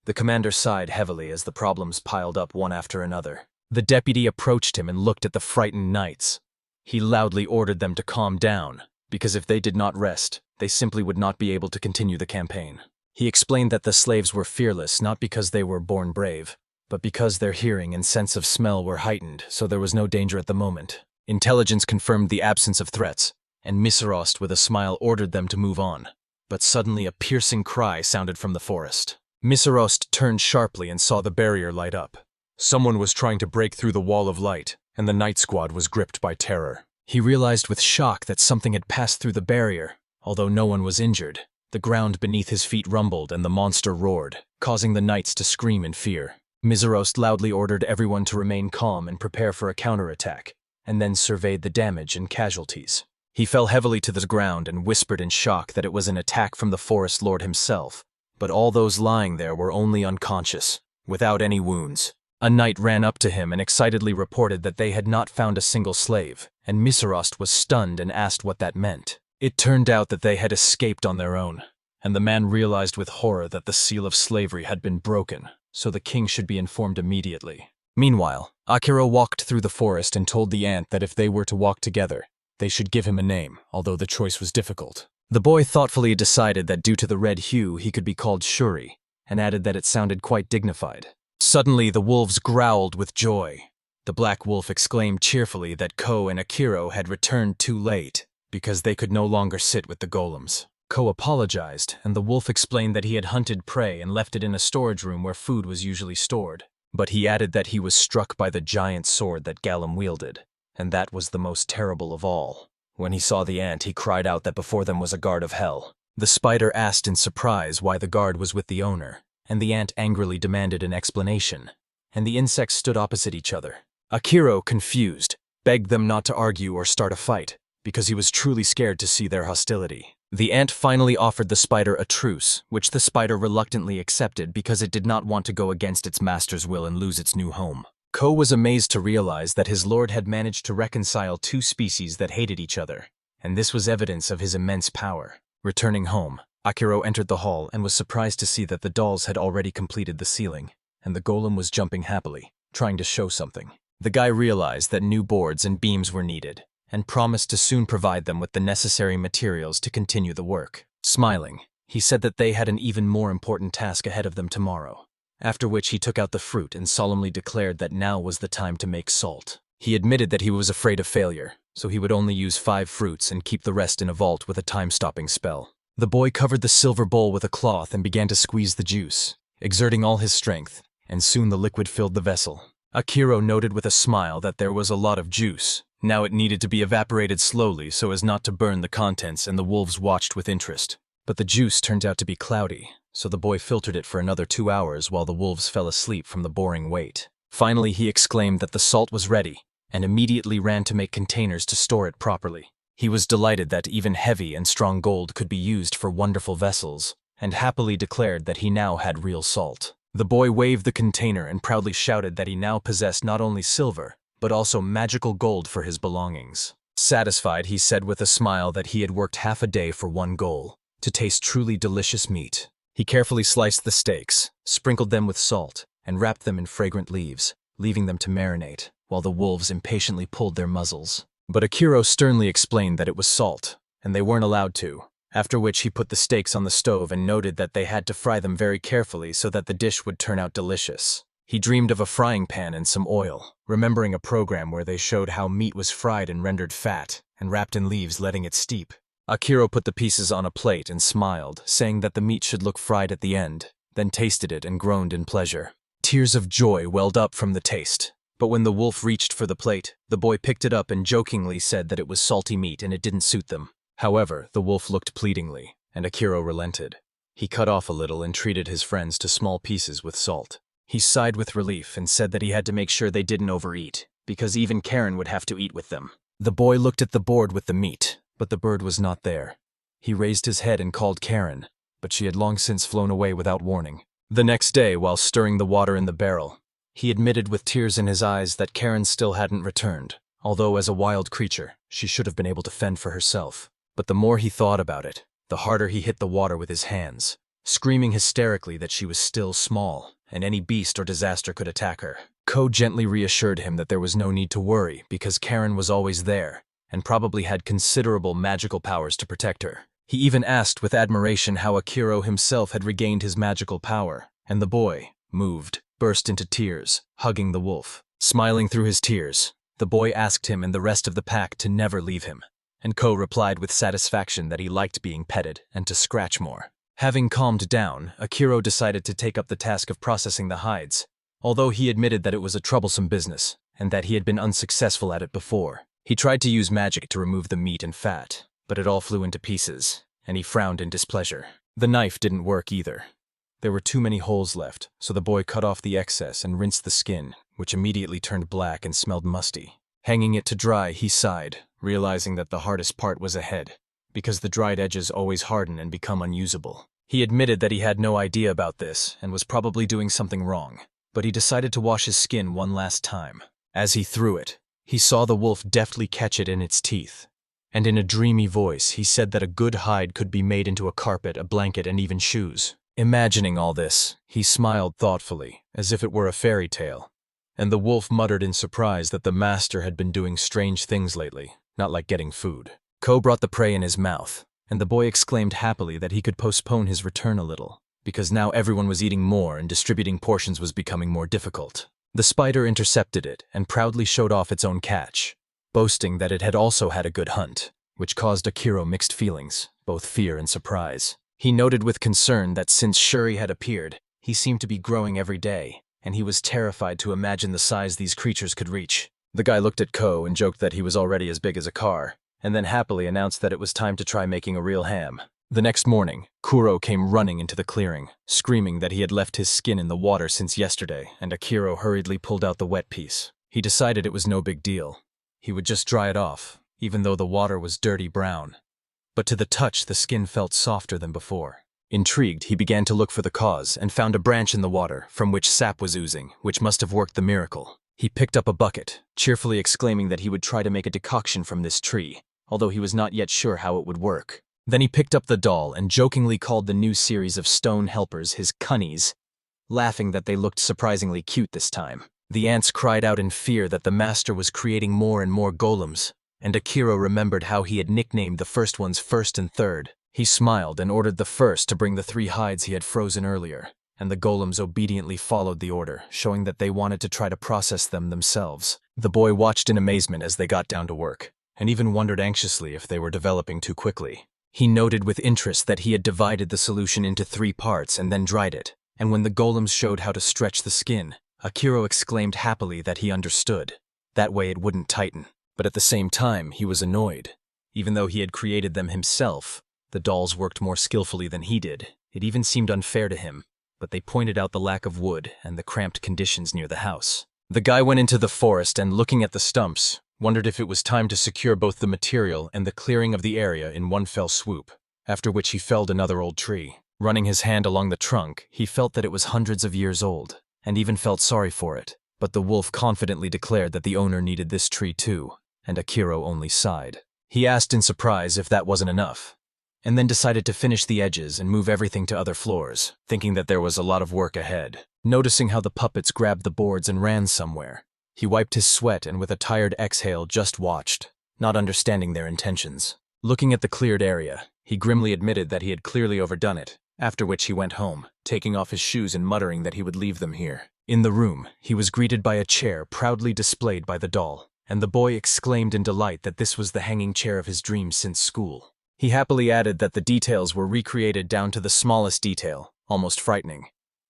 The commander sighed heavily as the problems piled up one after another. The deputy approached him and looked at the frightened knights. He loudly ordered them to calm down, because if they did not rest, they simply would not be able to continue the campaign. He explained that the slaves were fearless not because they were born brave, but because their hearing and sense of smell were heightened, so there was no danger at the moment. Intelligence confirmed the absence of threats, and Miserost with a smile ordered them to move on. But suddenly a piercing cry sounded from the forest. Miserost turned sharply and saw the barrier light up. Someone was trying to break through the wall of light, and the night squad was gripped by terror. He realized with shock that something had passed through the barrier, although no one was injured. The ground beneath his feet rumbled and the monster roared, causing the knights to scream in fear. Miserost loudly ordered everyone to remain calm and prepare for a counterattack, and then surveyed the damage and casualties. He fell heavily to the ground and whispered in shock that it was an attack from the Forest Lord himself, but all those lying there were only unconscious, without any wounds. A knight ran up to him and excitedly reported that they had not found a single slave, and Miserost was stunned and asked what that meant. It turned out that they had escaped on their own, and the man realized with horror that the seal of slavery had been broken, so the king should be informed immediately. Meanwhile, Akira walked through the forest and told the ant that if they were to walk together, they should give him a name, although the choice was difficult. The boy thoughtfully decided that due to the red hue he could be called Shuri, and added that it sounded quite dignified. Suddenly the wolves growled with joy. The black wolf exclaimed cheerfully that Ko and Akira had returned too late, because they could no longer sit with the golems. Ko apologized, and the wolf explained that he had hunted prey and left it in a storage room where food was usually stored. But he added that he was struck by the giant sword that Golem wielded, and that was the most terrible of all. When he saw the ant, he cried out that before them was a guard of hell. The spider asked in surprise why the guard was with the owner, and the ant angrily demanded an explanation, and the insects stood opposite each other. Akira, confused, begged them not to argue or start a fight, because he was truly scared to see their hostility. The ant finally offered the spider a truce, which the spider reluctantly accepted because it did not want to go against its master's will and lose its new home. Ko was amazed to realize that his lord had managed to reconcile 2 species that hated each other, and this was evidence of his immense power. Returning home, Akiro entered the hall and was surprised to see that the dolls had already completed the ceiling, and the golem was jumping happily, trying to show something. The guy realized that new boards and beams were needed, and promised to soon provide them with the necessary materials to continue the work. Smiling, he said that they had an even more important task ahead of them tomorrow, after which he took out the fruit and solemnly declared that now was the time to make salt. He admitted that he was afraid of failure, so he would only use 5 fruits and keep the rest in a vault with a time-stopping spell. The boy covered the silver bowl with a cloth and began to squeeze the juice, exerting all his strength, and soon the liquid filled the vessel. Akiro noted with a smile that there was a lot of juice. Now it needed to be evaporated slowly so as not to burn the contents, and the wolves watched with interest. But the juice turned out to be cloudy, so the boy filtered it for another 2 hours while the wolves fell asleep from the boring wait. Finally, he exclaimed that the salt was ready, and immediately ran to make containers to store it properly. He was delighted that even heavy and strong gold could be used for wonderful vessels, and happily declared that he now had real salt. The boy waved the container and proudly shouted that he now possessed not only silver, but also magical gold for his belongings. Satisfied, he said with a smile that he had worked half a day for one goal: to taste truly delicious meat. He carefully sliced the steaks, sprinkled them with salt, and wrapped them in fragrant leaves, leaving them to marinate, while the wolves impatiently pulled their muzzles. But Akiro sternly explained that it was salt, and they weren't allowed to, after which he put the steaks on the stove and noted that they had to fry them very carefully so that the dish would turn out delicious. He dreamed of a frying pan and some oil, remembering a program where they showed how meat was fried and rendered fat, and wrapped in leaves letting it steep. Akiro put the pieces on a plate and smiled, saying that the meat should look fried at the end, then tasted it and groaned in pleasure. Tears of joy welled up from the taste. But when the wolf reached for the plate, the boy picked it up and jokingly said that it was salty meat and it didn't suit them. However, the wolf looked pleadingly, and Akiro relented. He cut off a little and treated his friends to small pieces with salt. He sighed with relief and said that he had to make sure they didn't overeat, because even Karen would have to eat with them. The boy looked at the board with the meat, but the bird was not there. He raised his head and called Karen, but she had long since flown away without warning. The next day, while stirring the water in the barrel, he admitted with tears in his eyes that Karen still hadn't returned, although as a wild creature, she should have been able to fend for herself. But the more he thought about it, the harder he hit the water with his hands, screaming hysterically that she was still small, and any beast or disaster could attack her. Ko gently reassured him that there was no need to worry because Karen was always there, and probably had considerable magical powers to protect her. He even asked with admiration how Akiro himself had regained his magical power, and the boy, moved, burst into tears, hugging the wolf. Smiling through his tears, the boy asked him and the rest of the pack to never leave him, and Ko replied with satisfaction that he liked being petted and to scratch more. Having calmed down, Akiro decided to take up the task of processing the hides, although he admitted that it was a troublesome business, and that he had been unsuccessful at it before. He tried to use magic to remove the meat and fat, but it all flew into pieces, and he frowned in displeasure. The knife didn't work either. There were too many holes left, so the boy cut off the excess and rinsed the skin, which immediately turned black and smelled musty. Hanging it to dry, he sighed, realizing that the hardest part was ahead, because the dried edges always harden and become unusable. He admitted that he had no idea about this and was probably doing something wrong, but he decided to wash his skin one last time. As he threw it, he saw the wolf deftly catch it in its teeth, and in a dreamy voice he said that a good hide could be made into a carpet, a blanket, and even shoes. Imagining all this, he smiled thoughtfully, as if it were a fairy tale, and the wolf muttered in surprise that the master had been doing strange things lately, not like getting food. Ko brought the prey in his mouth, and the boy exclaimed happily that he could postpone his return a little, because now everyone was eating more and distributing portions was becoming more difficult. The spider intercepted it and proudly showed off its own catch, boasting that it had also had a good hunt, which caused Akiro mixed feelings, both fear and surprise. He noted with concern that since Shuri had appeared, he seemed to be growing every day, and he was terrified to imagine the size these creatures could reach. The guy looked at Ko and joked that he was already as big as a car, and then happily announced that it was time to try making a real ham. The next morning, Kuro came running into the clearing, screaming that he had left his skin in the water since yesterday, and Akiro hurriedly pulled out the wet piece. He decided it was no big deal. He would just dry it off, even though the water was dirty brown. But to the touch, the skin felt softer than before. Intrigued, he began to look for the cause and found a branch in the water from which sap was oozing, which must have worked the miracle. He picked up a bucket, cheerfully exclaiming that he would try to make a decoction from this tree, although he was not yet sure how it would work. Then he picked up the doll and jokingly called the new series of stone helpers his cunnies, laughing that they looked surprisingly cute this time. The ants cried out in fear that the master was creating more and more golems, and Akira remembered how he had nicknamed the first ones First and Third. He smiled and ordered the first to bring the 3 hides he had frozen earlier, and the golems obediently followed the order, showing that they wanted to try to process them themselves. The boy watched in amazement as they got down to work, and even wondered anxiously if they were developing too quickly. He noted with interest that he had divided the solution into 3 parts and then dried it, and when the golems showed how to stretch the skin, Akira exclaimed happily that he understood. That way it wouldn't tighten. But at the same time, he was annoyed. Even though he had created them himself, the dolls worked more skillfully than he did. It even seemed unfair to him, but they pointed out the lack of wood and the cramped conditions near the house. The guy went into the forest and, looking at the stumps, wondered if it was time to secure both the material and the clearing of the area in one fell swoop, after which he felled another old tree. Running his hand along the trunk, he felt that it was hundreds of years old, and even felt sorry for it. But the wolf confidently declared that the owner needed this tree too, and Akira only sighed. He asked in surprise if that wasn't enough, and then decided to finish the edges and move everything to other floors, thinking that there was a lot of work ahead. Noticing how the puppets grabbed the boards and ran somewhere, he wiped his sweat and with a tired exhale just watched, not understanding their intentions. Looking at the cleared area, he grimly admitted that he had clearly overdone it, after which he went home, taking off his shoes and muttering that he would leave them here. In the room, he was greeted by a chair proudly displayed by the doll, and the boy exclaimed in delight that this was the hanging chair of his dreams since school. He happily added that the details were recreated down to the smallest detail, almost frightening.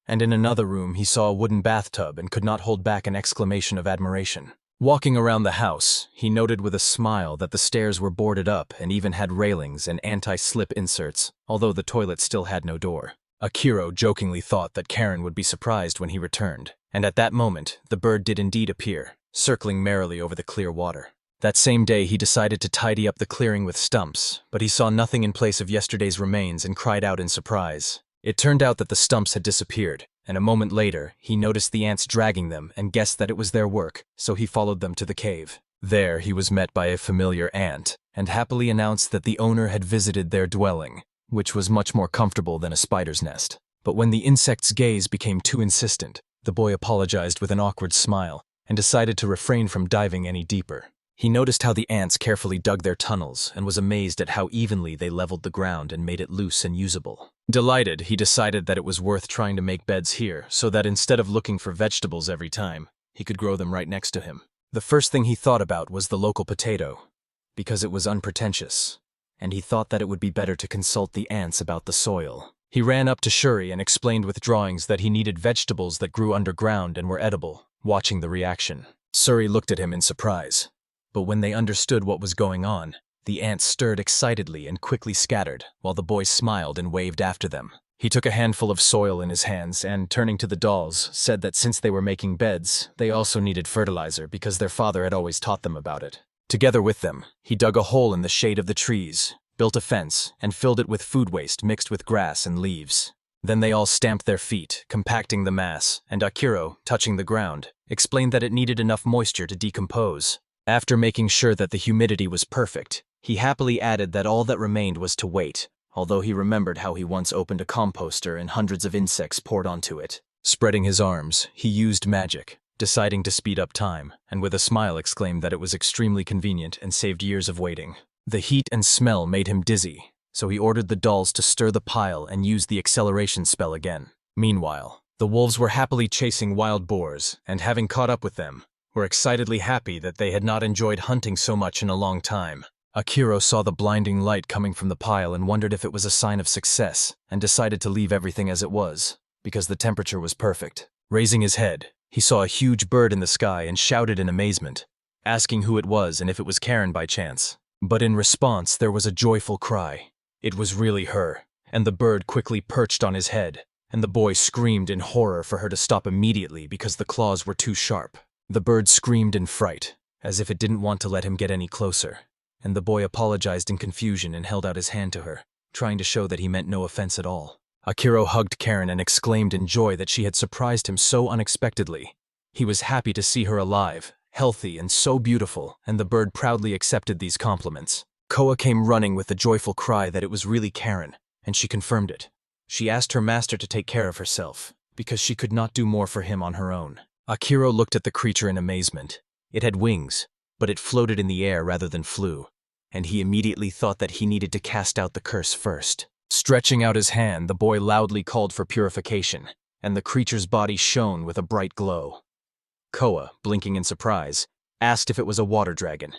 And in another room he saw a wooden bathtub and could not hold back an exclamation of admiration. Walking around the house, he noted with a smile that the stairs were boarded up and even had railings and anti-slip inserts, although the toilet still had no door. Akira jokingly thought that Karen would be surprised when he returned, and at that moment, the bird did indeed appear, circling merrily over the clear water. That same day he decided to tidy up the clearing with stumps, but he saw nothing in place of yesterday's remains and cried out in surprise. It turned out that the stumps had disappeared, and a moment later, he noticed the ants dragging them and guessed that it was their work, so he followed them to the cave. There, he was met by a familiar ant, and happily announced that the owner had visited their dwelling, which was much more comfortable than a spider's nest. But when the insect's gaze became too insistent, the boy apologized with an awkward smile and decided to refrain from diving any deeper. He noticed how the ants carefully dug their tunnels and was amazed at how evenly they leveled the ground and made it loose and usable. Delighted, he decided that it was worth trying to make beds here so that instead of looking for vegetables every time, he could grow them right next to him. The first thing he thought about was the local potato, because it was unpretentious, and he thought that it would be better to consult the ants about the soil. He ran up to Shuri and explained with drawings that he needed vegetables that grew underground and were edible, watching the reaction. Shuri looked at him in surprise. But when they understood what was going on, the ants stirred excitedly and quickly scattered, while the boy smiled and waved after them. He took a handful of soil in his hands and, turning to the dolls, said that since they were making beds, they also needed fertilizer because their father had always taught them about it. Together with them, he dug a hole in the shade of the trees, built a fence, and filled it with food waste mixed with grass and leaves. Then they all stamped their feet, compacting the mass, and Akira, touching the ground, explained that it needed enough moisture to decompose. After making sure that the humidity was perfect, he happily added that all that remained was to wait, although he remembered how he once opened a composter and hundreds of insects poured onto it. Spreading his arms, he used magic, deciding to speed up time, and with a smile exclaimed that it was extremely convenient and saved years of waiting. The heat and smell made him dizzy, so he ordered the dolls to stir the pile and use the acceleration spell again. Meanwhile, the wolves were happily chasing wild boars, and having caught up with them, were excitedly happy that they had not enjoyed hunting so much in a long time. Akira saw the blinding light coming from the pile and wondered if it was a sign of success, and decided to leave everything as it was, because the temperature was perfect. Raising his head, he saw a huge bird in the sky and shouted in amazement, asking who it was and if it was Karen by chance. But in response, there was a joyful cry. It was really her, and the bird quickly perched on his head, and the boy screamed in horror for her to stop immediately because the claws were too sharp. The bird screamed in fright, as if it didn't want to let him get any closer, and the boy apologized in confusion and held out his hand to her, trying to show that he meant no offense at all. Akira hugged Karen and exclaimed in joy that she had surprised him so unexpectedly. He was happy to see her alive, healthy, and so beautiful, and the bird proudly accepted these compliments. Koa came running with a joyful cry that it was really Karen, and she confirmed it. She asked her master to take care of herself, because she could not do more for him on her own. Akira looked at the creature in amazement. It had wings, but it floated in the air rather than flew, and he immediately thought that he needed to cast out the curse first. Stretching out his hand, the boy loudly called for purification, and the creature's body shone with a bright glow. Koa, blinking in surprise, asked if it was a water dragon,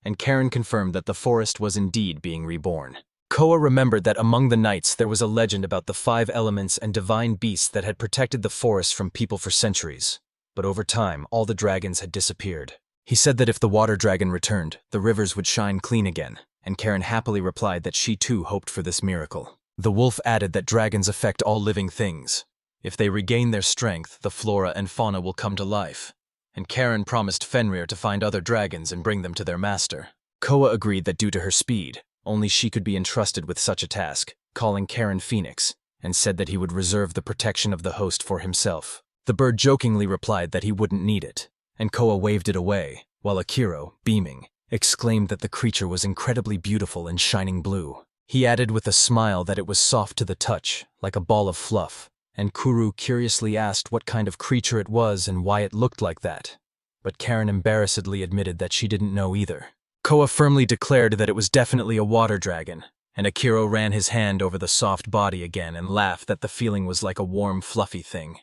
and Karen confirmed that the forest was indeed being reborn. Koa remembered that among the knights there was a legend about the 5 elements and divine beasts that had protected the forest from people for centuries, but over time all the dragons had disappeared. He said that if the water dragon returned, the rivers would shine clean again, and Karen happily replied that she too hoped for this miracle. The wolf added that dragons affect all living things. If they regain their strength, the flora and fauna will come to life, and Karen promised Fenrir to find other dragons and bring them to their master. Koa agreed that due to her speed, only she could be entrusted with such a task, calling Karen Phoenix, and said that he would reserve the protection of the host for himself. The bird jokingly replied that he wouldn't need it, and Koa waved it away, while Akira, beaming, exclaimed that the creature was incredibly beautiful and shining blue. He added with a smile that it was soft to the touch, like a ball of fluff, and Kuru curiously asked what kind of creature it was and why it looked like that. But Karen embarrassedly admitted that she didn't know either. Koa firmly declared that it was definitely a water dragon, and Akira ran his hand over the soft body again and laughed that the feeling was like a warm, fluffy thing,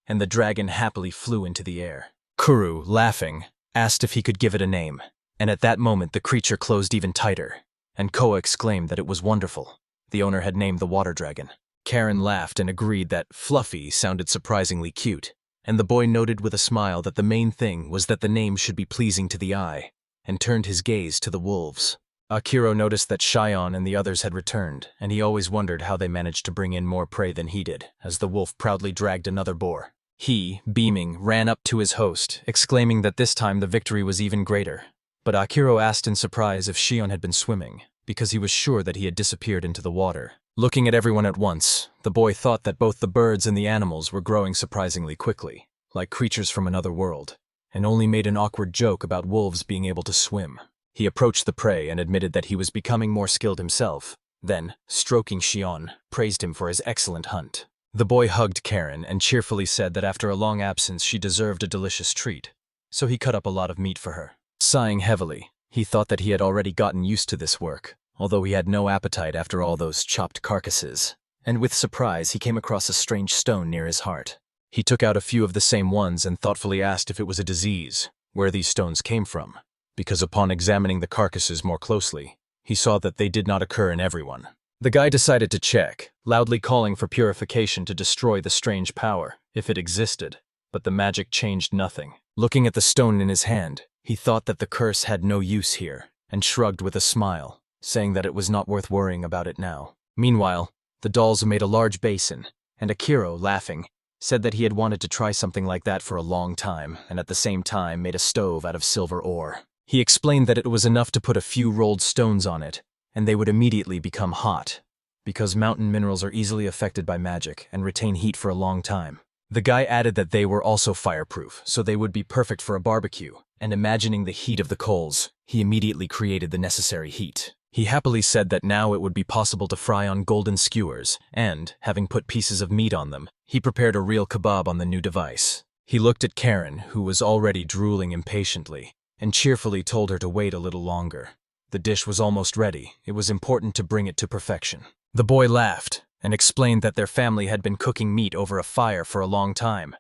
and the dragon happily flew into the air. Kuru, laughing, asked if he could give it a name, and at that moment the creature closed even tighter, and Koa exclaimed that it was wonderful. The owner had named the water dragon. Karen laughed and agreed that Fluffy sounded surprisingly cute, and the boy noted with a smile that the main thing was that the name should be pleasing to the eye, and turned his gaze to the wolves. Akira noticed that Shion and the others had returned, and he always wondered how they managed to bring in more prey than he did, as the wolf proudly dragged another boar. He, beaming, ran up to his host, exclaiming that this time the victory was even greater. But Akira asked in surprise if Shion had been swimming, because he was sure that he had disappeared into the water. Looking at everyone at once, the boy thought that both the birds and the animals were growing surprisingly quickly, like creatures from another world, and only made an awkward joke about wolves being able to swim. He approached the prey and admitted that he was becoming more skilled himself. Then, stroking Shion, praised him for his excellent hunt. The boy hugged Karen and cheerfully said that after a long absence she deserved a delicious treat, so he cut up a lot of meat for her. Sighing heavily, he thought that he had already gotten used to this work, although he had no appetite after all those chopped carcasses, and with surprise he came across a strange stone near his heart. He took out a few of the same ones and thoughtfully asked if it was a disease, where these stones came from, because upon examining the carcasses more closely, he saw that they did not occur in everyone. The guy decided to check, loudly calling for purification to destroy the strange power, if it existed, but the magic changed nothing. Looking at the stone in his hand, he thought that the curse had no use here, and shrugged with a smile, saying that it was not worth worrying about it now. Meanwhile, the dolls made a large basin, and Akira, laughing, said that he had wanted to try something like that for a long time, and at the same time made a stove out of silver ore. He explained that it was enough to put a few rolled stones on it, and they would immediately become hot, because mountain minerals are easily affected by magic and retain heat for a long time. The guy added that they were also fireproof, so they would be perfect for a barbecue, and imagining the heat of the coals, he immediately created the necessary heat. He happily said that now it would be possible to fry on golden skewers, and, having put pieces of meat on them, he prepared a real kebab on the new device. He looked at Karen, who was already drooling impatiently, and cheerfully told her to wait a little longer. The dish was almost ready. It was important to bring it to perfection. The boy laughed, and explained that their family had been cooking meat over a fire for a long time,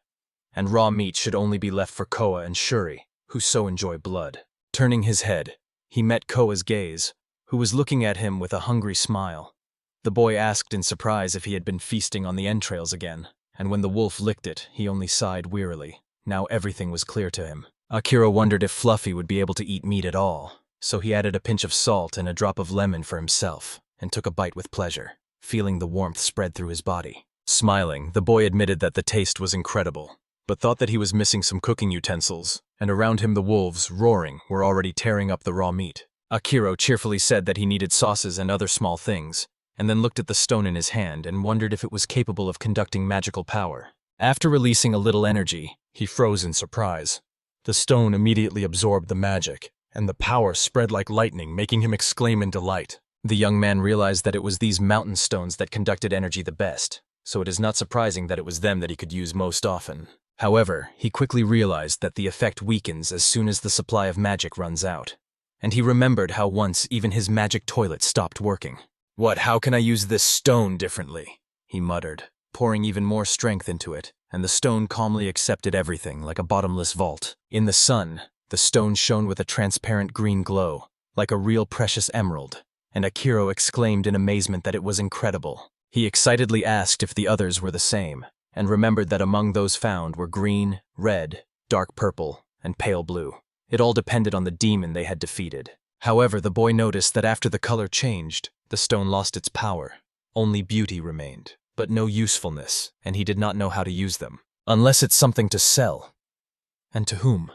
and raw meat should only be left for Koa and Shuri, who so enjoy blood. Turning his head, he met Koa's gaze, who was looking at him with a hungry smile. The boy asked in surprise if he had been feasting on the entrails again, and when the wolf licked it, he only sighed wearily. Now everything was clear to him. Akira wondered if Fluffy would be able to eat meat at all, so he added a pinch of salt and a drop of lemon for himself, and took a bite with pleasure, feeling the warmth spread through his body. Smiling, the boy admitted that the taste was incredible, but thought that he was missing some cooking utensils, and around him the wolves, roaring, were already tearing up the raw meat. Akira cheerfully said that he needed sauces and other small things, and then looked at the stone in his hand and wondered if it was capable of conducting magical power. After releasing a little energy, he froze in surprise. The stone immediately absorbed the magic, and the power spread like lightning, making him exclaim in delight. The young man realized that it was these mountain stones that conducted energy the best, so it is not surprising that it was them that he could use most often. However, he quickly realized that the effect weakens as soon as the supply of magic runs out. And he remembered how once even his magic toilet stopped working. "What, how can I use this stone differently?" he muttered, pouring even more strength into it, and the stone calmly accepted everything like a bottomless vault. In the sun, the stone shone with a transparent green glow, like a real precious emerald, and Akira exclaimed in amazement that it was incredible. He excitedly asked if the others were the same, and remembered that among those found were green, red, dark purple, and pale blue. It all depended on the demon they had defeated. However, the boy noticed that after the color changed, the stone lost its power. Only beauty remained, but no usefulness, and he did not know how to use them. Unless it's something to sell. And to whom?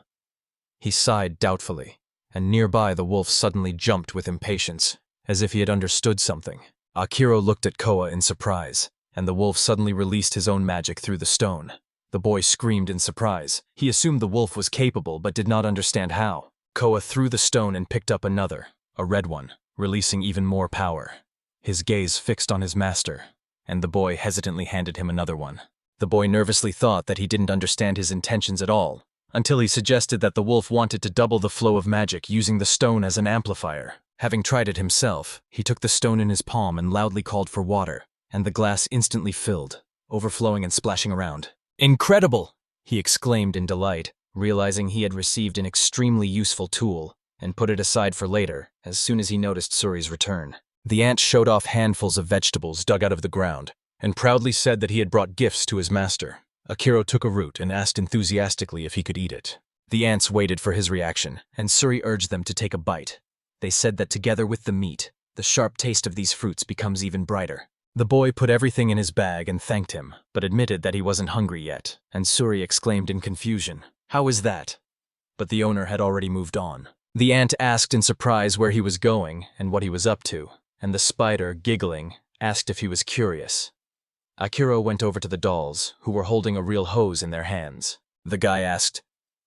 He sighed doubtfully, and nearby the wolf suddenly jumped with impatience, as if he had understood something. Akira looked at Koa in surprise, and the wolf suddenly released his own magic through the stone. The boy screamed in surprise. He assumed the wolf was capable but did not understand how. Koa threw the stone and picked up another, a red one, releasing even more power. His gaze fixed on his master, and the boy hesitantly handed him another one. The boy nervously thought that he didn't understand his intentions at all, until he suggested that the wolf wanted to double the flow of magic using the stone as an amplifier. Having tried it himself, he took the stone in his palm and loudly called for water, and the glass instantly filled, overflowing and splashing around. "Incredible!" he exclaimed in delight, realizing he had received an extremely useful tool, and put it aside for later, as soon as he noticed Suri's return. The ant showed off handfuls of vegetables dug out of the ground, and proudly said that he had brought gifts to his master. Akira took a root and asked enthusiastically if he could eat it. The ants waited for his reaction, and Suri urged them to take a bite. They said that together with the meat, the sharp taste of these fruits becomes even brighter. The boy put everything in his bag and thanked him, but admitted that he wasn't hungry yet, and Suri exclaimed in confusion, "How is that?" But the owner had already moved on. The ant asked in surprise where he was going and what he was up to, and the spider, giggling, asked if he was curious. Akira went over to the dolls, who were holding a real hose in their hands. The guy asked,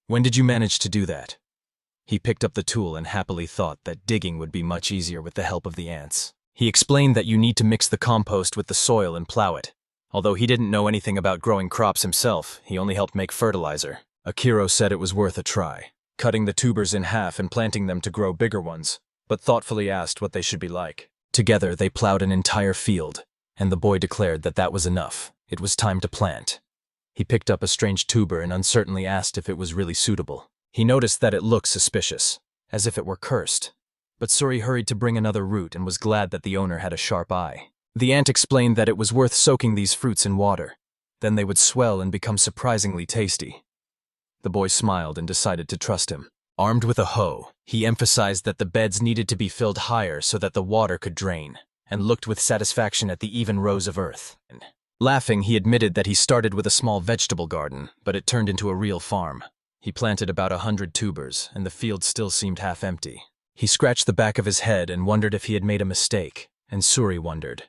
"When did you manage to do that?" He picked up the tool and happily thought that digging would be much easier with the help of the ants. He explained that you need to mix the compost with the soil and plow it. Although he didn't know anything about growing crops himself, he only helped make fertilizer. Akira said it was worth a try, cutting the tubers in half and planting them to grow bigger ones, but thoughtfully asked what they should be like. Together they plowed an entire field, and the boy declared that that was enough. It was time to plant. He picked up a strange tuber and uncertainly asked if it was really suitable. He noticed that it looked suspicious, as if it were cursed. But Suri hurried to bring another root and was glad that the owner had a sharp eye. The ant explained that it was worth soaking these fruits in water. Then they would swell and become surprisingly tasty. The boy smiled and decided to trust him. Armed with a hoe, he emphasized that the beds needed to be filled higher so that the water could drain, and looked with satisfaction at the even rows of earth. Laughing, he admitted that he started with a small vegetable garden, but it turned into a real farm. He planted about 100 tubers, and the field still seemed half empty. He scratched the back of his head and wondered if he had made a mistake, and Suri wondered.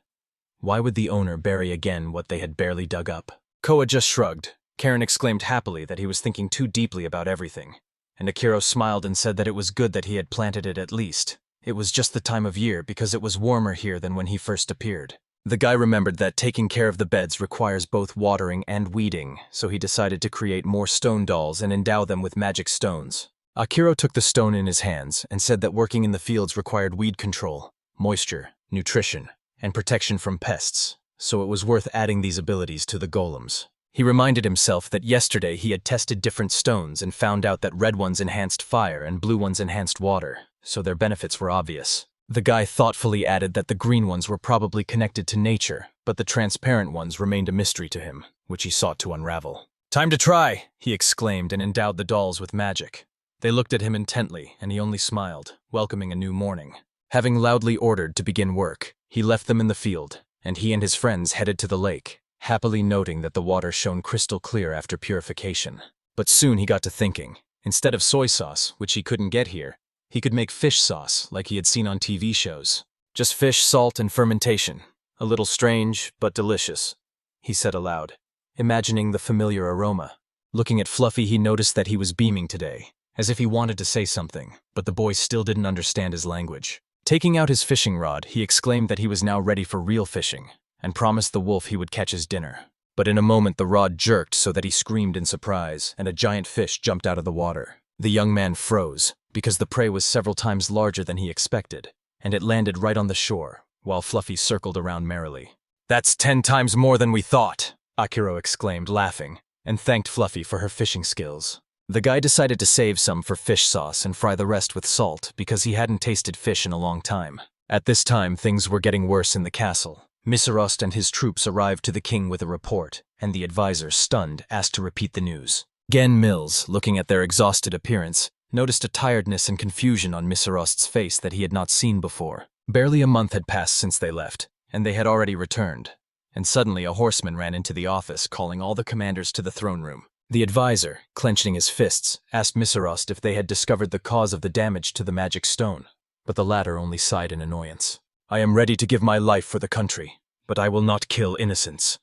Why would the owner bury again what they had barely dug up? Koa just shrugged. Karen exclaimed happily that he was thinking too deeply about everything, and Akira smiled and said that it was good that he had planted it at least. It was just the time of year because it was warmer here than when he first appeared. The guy remembered that taking care of the beds requires both watering and weeding, so he decided to create more stone dolls and endow them with magic stones. Akira took the stone in his hands and said that working in the fields required weed control, moisture, nutrition, and protection from pests, so it was worth adding these abilities to the golems. He reminded himself that yesterday he had tested different stones and found out that red ones enhanced fire and blue ones enhanced water, so their benefits were obvious. The guy thoughtfully added that the green ones were probably connected to nature, but the transparent ones remained a mystery to him, which he sought to unravel. "Time to try!" he exclaimed and endowed the dolls with magic. They looked at him intently, and he only smiled, welcoming a new morning. Having loudly ordered to begin work, he left them in the field, and he and his friends headed to the lake, happily noting that the water shone crystal clear after purification. But soon he got to thinking. Instead of soy sauce, which he couldn't get here, he could make fish sauce like he had seen on TV shows. Just fish, salt, and fermentation. A little strange, but delicious, he said aloud, imagining the familiar aroma. Looking at Fluffy, he noticed that he was beaming today, as if he wanted to say something, but the boy still didn't understand his language. Taking out his fishing rod, he exclaimed that he was now ready for real fishing, and promised the wolf he would catch his dinner. But in a moment the rod jerked so that he screamed in surprise, and a giant fish jumped out of the water. The young man froze, because the prey was several times larger than he expected, and it landed right on the shore, while Fluffy circled around merrily. "That's 10 times more than we thought," Akiro exclaimed, laughing, and thanked Fluffy for her fishing skills. The guy decided to save some for fish sauce and fry the rest with salt because he hadn't tasted fish in a long time. At this time, things were getting worse in the castle. Miserost and his troops arrived to the king with a report, and the advisor, stunned, asked to repeat the news. Gen Mills, looking at their exhausted appearance, noticed a tiredness and confusion on Miserost's face that he had not seen before. Barely a month had passed since they left, and they had already returned. And suddenly a horseman ran into the office, calling all the commanders to the throne room. The advisor, clenching his fists, asked Miserost if they had discovered the cause of the damage to the magic stone, but the latter only sighed in annoyance. "I am ready to give my life for the country, but I will not kill innocents,"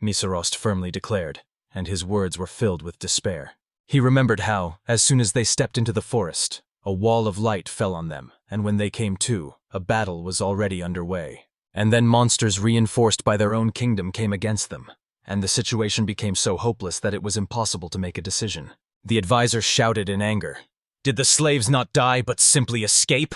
Miserost firmly declared, and his words were filled with despair. He remembered how, as soon as they stepped into the forest, a wall of light fell on them, and when they came to, a battle was already underway. And then monsters reinforced by their own kingdom came against them, and the situation became so hopeless that it was impossible to make a decision. The advisor shouted in anger, "Did the slaves not die but simply escape?"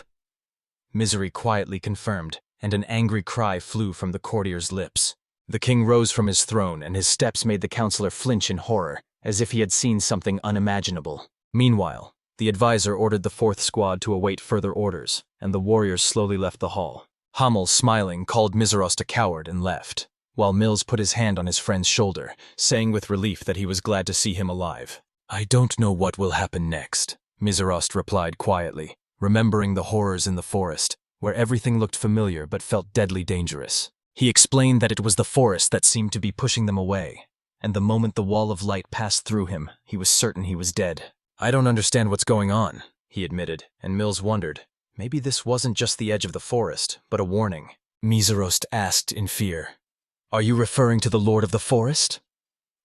Misery quietly confirmed, and an angry cry flew from the courtier's lips. The king rose from his throne, and his steps made the counselor flinch in horror, as if he had seen something unimaginable. Meanwhile, the advisor ordered the 4th squad to await further orders, and the warriors slowly left the hall. Hummel, smiling, called Miserost a coward and left, while Mills put his hand on his friend's shoulder, saying with relief that he was glad to see him alive. "I don't know what will happen next," Miserost replied quietly, remembering the horrors in the forest, where everything looked familiar but felt deadly dangerous. He explained that it was the forest that seemed to be pushing them away, and the moment the wall of light passed through him, he was certain he was dead. "I don't understand what's going on," he admitted, and Mills wondered. Maybe this wasn't just the edge of the forest, but a warning. Miserost asked in fear, "Are you referring to the Lord of the Forest?"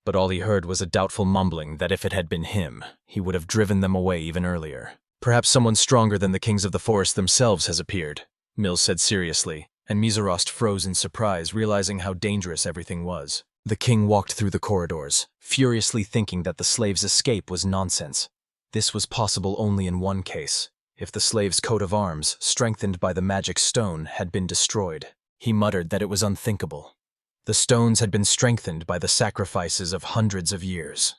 But all he heard was a doubtful mumbling that if it had been him, he would have driven them away even earlier. "Perhaps someone stronger than the kings of the forest themselves has appeared," Mills said seriously, and Miserost froze in surprise, realizing how dangerous everything was. The king walked through the corridors, furiously thinking that the slaves' escape was nonsense. This was possible only in one case, if the slaves' coat of arms, strengthened by the magic stone, had been destroyed. He muttered that it was unthinkable. The stones had been strengthened by the sacrifices of hundreds of years.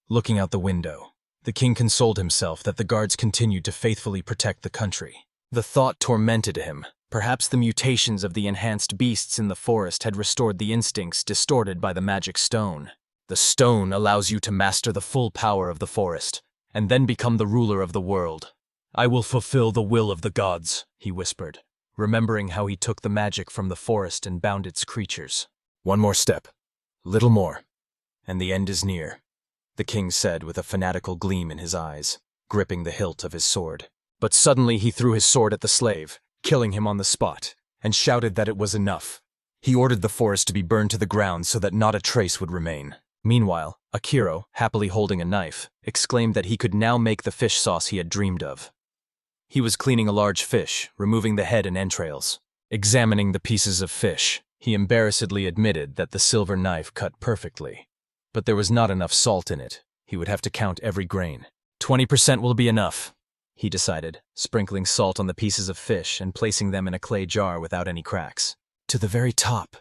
Looking out the window, the king consoled himself that the guards continued to faithfully protect the country. The thought tormented him. Perhaps the mutations of the enhanced beasts in the forest had restored the instincts distorted by the magic stone. "The stone allows you to master the full power of the forest, and then become the ruler of the world. I will fulfill the will of the gods," he whispered, remembering how he took the magic from the forest and bound its creatures. "One more step. Little more. And the end is near," the king said with a fanatical gleam in his eyes, gripping the hilt of his sword. But suddenly he threw his sword at the slave, killing him on the spot, and shouted that it was enough. He ordered the forest to be burned to the ground so that not a trace would remain. Meanwhile, Akiro, happily holding a knife, exclaimed that he could now make the fish sauce he had dreamed of. He was cleaning a large fish, removing the head and entrails. Examining the pieces of fish, he embarrassedly admitted that the silver knife cut perfectly. But there was not enough salt in it. He would have to count every grain. 20% will be enough, he decided, sprinkling salt on the pieces of fish and placing them in a clay jar without any cracks. To the very top.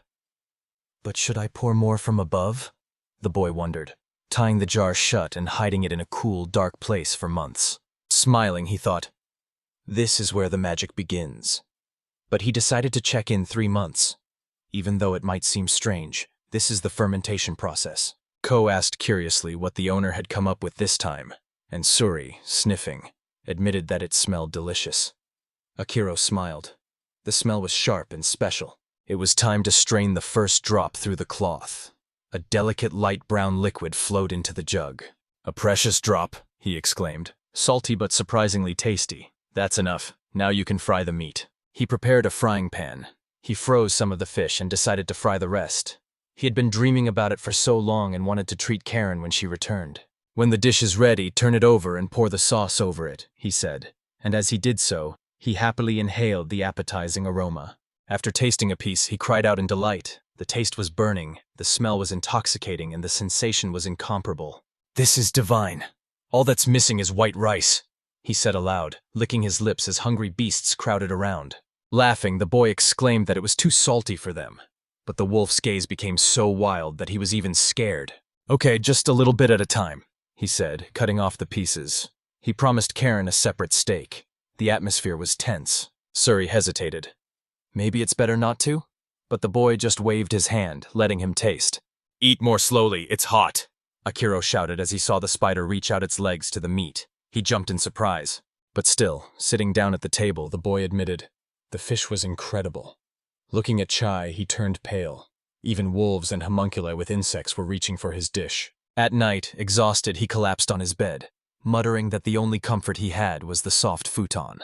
But should I pour more from above? The boy wondered, tying the jar shut and hiding it in a cool, dark place for months. Smiling, he thought, this is where the magic begins. But he decided to check in 3 months. Even though it might seem strange, this is the fermentation process. Ko asked curiously what the owner had come up with this time, and Suri, sniffing, admitted that it smelled delicious. Akiro smiled. The smell was sharp and special. It was time to strain the first drop through the cloth. A delicate light brown liquid flowed into the jug. "A precious drop," he exclaimed. "Salty but surprisingly tasty. That's enough. Now you can fry the meat." He prepared a frying pan. He froze some of the fish and decided to fry the rest. He had been dreaming about it for so long and wanted to treat Karen when she returned. "When the dish is ready, turn it over and pour the sauce over it," he said, and as he did so, he happily inhaled the appetizing aroma. After tasting a piece, he cried out in delight. The taste was burning, the smell was intoxicating, and the sensation was incomparable. "This is divine. All that's missing is white rice," he said aloud, licking his lips as hungry beasts crowded around. Laughing, the boy exclaimed that it was too salty for them. But the wolf's gaze became so wild that he was even scared. "Okay, just a little bit at a time," he said, cutting off the pieces. He promised Karen a separate steak. The atmosphere was tense. Suri hesitated. Maybe it's better not to? But the boy just waved his hand, letting him taste. "Eat more slowly, it's hot," Akiro shouted as he saw the spider reach out its legs to the meat. He jumped in surprise. But still, sitting down at the table, the boy admitted, the fish was incredible. Looking at Chai, he turned pale. Even wolves and homunculi with insects were reaching for his dish. At night, exhausted, he collapsed on his bed, muttering that the only comfort he had was the soft futon.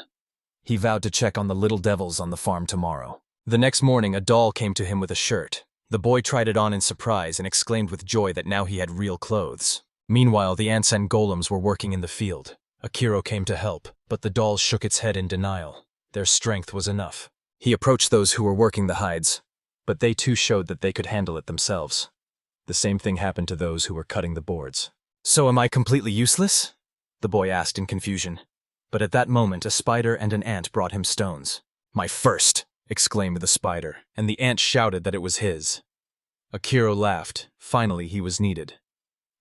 He vowed to check on the little devils on the farm tomorrow. The next morning, a doll came to him with a shirt. The boy tried it on in surprise and exclaimed with joy that now he had real clothes. Meanwhile, the ants and golems were working in the field. Akiro came to help, but the doll shook its head in denial. Their strength was enough. He approached those who were working the hides, but they too showed that they could handle it themselves. The same thing happened to those who were cutting the boards. "So am I completely useless?" the boy asked in confusion. But at that moment, a spider and an ant brought him stones. "My first!" exclaimed the spider, and the ant shouted that it was his. Akiro laughed. Finally, he was needed.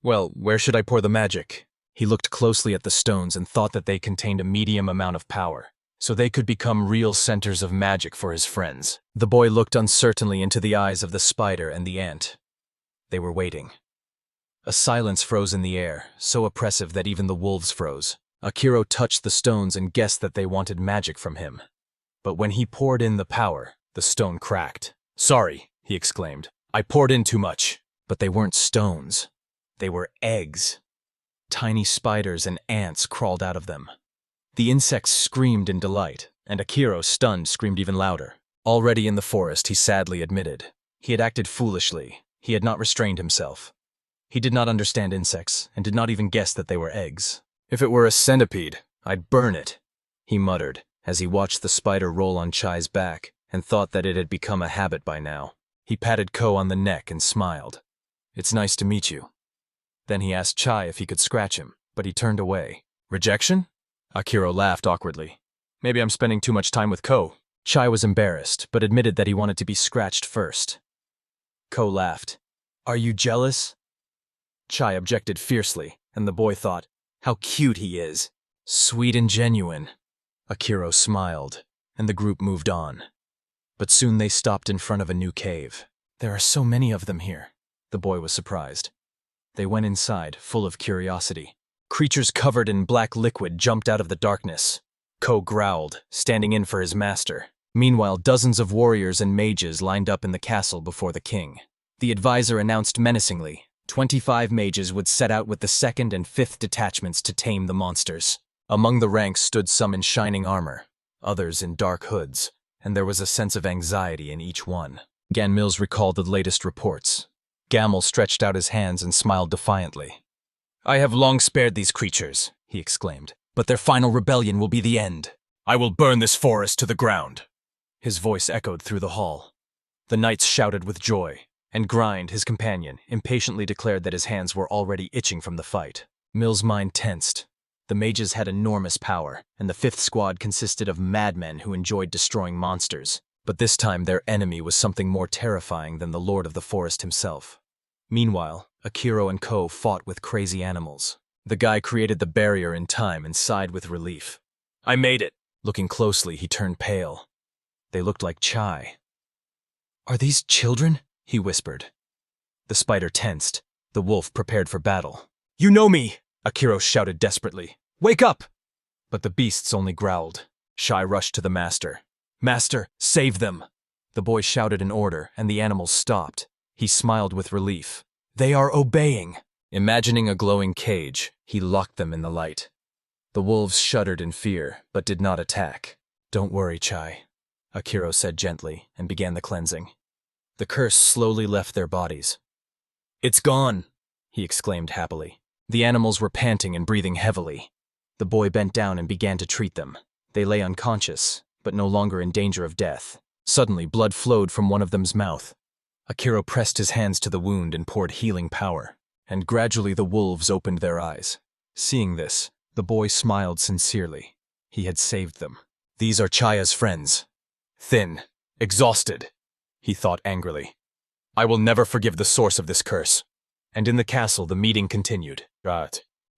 "Well, where should I pour the magic?" He looked closely at the stones and thought that they contained a medium amount of power, so they could become real centers of magic for his friends. The boy looked uncertainly into the eyes of the spider and the ant. They were waiting. A silence froze in the air, so oppressive that even the wolves froze. Akiro touched the stones and guessed that they wanted magic from him. But when he poured in the power, the stone cracked. "Sorry," he exclaimed. "I poured in too much." But they weren't stones. They were eggs. Tiny spiders and ants crawled out of them. The insects screamed in delight, and Akiro, stunned, screamed even louder. Already in the forest, he sadly admitted. He had acted foolishly. He had not restrained himself. He did not understand insects, and did not even guess that they were eggs. "If it were a centipede, I'd burn it," he muttered, as he watched the spider roll on Chai's back, and thought that it had become a habit by now. He patted Ko on the neck and smiled. "It's nice to meet you." Then he asked Chai if he could scratch him, but he turned away. "Rejection?" Akiro laughed awkwardly. "Maybe I'm spending too much time with Ko." Chai was embarrassed, but admitted that he wanted to be scratched first. Ko laughed. "Are you jealous?" Chai objected fiercely, and the boy thought, "How cute he is. Sweet and genuine." Akiro smiled, and the group moved on. But soon they stopped in front of a new cave. "There are so many of them here." The boy was surprised. They went inside, full of curiosity. Creatures covered in black liquid jumped out of the darkness. Ko growled, standing in for his master. Meanwhile, dozens of warriors and mages lined up in the castle before the king. The advisor announced menacingly, 25 mages would set out with the 2nd and 5th detachments to tame the monsters. Among the ranks stood some in shining armor, others in dark hoods, and there was a sense of anxiety in each one. Gan Mills recalled the latest reports. Gamel stretched out his hands and smiled defiantly. "I have long spared these creatures," he exclaimed, "but their final rebellion will be the end. I will burn this forest to the ground." His voice echoed through the hall. The knights shouted with joy, and Grind, his companion, impatiently declared that his hands were already itching from the fight. Mill's mind tensed. The mages had enormous power, and the 5th squad consisted of madmen who enjoyed destroying monsters. But this time their enemy was something more terrifying than the Lord of the Forest himself. Meanwhile, Akiro and Ko fought with crazy animals. The guy created the barrier in time and sighed with relief. "I made it." Looking closely, he turned pale. They looked like Chai. "Are these children?" he whispered. The spider tensed. The wolf prepared for battle. "You know me!" Akiro shouted desperately. "Wake up!" But the beasts only growled. Chai rushed to the master. "Master, save them!" The boy shouted an order, and the animals stopped. He smiled with relief. "They are obeying!" Imagining a glowing cage, he locked them in the light. The wolves shuddered in fear, but did not attack. "Don't worry, Chai," Akiro said gently, and began the cleansing. The curse slowly left their bodies. "It's gone!" he exclaimed happily. The animals were panting and breathing heavily. The boy bent down and began to treat them. They lay unconscious, but no longer in danger of death. Suddenly, blood flowed from one of them's mouth. Akira pressed his hands to the wound and poured healing power, and gradually the wolves opened their eyes. Seeing this, the boy smiled sincerely. He had saved them. These are Chaya's friends. Thin, exhausted, he thought angrily. I will never forgive the source of this curse. And in the castle, the meeting continued.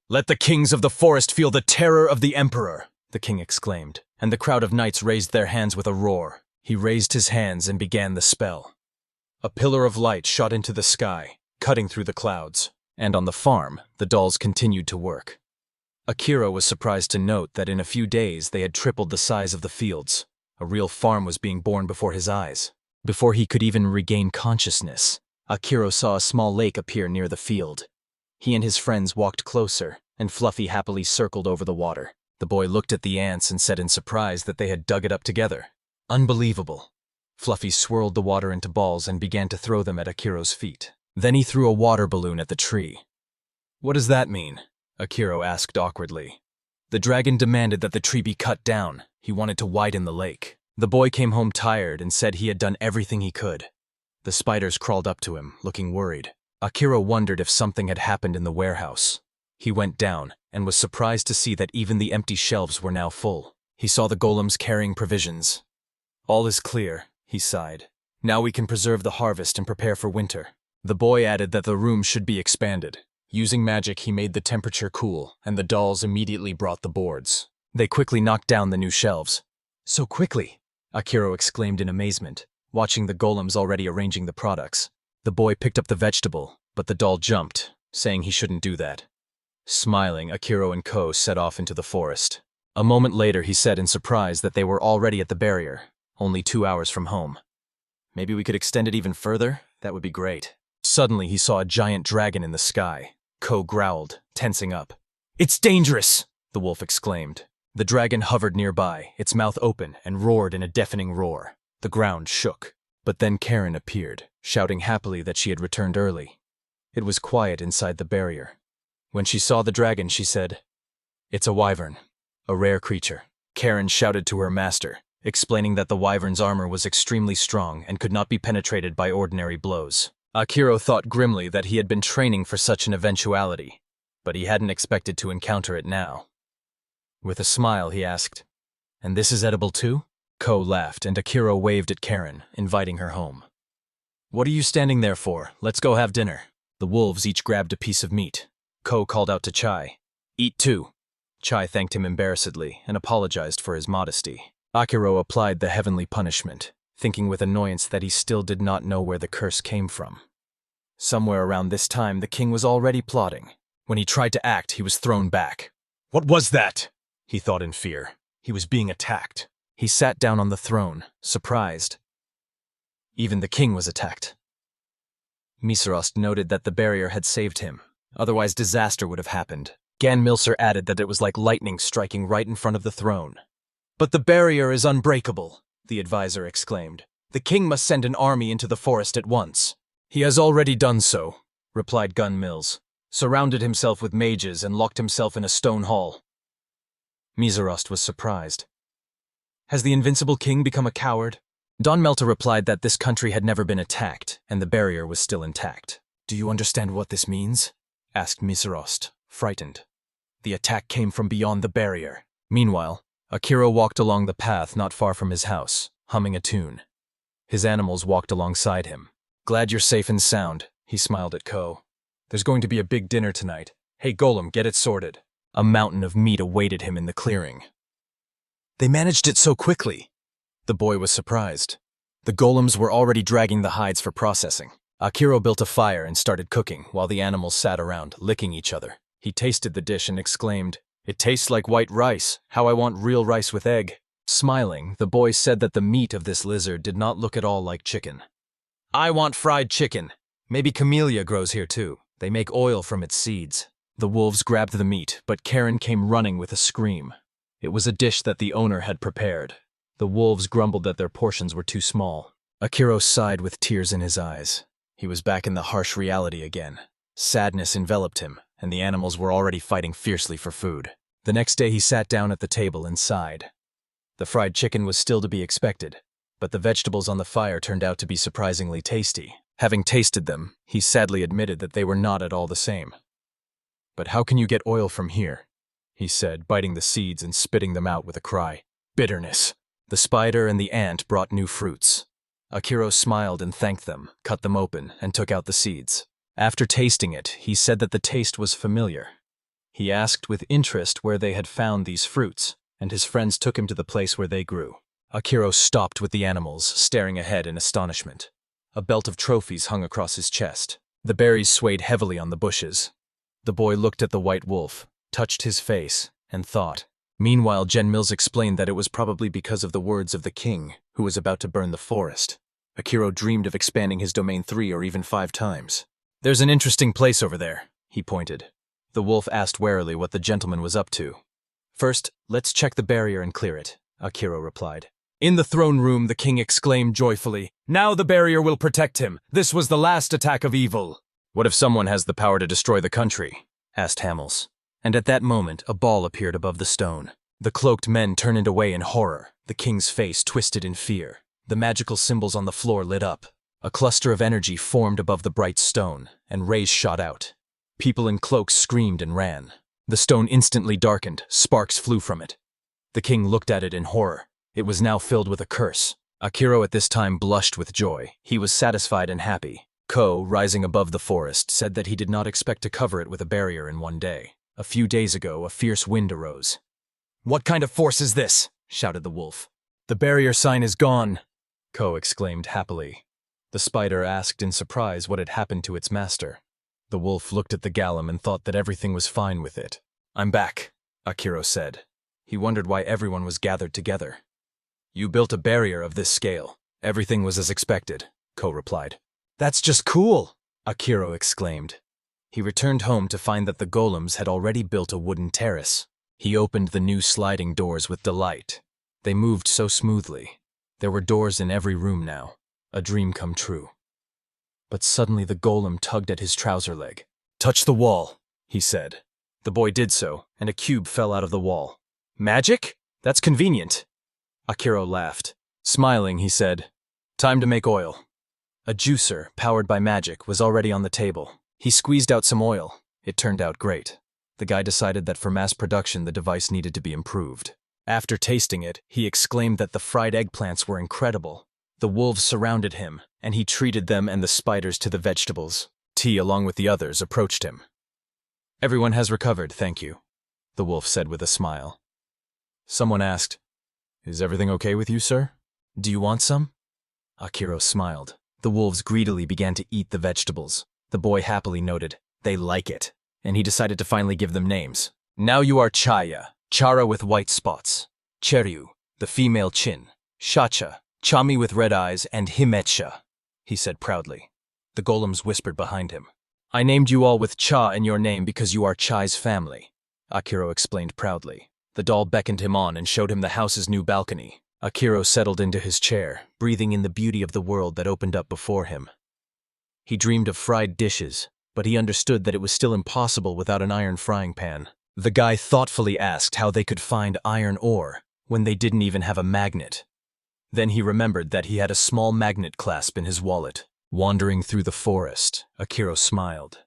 Let the kings of the forest feel the terror of the emperor, the king exclaimed, and the crowd of knights raised their hands with a roar. He raised his hands and began the spell. A pillar of light shot into the sky, cutting through the clouds, and on the farm, the dolls continued to work. Akira was surprised to note that in a few days they had tripled the size of the fields. A real farm was being born before his eyes. Before he could even regain consciousness, Akira saw a small lake appear near the field. He and his friends walked closer, and Fluffy happily circled over the water. The boy looked at the ants and said in surprise that they had dug it up together. Unbelievable. Fluffy swirled the water into balls and began to throw them at Akira's feet. Then he threw a water balloon at the tree. What does that mean? Akira asked awkwardly. The dragon demanded that the tree be cut down. He wanted to widen the lake. The boy came home tired and said he had done everything he could. The spiders crawled up to him, looking worried. Akira wondered if something had happened in the warehouse. He went down and was surprised to see that even the empty shelves were now full. He saw the golems carrying provisions. All is clear, he sighed. Now we can preserve the harvest and prepare for winter. The boy added that the room should be expanded. Using magic, he made the temperature cool, and the dolls immediately brought the boards. They quickly knocked down the new shelves. So quickly, Akira exclaimed in amazement, watching the golems already arranging the products. The boy picked up the vegetable, but the doll jumped, saying he shouldn't do that. Smiling, Akira and Ko set off into the forest. A moment later, he said in surprise that they were already at the barrier, only 2 hours from home. Maybe we could extend it even further? That would be great. Suddenly, he saw a giant dragon in the sky. Ko growled, tensing up. It's dangerous, the wolf exclaimed. The dragon hovered nearby, its mouth open, and roared in a deafening roar. The ground shook. But then Karen appeared, shouting happily that she had returned early. It was quiet inside the barrier. When she saw the dragon, she said, It's a wyvern, a rare creature. Karen shouted to her master, explaining that the wyvern's armor was extremely strong and could not be penetrated by ordinary blows. Akira thought grimly that he had been training for such an eventuality, but he hadn't expected to encounter it now. With a smile, he asked, And this is edible too? Ko laughed, and Akira waved at Karen, inviting her home. What are you standing there for? Let's go have dinner. The wolves each grabbed a piece of meat. Ko called out to Chai. Eat too. Chai thanked him embarrassedly and apologized for his modesty. Akira applied the heavenly punishment, thinking with annoyance that he still did not know where the curse came from. Somewhere around this time, the king was already plotting. When he tried to act, he was thrown back. What was that? He thought in fear. He was being attacked. He sat down on the throne, surprised. Even the king was attacked. Misarost noted that the barrier had saved him. Otherwise, disaster would have happened. Gan Milser added that it was like lightning striking right in front of the throne. But the barrier is unbreakable, the advisor exclaimed. The king must send an army into the forest at once. He has already done so, replied Gun Mills, surrounded himself with mages and locked himself in a stone hall. Misarost was surprised. Has the invincible king become a coward? Don Melta replied that this country had never been attacked, and the barrier was still intact. Do you understand what this means? Asked Misarost, frightened. The attack came from beyond the barrier. Meanwhile, Akira walked along the path not far from his house, humming a tune. His animals walked alongside him. Glad you're safe and sound, he smiled at Ko. There's going to be a big dinner tonight. Hey Golem, get it sorted. A mountain of meat awaited him in the clearing. They managed it so quickly. The boy was surprised. The golems were already dragging the hides for processing. Akira built a fire and started cooking while the animals sat around, licking each other. He tasted the dish and exclaimed, It tastes like white rice. How I want real rice with egg. Smiling, the boy said that the meat of this lizard did not look at all like chicken. I want fried chicken. Maybe camellia grows here too. They make oil from its seeds. The wolves grabbed the meat, but Karen came running with a scream. It was a dish that the owner had prepared. The wolves grumbled that their portions were too small. Akira sighed with tears in his eyes. He was back in the harsh reality again. Sadness enveloped him, and the animals were already fighting fiercely for food. The next day he sat down at the table and sighed. The fried chicken was still to be expected, but the vegetables on the fire turned out to be surprisingly tasty. Having tasted them, he sadly admitted that they were not at all the same. "But how can you get oil from here?" he said, biting the seeds and spitting them out with a cry. "Bitterness." The spider and the ant brought new fruits. Akira smiled and thanked them, cut them open, and took out the seeds. After tasting it, he said that the taste was familiar. He asked with interest where they had found these fruits, and his friends took him to the place where they grew. Akira stopped with the animals, staring ahead in astonishment. A belt of trophies hung across his chest. The berries swayed heavily on the bushes. The boy looked at the white wolf, touched his face, and thought. Meanwhile, Jen Mills explained that it was probably because of the words of the king, who was about to burn the forest. Akira dreamed of expanding his domain 3 or even 5 times. "There's an interesting place over there," he pointed. The wolf asked warily what the gentleman was up to. "First, let's check the barrier and clear it," Akira replied. In the throne room, the king exclaimed joyfully, "Now the barrier will protect him. This was the last attack of evil." "What if someone has the power to destroy the country?" asked Hamels. And at that moment, a ball appeared above the stone. The cloaked men turned away in horror, the king's face twisted in fear. The magical symbols on the floor lit up. A cluster of energy formed above the bright stone, and rays shot out. People in cloaks screamed and ran. The stone instantly darkened, sparks flew from it. The king looked at it in horror. It was now filled with a curse. Akira at this time blushed with joy. He was satisfied and happy. Ko, rising above the forest, said that he did not expect to cover it with a barrier in one day. A few days ago, a fierce wind arose. "What kind of force is this?" shouted the wolf. "The barrier sign is gone," Ko exclaimed happily. The spider asked in surprise what had happened to its master. The wolf looked at the golem and thought that everything was fine with it. "I'm back," Akira said. He wondered why everyone was gathered together. "You built a barrier of this scale. Everything was as expected," Ko replied. "That's just cool," Akira exclaimed. He returned home to find that the golems had already built a wooden terrace. He opened the new sliding doors with delight. They moved so smoothly. There were doors in every room now. A dream come true. But suddenly the golem tugged at his trouser leg. "Touch the wall," he said. The boy did so, and a cube fell out of the wall. "Magic? That's convenient." Akira laughed. Smiling, he said, "Time to make oil." A juicer, powered by magic, was already on the table. He squeezed out some oil. It turned out great. The guy decided that for mass production the device needed to be improved. After tasting it, he exclaimed that the fried eggplants were incredible. The wolves surrounded him, and he treated them and the spiders to the vegetables. T, along with the others, approached him. "Everyone has recovered, thank you," the wolf said with a smile. Someone asked, "Is everything okay with you, sir? Do you want some?" Akira smiled. The wolves greedily began to eat the vegetables. The boy happily noted, "They like it," and he decided to finally give them names. "Now you are Chaya, Chara with white spots, Cheryu, the female chin, Shacha, Chami with red eyes, and Himetsha," he said proudly. The golems whispered behind him. "I named you all with Cha in your name because you are Chai's family," Akira explained proudly. The doll beckoned him on and showed him the house's new balcony. Akira settled into his chair, breathing in the beauty of the world that opened up before him. He dreamed of fried dishes, but he understood that it was still impossible without an iron frying pan. The guy thoughtfully asked how they could find iron ore when they didn't even have a magnet. Then he remembered that he had a small magnet clasp in his wallet. Wandering through the forest, Akira smiled.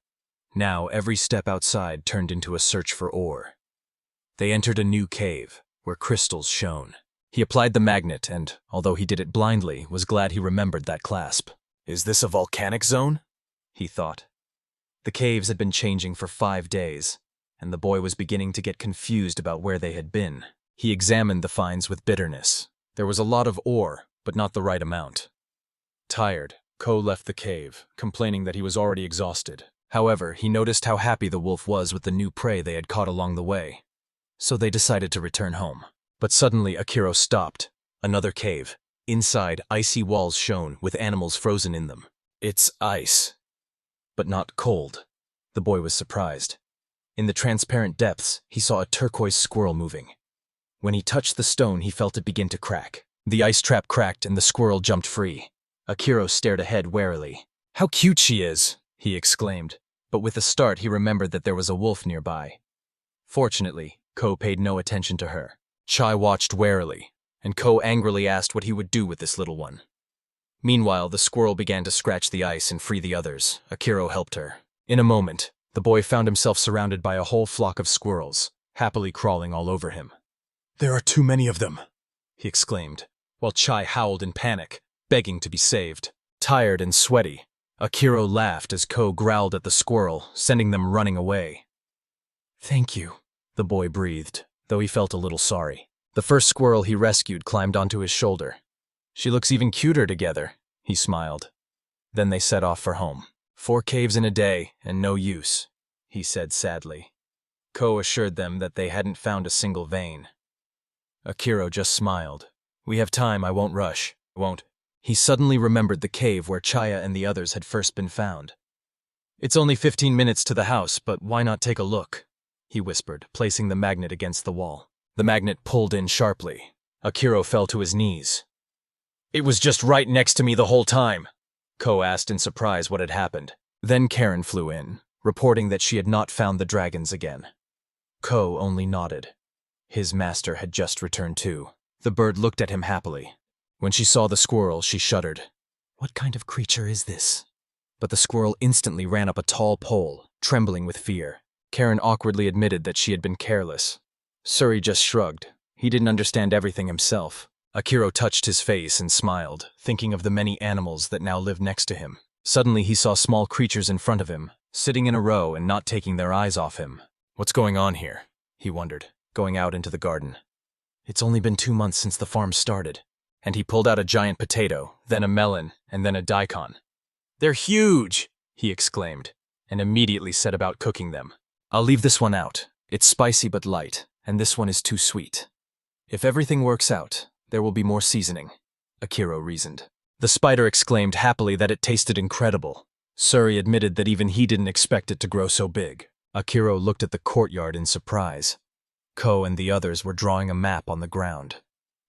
Now every step outside turned into a search for ore. They entered a new cave, where crystals shone. He applied the magnet and, although he did it blindly, was glad he remembered that clasp. "Is this a volcanic zone?" he thought. The caves had been changing for 5 days, and the boy was beginning to get confused about where they had been. He examined the finds with bitterness. There was a lot of ore, but not the right amount. Tired, Ko left the cave, complaining that he was already exhausted. However, he noticed how happy the wolf was with the new prey they had caught along the way. So they decided to return home. But suddenly Akira stopped. Another cave. Inside, icy walls shone, with animals frozen in them. "It's ice, but not cold." The boy was surprised. In the transparent depths, he saw a turquoise squirrel moving. When he touched the stone, he felt it begin to crack. The ice trap cracked and the squirrel jumped free. Akira stared ahead warily. "How cute she is!" he exclaimed. But with a start, he remembered that there was a wolf nearby. Fortunately, Ko paid no attention to her. Chai watched warily, and Ko angrily asked what he would do with this little one. Meanwhile, the squirrel began to scratch the ice and free the others. Akira helped her. In a moment, the boy found himself surrounded by a whole flock of squirrels, happily crawling all over him. "There are too many of them," he exclaimed, while Chai howled in panic, begging to be saved. Tired and sweaty, Akira laughed as Ko growled at the squirrel, sending them running away. "Thank you," the boy breathed, though he felt a little sorry. The first squirrel he rescued climbed onto his shoulder. "She looks even cuter together," he smiled. Then they set off for home. 4 caves in a day, and no use, he said sadly. Ko assured them that they hadn't found a single vein. Akira just smiled. "We have time, I won't rush. Won't." He suddenly remembered the cave where Chaya and the others had first been found. "It's only 15 minutes to the house, but why not take a look?" he whispered, placing the magnet against the wall. The magnet pulled in sharply. Akira fell to his knees. "It was just right next to me the whole time," Ko asked in surprise what had happened. Then Karen flew in, reporting that she had not found the dragons again. Ko only nodded. His master had just returned too. The bird looked at him happily. When she saw the squirrel, she shuddered. "What kind of creature is this?" But the squirrel instantly ran up a tall pole, trembling with fear. Karen awkwardly admitted that she had been careless. Suri just shrugged. He didn't understand everything himself. Akira touched his face and smiled, thinking of the many animals that now lived next to him. Suddenly he saw small creatures in front of him, sitting in a row and not taking their eyes off him. "What's going on here?" he wondered, going out into the garden. "It's only been 2 months since the farm started." And he pulled out a giant potato, then a melon, and then a daikon. "They're huge!" he exclaimed, and immediately set about cooking them. "I'll leave this one out. It's spicy but light, and this one is too sweet. If everything works out, there will be more seasoning," Akira reasoned. The spider exclaimed happily that it tasted incredible. Suri admitted that even he didn't expect it to grow so big. Akira looked at the courtyard in surprise. Ko and the others were drawing a map on the ground.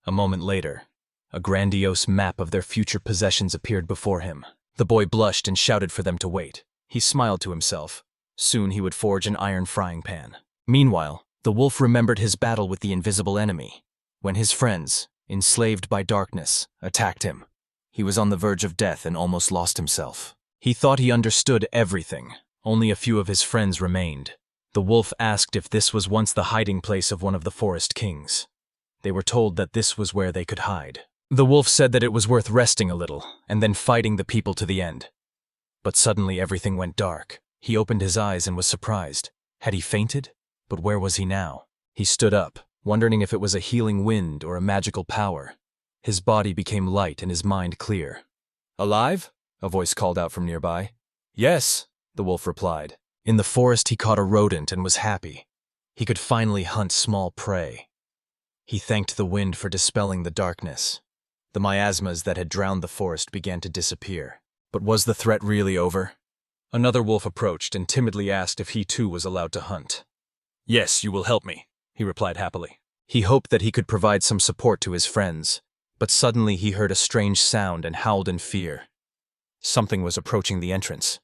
A moment later, a grandiose map of their future possessions appeared before him. The boy blushed and shouted for them to wait. He smiled to himself. Soon he would forge an iron frying pan. Meanwhile, the wolf remembered his battle with the invisible enemy. When his friends, enslaved by darkness, attacked him, he was on the verge of death and almost lost himself. He thought he understood everything. Only a few of his friends remained. The wolf asked if this was once the hiding place of one of the forest kings. They were told that this was where they could hide. The wolf said that it was worth resting a little, and then fighting the people to the end. But suddenly everything went dark. He opened his eyes and was surprised. Had he fainted? But where was he now? He stood up, wondering if it was a healing wind or a magical power. His body became light and his mind clear. "Alive?" a voice called out from nearby. "Yes," the wolf replied. In the forest he caught a rodent and was happy. He could finally hunt small prey. He thanked the wind for dispelling the darkness. The miasmas that had drowned the forest began to disappear. But was the threat really over? Another wolf approached and timidly asked if he too was allowed to hunt. "Yes, you will help me," he replied happily. He hoped that he could provide some support to his friends, but suddenly he heard a strange sound and howled in fear. Something was approaching the entrance.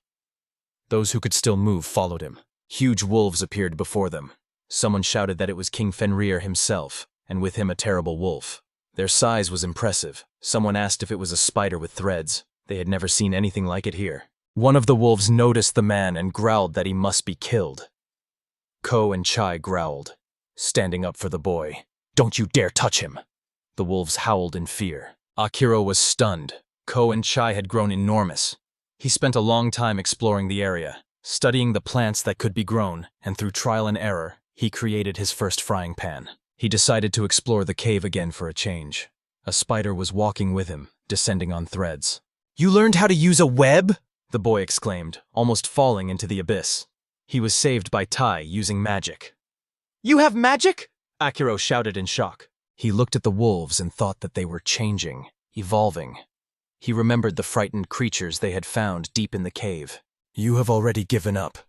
Those who could still move followed him. Huge wolves appeared before them. Someone shouted that it was King Fenrir himself, and with him a terrible wolf. Their size was impressive. Someone asked if it was a spider with threads. They had never seen anything like it here. One of the wolves noticed the man and growled that he must be killed. Ko and Chai growled, standing up for the boy. "Don't you dare touch him!" The wolves howled in fear. Akira was stunned. Ko and Chai had grown enormous. He spent a long time exploring the area, studying the plants that could be grown, and through trial and error, he created his first frying pan. He decided to explore the cave again for a change. A spider was walking with him, descending on threads. "You learned how to use a web?" the boy exclaimed, almost falling into the abyss. He was saved by Tai using magic. "You have magic?" Akira shouted in shock. He looked at the wolves and thought that they were changing, evolving. He remembered the frightened creatures they had found deep in the cave. "You have already given up.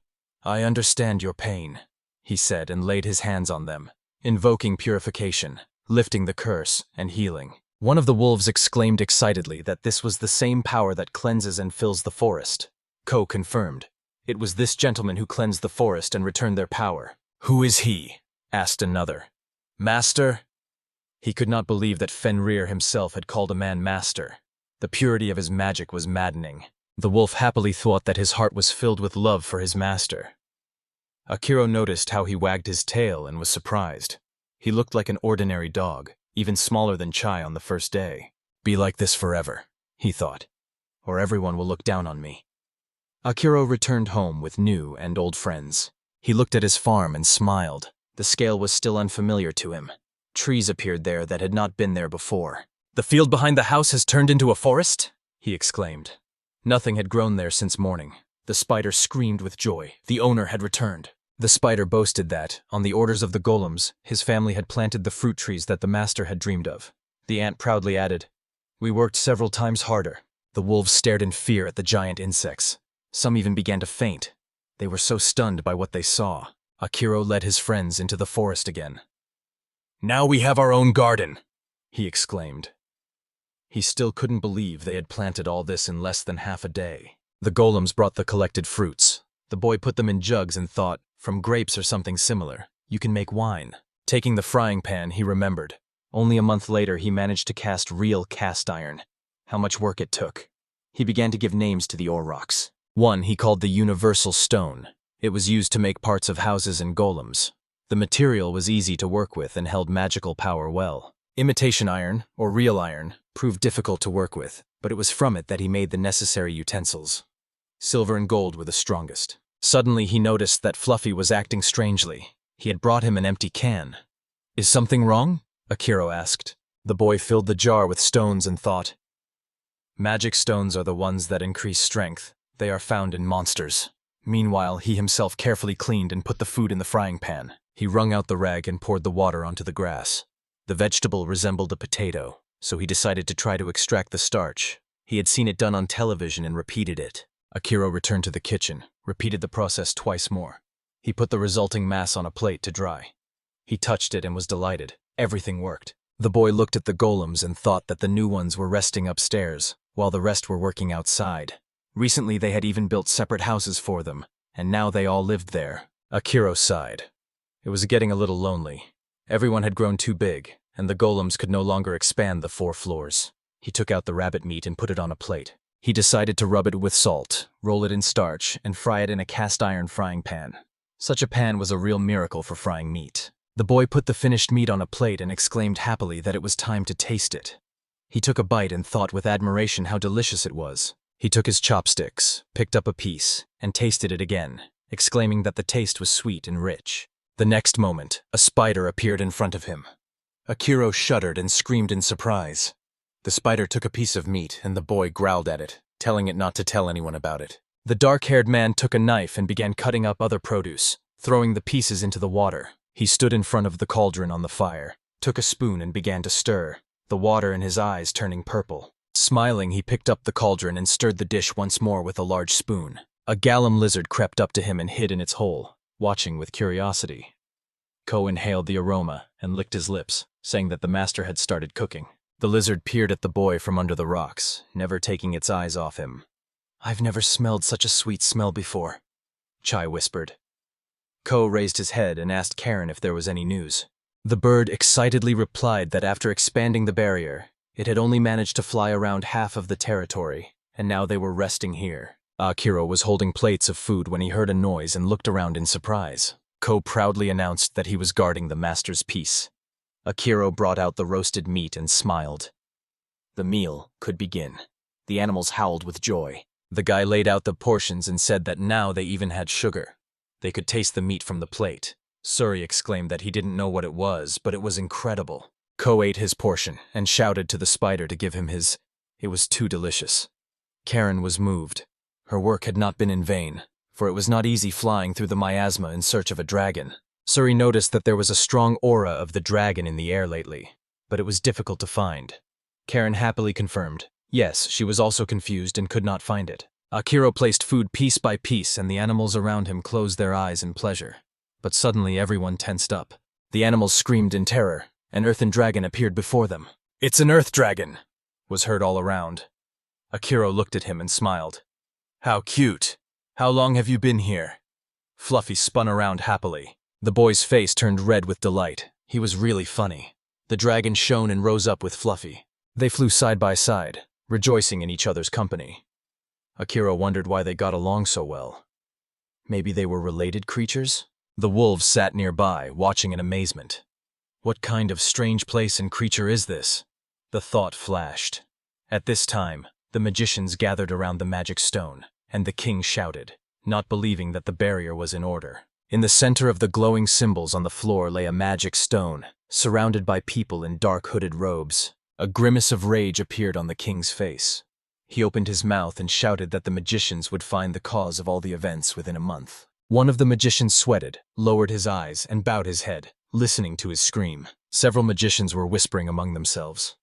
I understand your pain," he said and laid his hands on them, invoking purification, lifting the curse, and healing. One of the wolves exclaimed excitedly that this was the same power that cleanses and fills the forest. Ko confirmed. It was this gentleman who cleansed the forest and returned their power. "Who is he?" asked another. "Master?" He could not believe that Fenrir himself had called a man master. The purity of his magic was maddening. The wolf happily thought that his heart was filled with love for his master. Akira noticed how he wagged his tail and was surprised. He looked like an ordinary dog, even smaller than Chai on the first day. "Be like this forever," he thought, "or everyone will look down on me." Akira returned home with new and old friends. He looked at his farm and smiled. The scale was still unfamiliar to him. Trees appeared there that had not been there before. "The field behind the house has turned into a forest?" he exclaimed. Nothing had grown there since morning. The spider screamed with joy. The owner had returned. The spider boasted that, on the orders of the golems, his family had planted the fruit trees that the master had dreamed of. The ant proudly added, "We worked several times harder." The wolves stared in fear at the giant insects. Some even began to faint. They were so stunned by what they saw. Akira led his friends into the forest again. "Now we have our own garden," he exclaimed. He still couldn't believe they had planted all this in less than half a day. The golems brought the collected fruits. The boy put them in jugs and thought, from grapes or something similar, you can make wine. Taking the frying pan, he remembered. Only a month later, he managed to cast real cast iron. How much work it took. He began to give names to the ore rocks. One he called the universal stone. It was used to make parts of houses and golems. The material was easy to work with and held magical power well. Imitation iron, or real iron, proved difficult to work with, but it was from it that he made the necessary utensils. Silver and gold were the strongest. Suddenly he noticed that Fluffy was acting strangely. He had brought him an empty can. "Is something wrong?" Akira asked. The boy filled the jar with stones and thought, "Magic stones are the ones that increase strength. They are found in monsters." Meanwhile, he himself carefully cleaned and put the food in the frying pan. He wrung out the rag and poured the water onto the grass. The vegetable resembled a potato, so he decided to try to extract the starch. He had seen it done on television and repeated it. Akira returned to the kitchen, repeated the process twice more. He put the resulting mass on a plate to dry. He touched it and was delighted. Everything worked. The boy looked at the golems and thought that the new ones were resting upstairs, while the rest were working outside. Recently they had even built separate houses for them, and now they all lived there. Akira sighed. It was getting a little lonely. Everyone had grown too big, and the golems could no longer expand the 4 floors. He took out the rabbit meat and put it on a plate. He decided to rub it with salt, roll it in starch, and fry it in a cast-iron frying pan. Such a pan was a real miracle for frying meat. The boy put the finished meat on a plate and exclaimed happily that it was time to taste it. He took a bite and thought with admiration how delicious it was. He took his chopsticks, picked up a piece, and tasted it again, exclaiming that the taste was sweet and rich. The next moment, a spider appeared in front of him. Akira shuddered and screamed in surprise. The spider took a piece of meat, and the boy growled at it, telling it not to tell anyone about it. The dark-haired man took a knife and began cutting up other produce, throwing the pieces into the water. He stood in front of the cauldron on the fire, took a spoon and began to stir, the water in his eyes turning purple. Smiling, he picked up the cauldron and stirred the dish once more with a large spoon. A gallum lizard crept up to him and hid in its hole, watching with curiosity. Ko inhaled the aroma and licked his lips, saying that the master had started cooking. The lizard peered at the boy from under the rocks, never taking its eyes off him. "I've never smelled such a sweet smell before," Chai whispered. Ko raised his head and asked Karen if there was any news. The bird excitedly replied that after expanding the barrier, it had only managed to fly around half of the territory, and now they were resting here. Akira was holding plates of food when he heard a noise and looked around in surprise. Ko proudly announced that he was guarding the master's peace. Akira brought out the roasted meat and smiled. The meal could begin. The animals howled with joy. The guy laid out the portions and said that now they even had sugar. They could taste the meat from the plate. Suri exclaimed that he didn't know what it was, but it was incredible. Ko ate his portion and shouted to the spider to give him his. It was too delicious. Karen was moved. Her work had not been in vain, for it was not easy flying through the miasma in search of a dragon. Suri noticed that there was a strong aura of the dragon in the air lately, but it was difficult to find. Karen happily confirmed. Yes, she was also confused and could not find it. Akira placed food piece by piece and the animals around him closed their eyes in pleasure. But suddenly everyone tensed up. The animals screamed in terror. An earthen dragon appeared before them. "It's an earth dragon," was heard all around. Akira looked at him and smiled. "How cute," How long have you been here? Fluffy spun around happily. The boy's face turned red with delight. He was really funny. The dragon shone and rose up with Fluffy. They flew side by side, rejoicing in each other's company. Akira wondered why they got along so well. Maybe they were related creatures? The wolves sat nearby, watching in amazement. What kind of strange place and creature is this? The thought flashed. At this time, the magicians gathered around the magic stone, and the king shouted, not believing that the barrier was in order. In the center of the glowing symbols on the floor lay a magic stone, surrounded by people in dark hooded robes. A grimace of rage appeared on the king's face. He opened his mouth and shouted that the magicians would find the cause of all the events within a month. One of the magicians sweated, lowered his eyes, and bowed his head, listening to his scream. Several magicians were whispering among themselves.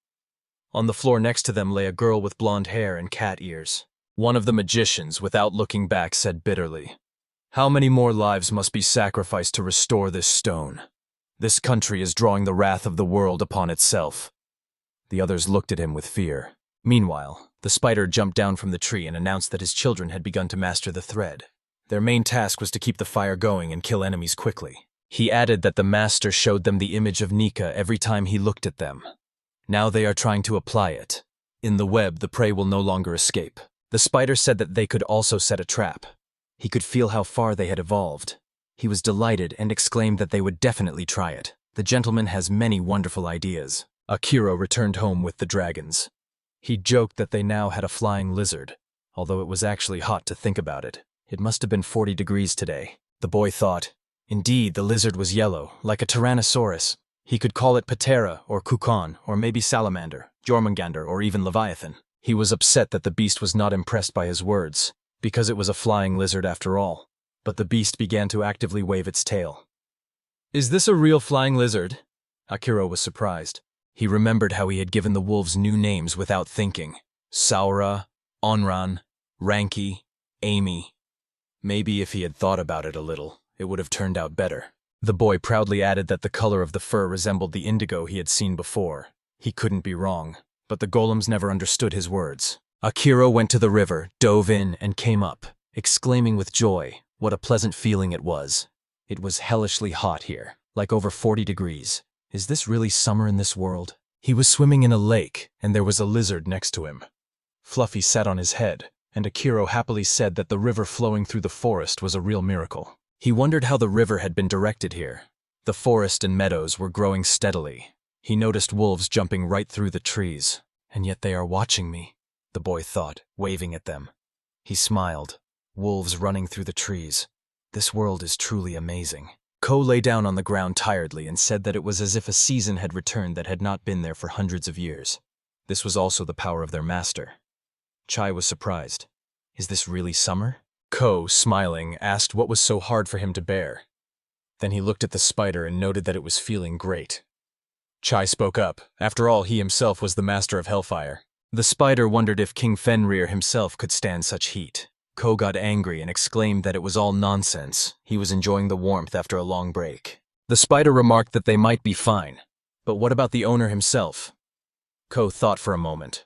On the floor next to them lay a girl with blonde hair and cat ears. One of the magicians, without looking back, said bitterly, "How many more lives must be sacrificed to restore this stone? This country is drawing the wrath of the world upon itself." The others looked at him with fear. Meanwhile, the spider jumped down from the tree and announced that his children had begun to master the thread. Their main task was to keep the fire going and kill enemies quickly. He added that the master showed them the image of Nika every time he looked at them. Now they are trying to apply it. In the web, the prey will no longer escape. The spider said that they could also set a trap. He could feel how far they had evolved. He was delighted and exclaimed that they would definitely try it. The gentleman has many wonderful ideas. Akira returned home with the dragons. He joked that they now had a flying lizard, although it was actually hot to think about it. It must have been 40 degrees today. The boy thought. Indeed, the lizard was yellow, like a tyrannosaurus. He could call it Patera, or Kukan, or maybe Salamander, Jormungandr, or even Leviathan. He was upset that the beast was not impressed by his words, because it was a flying lizard after all. But the beast began to actively wave its tail. "Is this a real flying lizard?" Akira was surprised. He remembered how he had given the wolves new names without thinking. Saura, Onran, Ranki, Amy. Maybe if he had thought about it a little, it would have turned out better. The boy proudly added that the color of the fur resembled the indigo he had seen before. He couldn't be wrong, but the golems never understood his words. Akira went to the river, dove in, and came up, exclaiming with joy what a pleasant feeling it was. It was hellishly hot here, like over 40 degrees. Is this really summer in this world? He was swimming in a lake, and there was a lizard next to him. Fluffy sat on his head, and Akira happily said that the river flowing through the forest was a real miracle. He wondered how the river had been directed here. The forest and meadows were growing steadily. He noticed wolves jumping right through the trees. And yet they are watching me, the boy thought, waving at them. He smiled. Wolves running through the trees. This world is truly amazing. Ko lay down on the ground tiredly and said that it was as if a season had returned that had not been there for hundreds of years. This was also the power of their master. Chai was surprised. Is this really summer? Ko, smiling, asked what was so hard for him to bear. Then he looked at the spider and noted that it was feeling great. Chai spoke up. After all, he himself was the master of hellfire. The spider wondered if King Fenrir himself could stand such heat. Ko got angry and exclaimed that it was all nonsense. He was enjoying the warmth after a long break. The spider remarked that they might be fine. But what about the owner himself? Ko thought for a moment.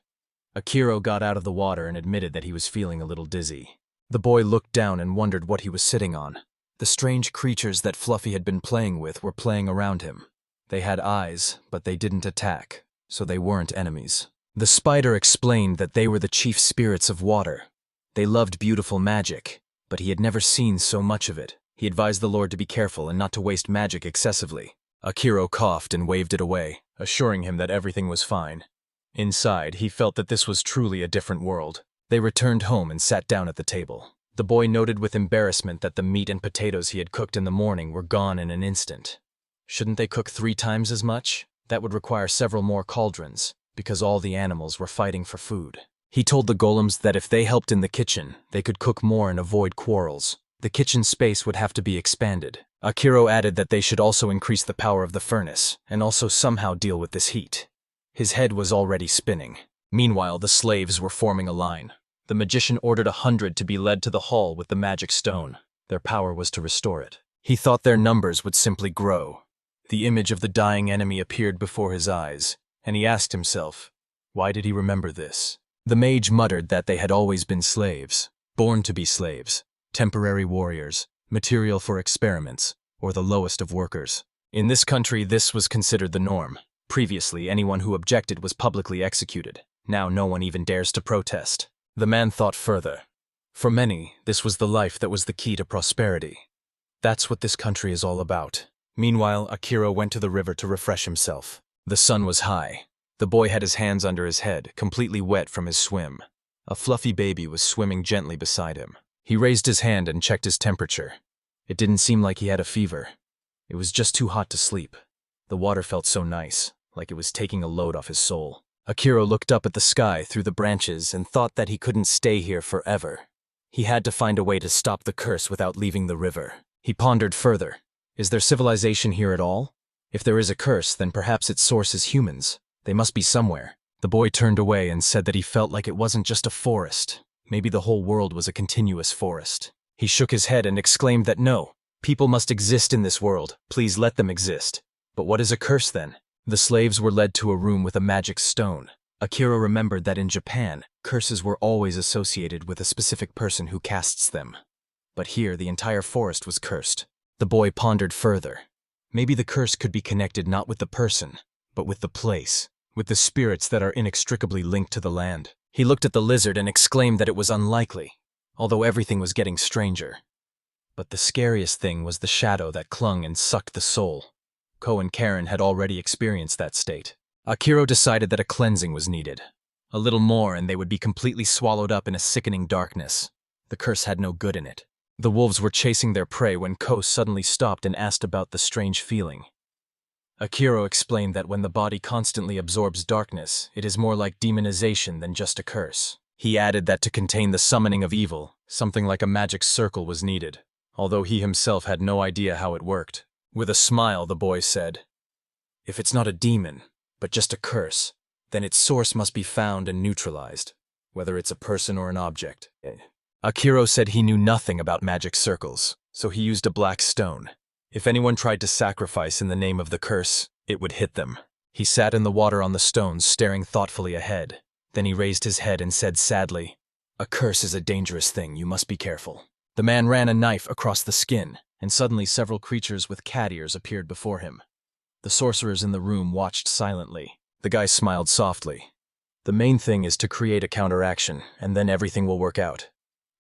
Akira got out of the water and admitted that he was feeling a little dizzy. The boy looked down and wondered what he was sitting on. The strange creatures that Fluffy had been playing with were playing around him. They had eyes, but they didn't attack, so they weren't enemies. The spider explained that they were the chief spirits of water. They loved beautiful magic, but he had never seen so much of it. He advised the Lord to be careful and not to waste magic excessively. Akira coughed and waved it away, assuring him that everything was fine. Inside, he felt that this was truly a different world. They returned home and sat down at the table. The boy noted with embarrassment that the meat and potatoes he had cooked in the morning were gone in an instant. Shouldn't they cook 3 times as much? That would require several more cauldrons, because all the animals were fighting for food. He told the golems that if they helped in the kitchen, they could cook more and avoid quarrels. The kitchen space would have to be expanded. Akira added that they should also increase the power of the furnace, and also somehow deal with this heat. His head was already spinning. Meanwhile, the slaves were forming a line. The magician ordered 100 to be led to the hall with the magic stone. Their power was to restore it. He thought their numbers would simply grow. The image of the dying enemy appeared before his eyes, and he asked himself, why did he remember this? The mage muttered that they had always been slaves, born to be slaves. temporary warriors, material for experiments, or the lowest of workers. In this country, this was considered the norm. Previously, anyone who objected was publicly executed. Now no one even dares to protest. The man thought further. For many, this was the life that was the key to prosperity. That's what this country is all about. Meanwhile, Akira went to the river to refresh himself. The sun was high. The boy had his hands under his head, completely wet from his swim. A fluffy baby was swimming gently beside him. He raised his hand and checked his temperature. It didn't seem like he had a fever. It was just too hot to sleep. The water felt so nice, like it was taking a load off his soul. Akira looked up at the sky through the branches and thought that he couldn't stay here forever. He had to find a way to stop the curse without leaving the river. He pondered further. Is there civilization here at all? If there is a curse, then perhaps its source is humans. They must be somewhere. The boy turned away and said that he felt like it wasn't just a forest. Maybe the whole world was a continuous forest. He shook his head and exclaimed that no, people must exist in this world. Please let them exist. But what is a curse then? The slaves were led to a room with a magic stone. Akira remembered that in Japan, curses were always associated with a specific person who casts them. But here, the entire forest was cursed. The boy pondered further. Maybe the curse could be connected not with the person, but with the place, with the spirits that are inextricably linked to the land. He looked at the lizard and exclaimed that it was unlikely, although everything was getting stranger. But the scariest thing was the shadow that clung and sucked the soul. Ko and Karen had already experienced that state. Akira decided that a cleansing was needed. A little more and they would be completely swallowed up in a sickening darkness. The curse had no good in it. The wolves were chasing their prey when Ko suddenly stopped and asked about the strange feeling. Akira explained that when the body constantly absorbs darkness, it is more like demonization than just a curse. He added that to contain the summoning of evil, something like a magic circle was needed, although he himself had no idea how it worked. With a smile, the boy said, "If it's not a demon, but just a curse, then its source must be found and neutralized, whether it's a person or an object." Akira said he knew nothing about magic circles, so he used a black stone. If anyone tried to sacrifice in the name of the curse, it would hit them. He sat in the water on the stones, staring thoughtfully ahead. Then he raised his head and said sadly, "A curse is a dangerous thing, you must be careful." The man ran a knife across the skin, and suddenly several creatures with cat ears appeared before him. The sorcerers in the room watched silently. The guy smiled softly. "The main thing is to create a counteraction, and then everything will work out.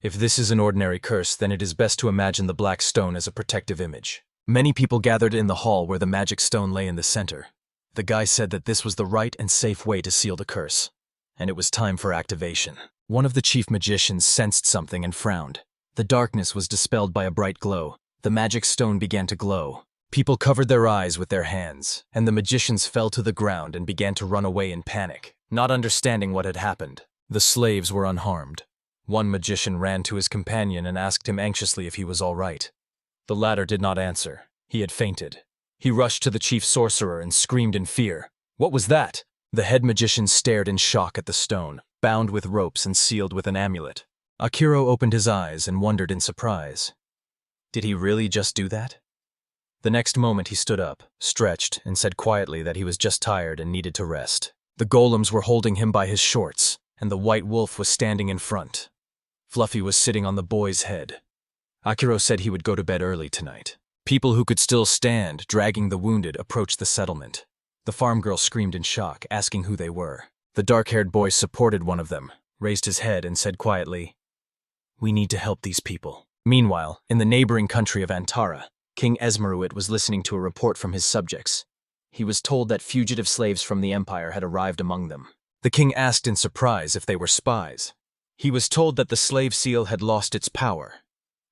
If this is an ordinary curse, then it is best to imagine the black stone as a protective image." Many people gathered in the hall where the magic stone lay in the center. The guy said that this was the right and safe way to seal the curse, and it was time for activation. One of the chief magicians sensed something and frowned. The darkness was dispelled by a bright glow. The magic stone began to glow. People covered their eyes with their hands, and the magicians fell to the ground and began to run away in panic, not understanding what had happened. The slaves were unharmed. One magician ran to his companion and asked him anxiously if he was all right. The latter did not answer. He had fainted. He rushed to the chief sorcerer and screamed in fear. "What was that?" The head magician stared in shock at the stone, bound with ropes and sealed with an amulet. Akira opened his eyes and wondered in surprise. Did he really just do that? The next moment he stood up, stretched, and said quietly that he was just tired and needed to rest. The golems were holding him by his shorts, and the white wolf was standing in front. Fluffy was sitting on the boy's head. Akira said he would go to bed early tonight. People who could still stand, dragging the wounded, approached the settlement. The farm girl screamed in shock, asking who they were. The dark-haired boy supported one of them, raised his head and said quietly, "We need to help these people." Meanwhile, in the neighboring country of Antara, King Esmeruit was listening to a report from his subjects. He was told that fugitive slaves from the empire had arrived among them. The king asked in surprise if they were spies. He was told that the slave seal had lost its power.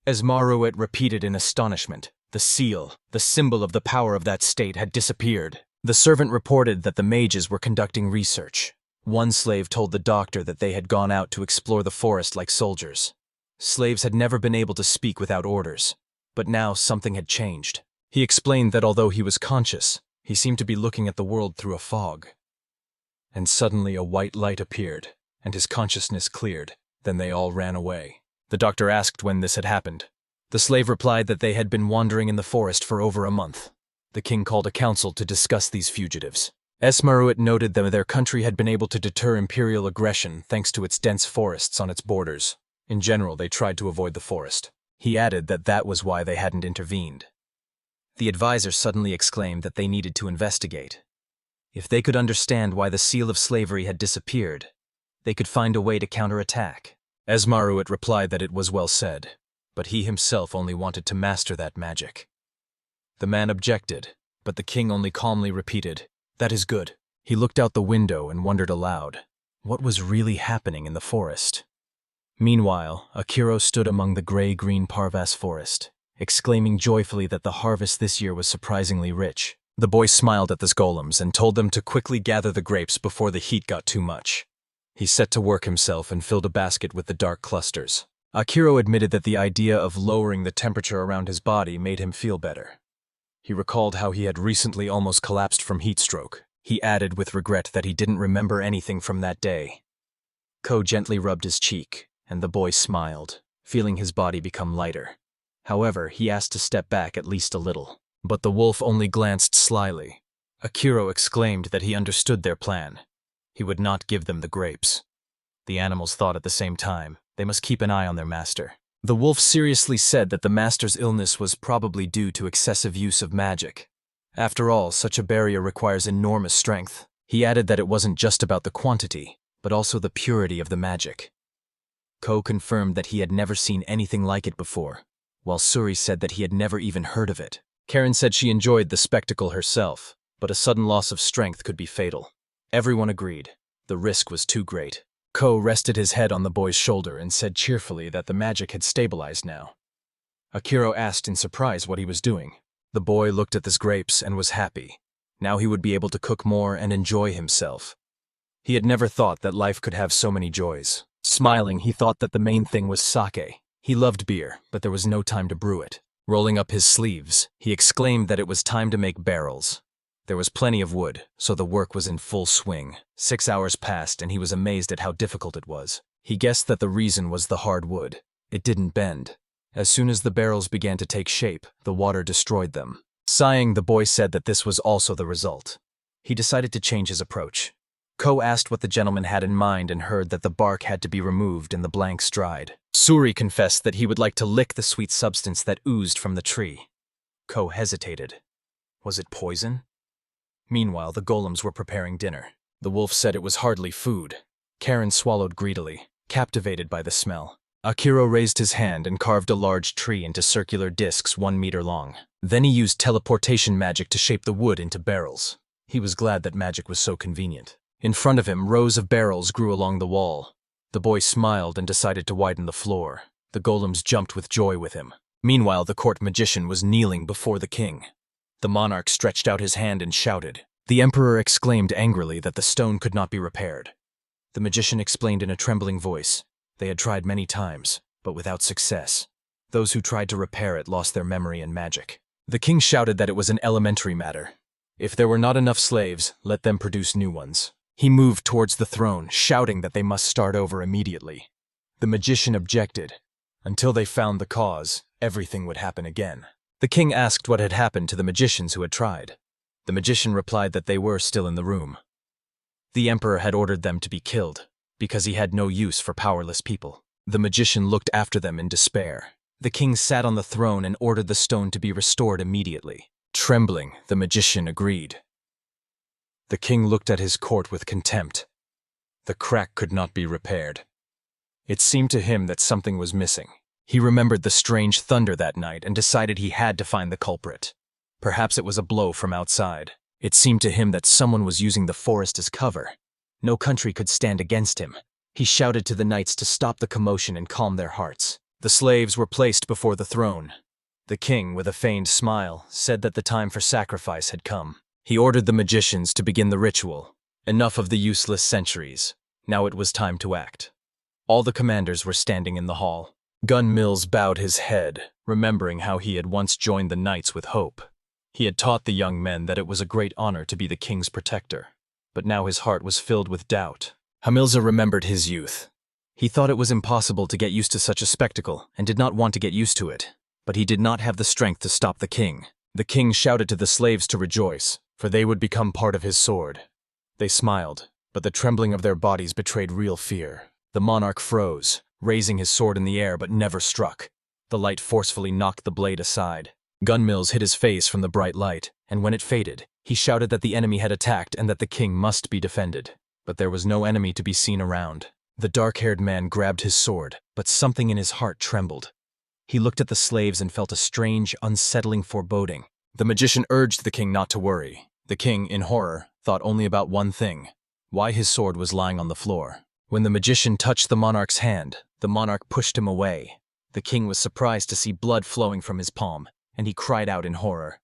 Esmeruit repeated in astonishment. The seal, the symbol of the power of that state, had disappeared. The servant reported that the mages were conducting research. One slave told the doctor that they had gone out to explore the forest like soldiers. Slaves had never been able to speak without orders, but now something had changed. He explained that although he was conscious, he seemed to be looking at the world through a fog. And suddenly a white light appeared, and his consciousness cleared. Then they all ran away. The doctor asked when this had happened. The slave replied that they had been wandering in the forest for over a month. The king called a council to discuss these fugitives. Esmeruit noted that their country had been able to deter Imperial aggression thanks to its dense forests on its borders. In general, they tried to avoid the forest. He added that that was why they hadn't intervened. The advisor suddenly exclaimed that they needed to investigate. If they could understand why the seal of slavery had disappeared, they could find a way to counterattack. Esmaruit replied that it was well said, but he himself only wanted to master that magic. The man objected, but the king only calmly repeated, "That is good." He looked out the window and wondered aloud, what was really happening in the forest? Meanwhile, Akiro stood among the gray-green Parvas forest, exclaiming joyfully that the harvest this year was surprisingly rich. The boy smiled at the golems and told them to quickly gather the grapes before the heat got too much. He set to work himself and filled a basket with the dark clusters. Akiro admitted that the idea of lowering the temperature around his body made him feel better. He recalled how he had recently almost collapsed from heat stroke. He added with regret that he didn't remember anything from that day. Ko gently rubbed his cheek, and the boy smiled, feeling his body become lighter. However, he asked to step back at least a little. But the wolf only glanced slyly. Akiro exclaimed that he understood their plan. He would not give them the grapes. The animals thought at the same time they must keep an eye on their master. The wolf seriously said that the master's illness was probably due to excessive use of magic. After all, such a barrier requires enormous strength. He added that it wasn't just about the quantity, but also the purity of the magic. Ko confirmed that he had never seen anything like it before, while Suri said that he had never even heard of it. Karen said she enjoyed the spectacle herself, but a sudden loss of strength could be fatal. Everyone agreed. The risk was too great. Ko rested his head on the boy's shoulder and said cheerfully that the magic had stabilized now. Akiro asked in surprise what he was doing. The boy looked at his grapes and was happy. Now he would be able to cook more and enjoy himself. He had never thought that life could have so many joys. Smiling, he thought that the main thing was sake. He loved beer, but there was no time to brew it. Rolling up his sleeves, he exclaimed that it was time to make barrels. There was plenty of wood, so the work was in full swing. 6 hours passed and he was amazed at how difficult it was. He guessed that the reason was the hard wood. It didn't bend. As soon as the barrels began to take shape, the water destroyed them. Sighing, the boy said that this was also the result. He decided to change his approach. Ko asked what the gentleman had in mind and heard that the bark had to be removed and the blanks dried. Suri confessed that he would like to lick the sweet substance that oozed from the tree. Ko hesitated. Was it poison? Meanwhile, the golems were preparing dinner. The wolf said it was hardly food. Karen swallowed greedily, captivated by the smell. Akiro raised his hand and carved a large tree into circular discs 1 meter long. Then he used teleportation magic to shape the wood into barrels. He was glad that magic was so convenient. In front of him, rows of barrels grew along the wall. The boy smiled and decided to widen the floor. The golems jumped with joy with him. Meanwhile, the court magician was kneeling before the king. The monarch stretched out his hand and shouted. The emperor exclaimed angrily that the stone could not be repaired. The magician explained in a trembling voice. They had tried many times, but without success. Those who tried to repair it lost their memory and magic. The king shouted that it was an elementary matter. If there were not enough slaves, let them produce new ones. He moved towards the throne, shouting that they must start over immediately. The magician objected. Until they found the cause, everything would happen again. The king asked what had happened to the magicians who had tried. The magician replied that they were still in the room. The emperor had ordered them to be killed, because he had no use for powerless people. The magician looked after them in despair. The king sat on the throne and ordered the stone to be restored immediately. Trembling, the magician agreed. The king looked at his court with contempt. The crack could not be repaired. It seemed to him that something was missing. He remembered the strange thunder that night and decided he had to find the culprit. Perhaps it was a blow from outside. It seemed to him that someone was using the forest as cover. No country could stand against him. He shouted to the knights to stop the commotion and calm their hearts. The slaves were placed before the throne. The king, with a feigned smile, said that the time for sacrifice had come. He ordered the magicians to begin the ritual. Enough of the useless centuries. Now it was time to act. All the commanders were standing in the hall. Gun Mills bowed his head, remembering how he had once joined the knights with hope. He had taught the young men that it was a great honor to be the king's protector. But now his heart was filled with doubt. Hamilza remembered his youth. He thought it was impossible to get used to such a spectacle and did not want to get used to it. But he did not have the strength to stop the king. The king shouted to the slaves to rejoice, for they would become part of his sword. They smiled, but the trembling of their bodies betrayed real fear. The monarch froze, raising his sword in the air but never struck. The light forcefully knocked the blade aside. Gunmills hid his face from the bright light, and when it faded, he shouted that the enemy had attacked and that the king must be defended. But there was no enemy to be seen around. The dark-haired man grabbed his sword, but something in his heart trembled. He looked at the slaves and felt a strange, unsettling foreboding. The magician urged the king not to worry. The king, in horror, thought only about one thing: why his sword was lying on the floor. When the magician touched the monarch's hand, the monarch pushed him away. The king was surprised to see blood flowing from his palm, and he cried out in horror.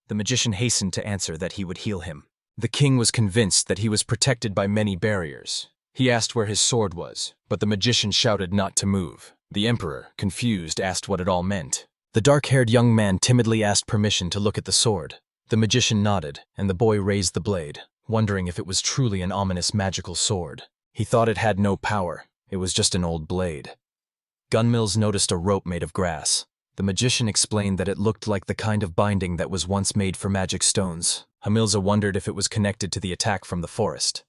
The magician hastened to answer that he would heal him. The king was convinced that he was protected by many barriers. He asked where his sword was, but the magician shouted not to move. The emperor, confused, asked what it all meant. The dark-haired young man timidly asked permission to look at the sword. The magician nodded, and the boy raised the blade, wondering if it was truly an ominous magical sword. He thought it had no power. It was just an old blade. Gunmills noticed a rope made of grass. The magician explained that it looked like the kind of binding that was once made for magic stones. Hamilza wondered if it was connected to the attack from the forest.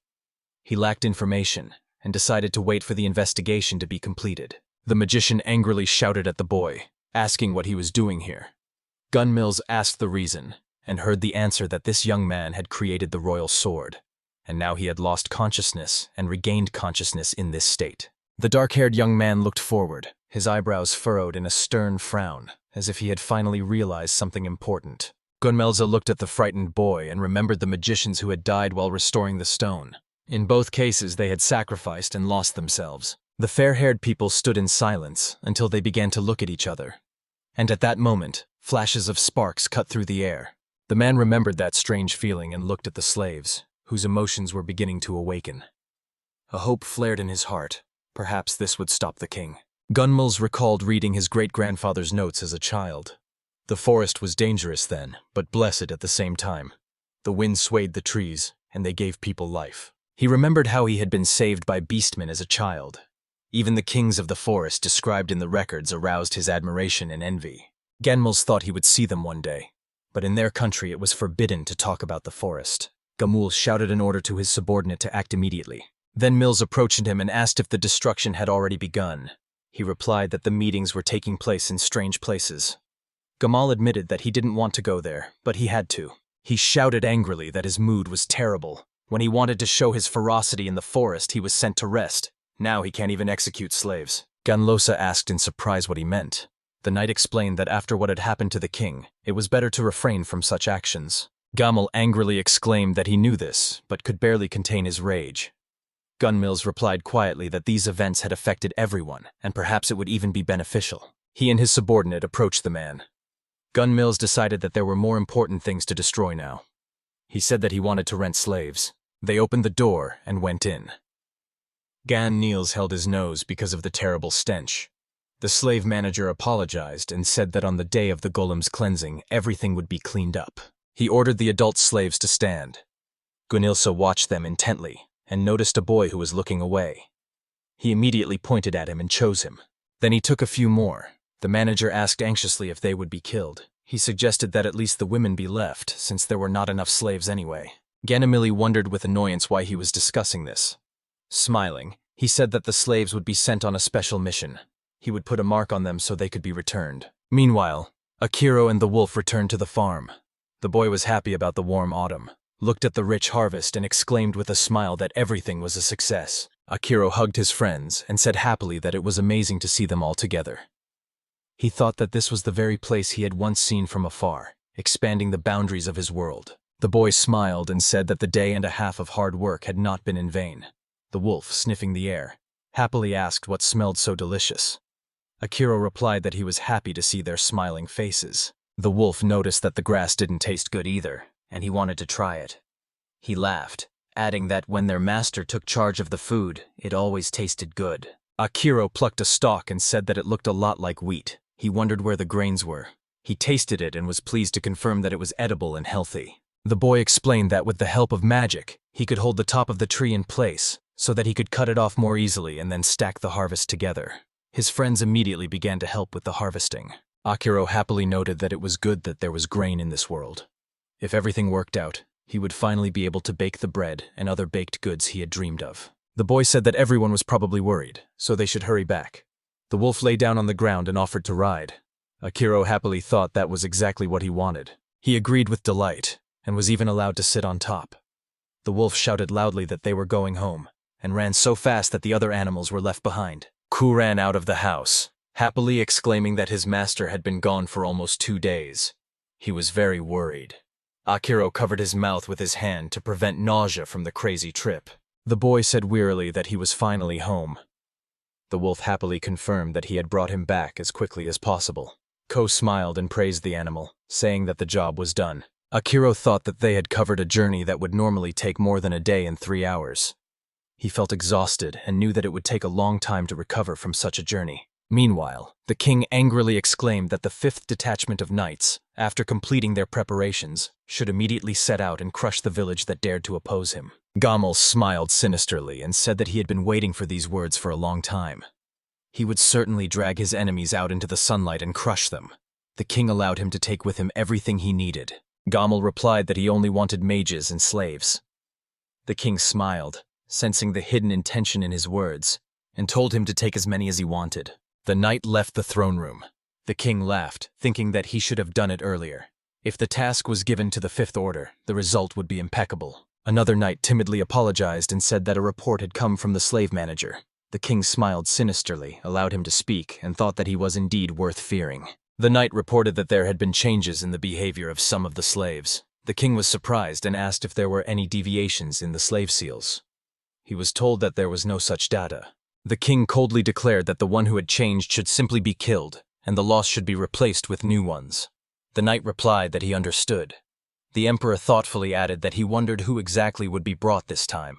He lacked information, and decided to wait for the investigation to be completed. The magician angrily shouted at the boy, asking what he was doing here. Gunmills asked the reason, and heard the answer that this young man had created the royal sword, and now he had lost consciousness and regained consciousness in this state. The dark-haired young man looked forward, his eyebrows furrowed in a stern frown, as if he had finally realized something important. Gunmelza looked at the frightened boy and remembered the magicians who had died while restoring the stone. In both cases, they had sacrificed and lost themselves. The fair-haired people stood in silence until they began to look at each other. And at that moment, flashes of sparks cut through the air. The man remembered that strange feeling and looked at the slaves, whose emotions were beginning to awaken. A hope flared in his heart. Perhaps this would stop the king. Gunmills recalled reading his great-grandfather's notes as a child. The forest was dangerous then, but blessed at the same time. The wind swayed the trees, and they gave people life. He remembered how he had been saved by beastmen as a child. Even the kings of the forest described in the records aroused his admiration and envy. Gunmills thought he would see them one day, but in their country it was forbidden to talk about the forest. Gamul shouted an order to his subordinate to act immediately. Then Mills approached him and asked if the destruction had already begun. He replied that the meetings were taking place in strange places. Gamal admitted that he didn't want to go there, but he had to. He shouted angrily that his mood was terrible. When he wanted to show his ferocity in the forest, he was sent to rest. Now he can't even execute slaves. Ganlosa asked in surprise what he meant. The knight explained that after what had happened to the king, it was better to refrain from such actions. Gamal angrily exclaimed that he knew this, but could barely contain his rage. Gunmills replied quietly that these events had affected everyone, and perhaps it would even be beneficial. He and his subordinate approached the man. Gunmills decided that there were more important things to destroy now. He said that he wanted to rent slaves. They opened the door and went in. Gan Niels held his nose because of the terrible stench. The slave manager apologized and said that on the day of the golem's cleansing, everything would be cleaned up. He ordered the adult slaves to stand. Gunilsa watched them intently and noticed a boy who was looking away. He immediately pointed at him and chose him. Then he took a few more. The manager asked anxiously if they would be killed. He suggested that at least the women be left, since there were not enough slaves anyway. Ganamili wondered with annoyance why he was discussing this. Smiling, he said that the slaves would be sent on a special mission. He would put a mark on them so they could be returned. Meanwhile, Akiro and the wolf returned to the farm. The boy was happy about the warm autumn, looked at the rich harvest and exclaimed with a smile that everything was a success. Akiro hugged his friends and said happily that it was amazing to see them all together. He thought that this was the very place he had once seen from afar, expanding the boundaries of his world. The boy smiled and said that the day and a half of hard work had not been in vain. The wolf, sniffing the air, happily asked what smelled so delicious. Akiro replied that he was happy to see their smiling faces. The wolf noticed that the grass didn't taste good either, and he wanted to try it. He laughed, adding that when their master took charge of the food, it always tasted good. Akiro plucked a stalk and said that it looked a lot like wheat. He wondered where the grains were. He tasted it and was pleased to confirm that it was edible and healthy. The boy explained that with the help of magic, he could hold the top of the tree in place, so that he could cut it off more easily and then stack the harvest together. His friends immediately began to help with the harvesting. Akiro happily noted that it was good that there was grain in this world. If everything worked out, he would finally be able to bake the bread and other baked goods he had dreamed of. The boy said that everyone was probably worried, so they should hurry back. The wolf lay down on the ground and offered to ride. Akira happily thought that was exactly what he wanted. He agreed with delight, and was even allowed to sit on top. The wolf shouted loudly that they were going home, and ran so fast that the other animals were left behind. Ku ran out of the house, happily exclaiming that his master had been gone for almost 2 days. He was very worried. Akira covered his mouth with his hand to prevent nausea from the crazy trip. The boy said wearily that he was finally home. The wolf happily confirmed that he had brought him back as quickly as possible. Ko smiled and praised the animal, saying that the job was done. Akira thought that they had covered a journey that would normally take more than a day and 3 hours. He felt exhausted and knew that it would take a long time to recover from such a journey. Meanwhile, the king angrily exclaimed that the 5th detachment of knights, after completing their preparations, should immediately set out and crush the village that dared to oppose him. Gamal smiled sinisterly and said that he had been waiting for these words for a long time. He would certainly drag his enemies out into the sunlight and crush them. The king allowed him to take with him everything he needed. Gamal replied that he only wanted mages and slaves. The king smiled, sensing the hidden intention in his words, and told him to take as many as he wanted. The knight left the throne room. The king laughed, thinking that he should have done it earlier. If the task was given to the 5th Order, the result would be impeccable. Another knight timidly apologized and said that a report had come from the slave manager. The king smiled sinisterly, allowed him to speak, and thought that he was indeed worth fearing. The knight reported that there had been changes in the behavior of some of the slaves. The king was surprised and asked if there were any deviations in the slave seals. He was told that there was no such data. The king coldly declared that the one who had changed should simply be killed, and the loss should be replaced with new ones. The knight replied that he understood. The emperor thoughtfully added that he wondered who exactly would be brought this time.